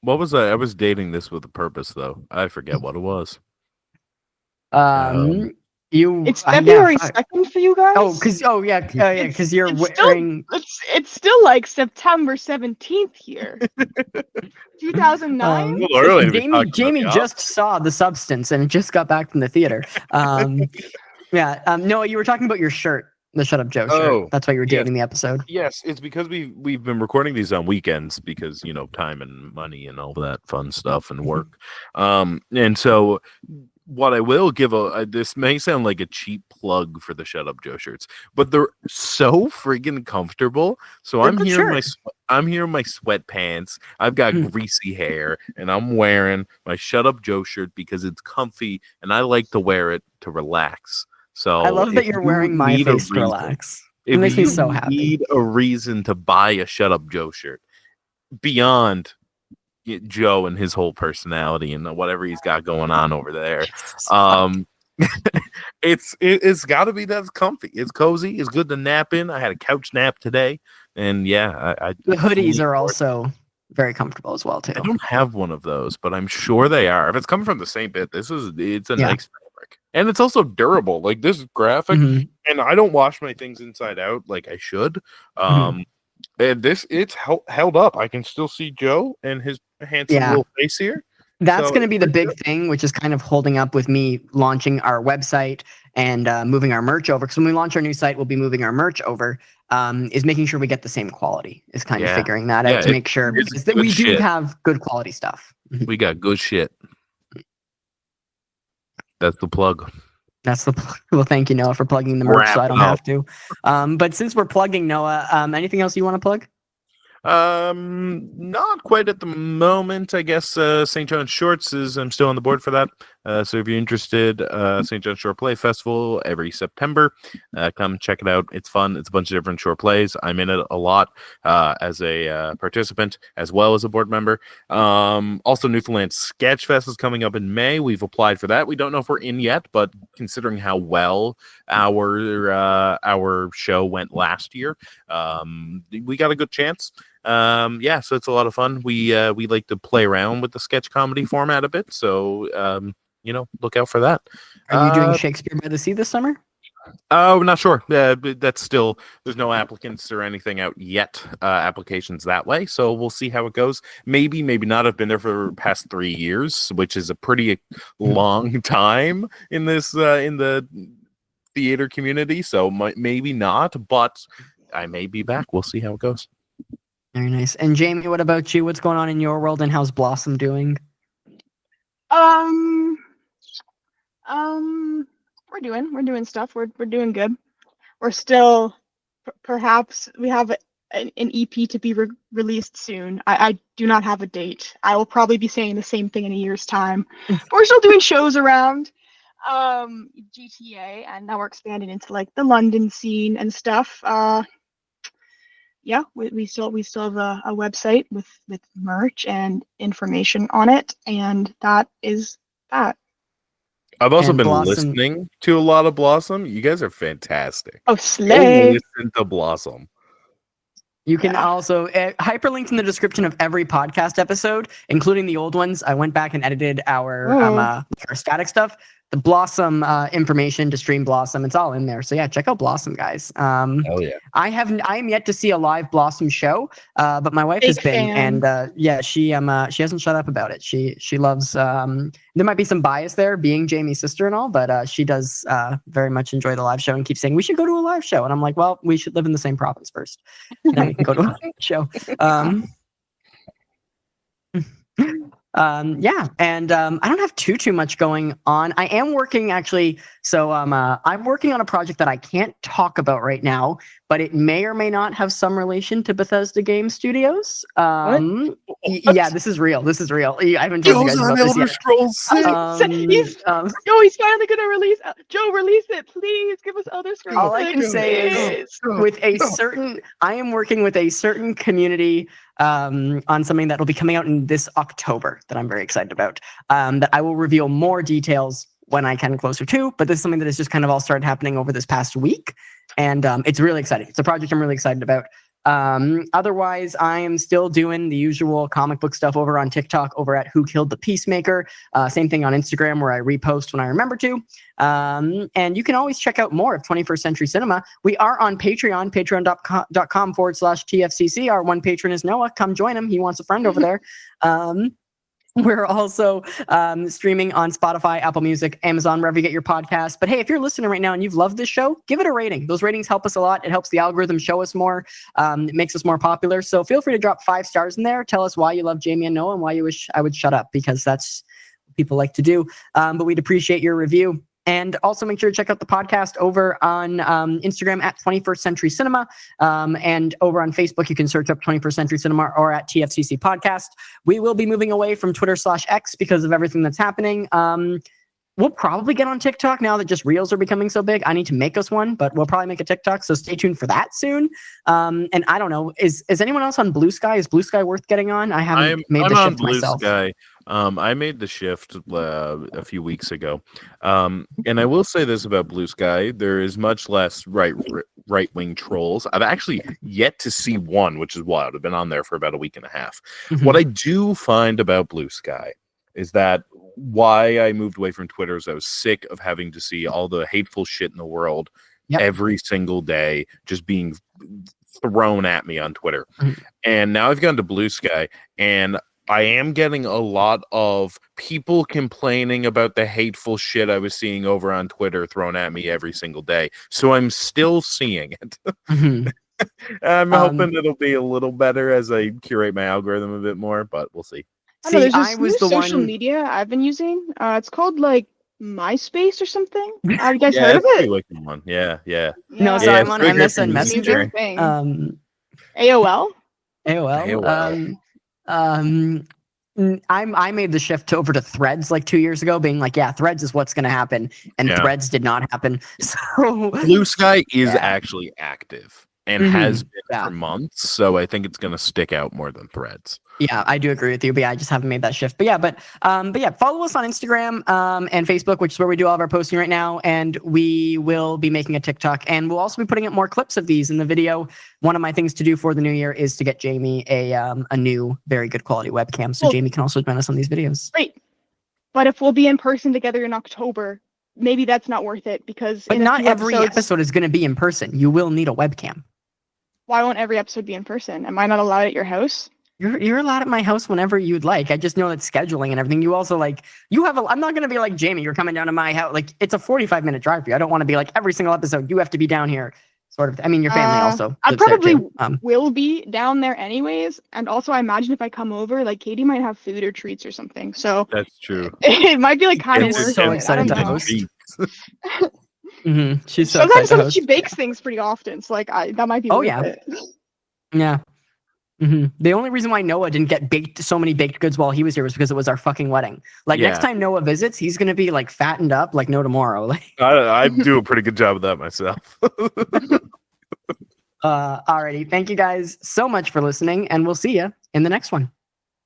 What was I? I was dating this with a purpose, though. I forget what it was. It's February 2nd for you guys. Because you're wearing. It's still like September 17th here. 2009. Jamie just saw The Substance and just got back from the theater. Noah, you were talking about your shirt. The Shut Up Joe shirt. That's why you were dating the episode. Yes, it's because we've been recording these on weekends because, time and money and all that fun stuff and work. And so what I will give this may sound like a cheap plug for the Shut Up Joe shirts, but they're so friggin' comfortable. So I'm here in my sweatpants. I've got greasy hair and I'm wearing my Shut Up Joe shirt because it's comfy and I like to wear it to relax. So I love that you're wearing my face to relax. It makes me so happy. If you need a reason to buy a Shut Up Joe shirt beyond Joe and his whole personality and whatever he's got going on over there, it's got to be that it's comfy. It's cozy. It's good to nap in. I had a couch nap today, and the hoodies are also very comfortable as well too. I don't have one of those, but I'm sure they are. If it's coming from the same bit, it's a nice fabric, and it's also durable. Like this graphic, and I don't wash my things inside out like I should. And it's held up. I can still see Joe and his handsome little face here. That's going to be the big thing, which is kind of holding up with me launching our website and moving our merch over. Because when we launch our new site, we'll be moving our merch over. Is making sure we get the same quality. Is kind of figuring that out to make sure because we do have good quality stuff. We got good shit. That's the plug. That's the plug. Well, thank you, Noah, for plugging the merch, so I don't have to. But since we're plugging Noah, anything else you want to plug? Not quite at the moment. I guess St. John's Shorts I'm still on the board for that. So if you're interested, St. John's Short Play Festival every September. Come check it out. It's fun. It's a bunch of different short plays. I'm in it a lot as a participant as well as a board member. Also, Newfoundland Sketch Fest is coming up in May. We've applied for that. We don't know if we're in yet, but considering how well our show went last year, we got a good chance. So it's a lot of fun. We like to play around with the sketch comedy format a bit. So look out for that. Are you doing Shakespeare by the Sea this summer? Oh, not sure. That's still, there's no applicants or anything out yet, applications that way. So we'll see how it goes. Maybe not. I've been there for the past 3 years, which is a pretty long time in this, in the theater community. So maybe not, but I may be back. We'll see how it goes. Very nice. And Jamie, what about you? What's going on in your world and how's Blossom doing? We're doing stuff. We're doing good. We're still, perhaps we have an EP to be released soon. I do not have a date. I will probably be saying the same thing in a year's time. But we're still doing shows around GTA, and now we're expanding into like the London scene and stuff. We still have a website with merch and information on it, and that is that. I've also been listening to a lot of Blossom. You guys are fantastic. Oh, slay! Listen to Blossom. You can also hyperlinks in the description of every podcast episode, including the old ones. I went back and edited our static stuff. the Blossom information to stream Blossom. It's all in there. So yeah, check out Blossom, guys. Hell yeah. I am yet to see a live Blossom show, but my wife has Big been, fan. and yeah, she hasn't shut up about it. She loves. There might be some bias there, being Jamie's sister and all, but she does very much enjoy the live show and keeps saying we should go to a live show. And I'm like, well, we should live in the same province first, then we can go to a live show. Yeah, and I don't have too much going on. I am working actually, so I'm working on a project that I can't talk about right now, but it may or may not have some relation to Bethesda Game Studios. Yeah, this is real. I haven't told you guys about this yet. Scrolls 6. He's finally gonna release. Joe, release it, please. Give us Elder Scrolls. All I can say is, I am working with a certain community on something that will be coming out in this October that I'm very excited about. That I will reveal more details when I can closer to, but this is something that has just kind of all started happening over this past week, and it's really exciting. It's a project I'm really excited about. Otherwise, I am still doing the usual comic book stuff over on TikTok, over at Who Killed the Peacemaker. Same thing on Instagram, where I repost when I remember to. And you can always check out more of 21st Century Cinema. We are on Patreon, patreon.com/TFCC. Our one patron is Noah. Come join him. He wants a friend over there. We're also streaming on Spotify, Apple Music, Amazon, wherever you get your podcasts. But hey, if you're listening right now and you've loved this show, give it a rating. Those ratings help us a lot. It helps the algorithm show us more. It makes us more popular. So feel free to drop 5 stars in there. Tell us why you love Jamie and Noah and why you wish I would shut up, because that's what people like to do. But we'd appreciate your review. And also make sure to check out the podcast over on Instagram at 21st Century Cinema. And over on Facebook, you can search up 21st Century Cinema or at TFCC Podcast. We will be moving away from Twitter/X because of everything that's happening. We'll probably get on TikTok now that just Reels are becoming so big. I need to make us one, but we'll probably make a TikTok. So stay tuned for that soon. And I don't know, is anyone else on Blue Sky? Is Blue Sky worth getting on? I haven't made the shift myself. Sky. I made the shift a few weeks ago. And I will say this about Blue Sky. There is much less right-wing trolls. I've actually yet to see one, which is wild. I've been on there for about a week and a half. Mm-hmm. What I do find about Blue Sky is that why I moved away from Twitter is I was sick of having to see all the hateful shit in the world every single day just being thrown at me on Twitter. Mm-hmm. And now I've gone to Blue Sky, and I am getting a lot of people complaining about the hateful shit I was seeing over on Twitter thrown at me every single day. So I'm still seeing it. Mm-hmm. I'm hoping it'll be a little better as I curate my algorithm a bit more, but we'll see. I know, there's this new social media I've been using. It's called like MySpace or something. Have you guys heard of it? One. Yeah. No, so I'm on MSN Messenger. AOL. I made the shift over to Threads like 2 years ago, being like, yeah, Threads is what's going to happen, and Threads did not happen. So Blue Sky is actually active and has been for months, so I think it's going to stick out more than Threads. Yeah, I do agree with you, but yeah, I just haven't made that shift. But yeah, follow us on Instagram and Facebook, which is where we do all of our posting right now, and we will be making a TikTok, and we'll also be putting up more clips of these in the video. One of my things to do for the new year is to get Jamie a new, very good quality webcam, so Jamie can also join us on these videos. Great, but if we'll be in person together in October, maybe that's not worth it, because but not every episode is going to be in person. You will need a webcam. Why won't every episode be in person? Am I not allowed at your house? You're allowed at my house whenever you'd like. I just know that scheduling and everything. You also I'm not going to be like, Jamie, you're coming down to my house. Like, it's a 45-minute drive for you. I don't want to be like every single episode you have to be down here. Sort of. I mean, your family also. I probably will be down there anyways. And also, I imagine if I come over, like, Katie might have food or treats or something. So that's true. It might be like kind of worth it. So excited to host. Mm-hmm. She's so sometimes she bakes things pretty often. So like, that might be. Oh yeah. Yeah. Mm-hmm. The only reason why Noah didn't get so many baked goods while he was here was because it was our fucking wedding. Like next time Noah visits, he's gonna be like fattened up like no tomorrow. Like I do a pretty good job of that myself. Alrighty, thank you guys so much for listening, and we'll see you in the next one.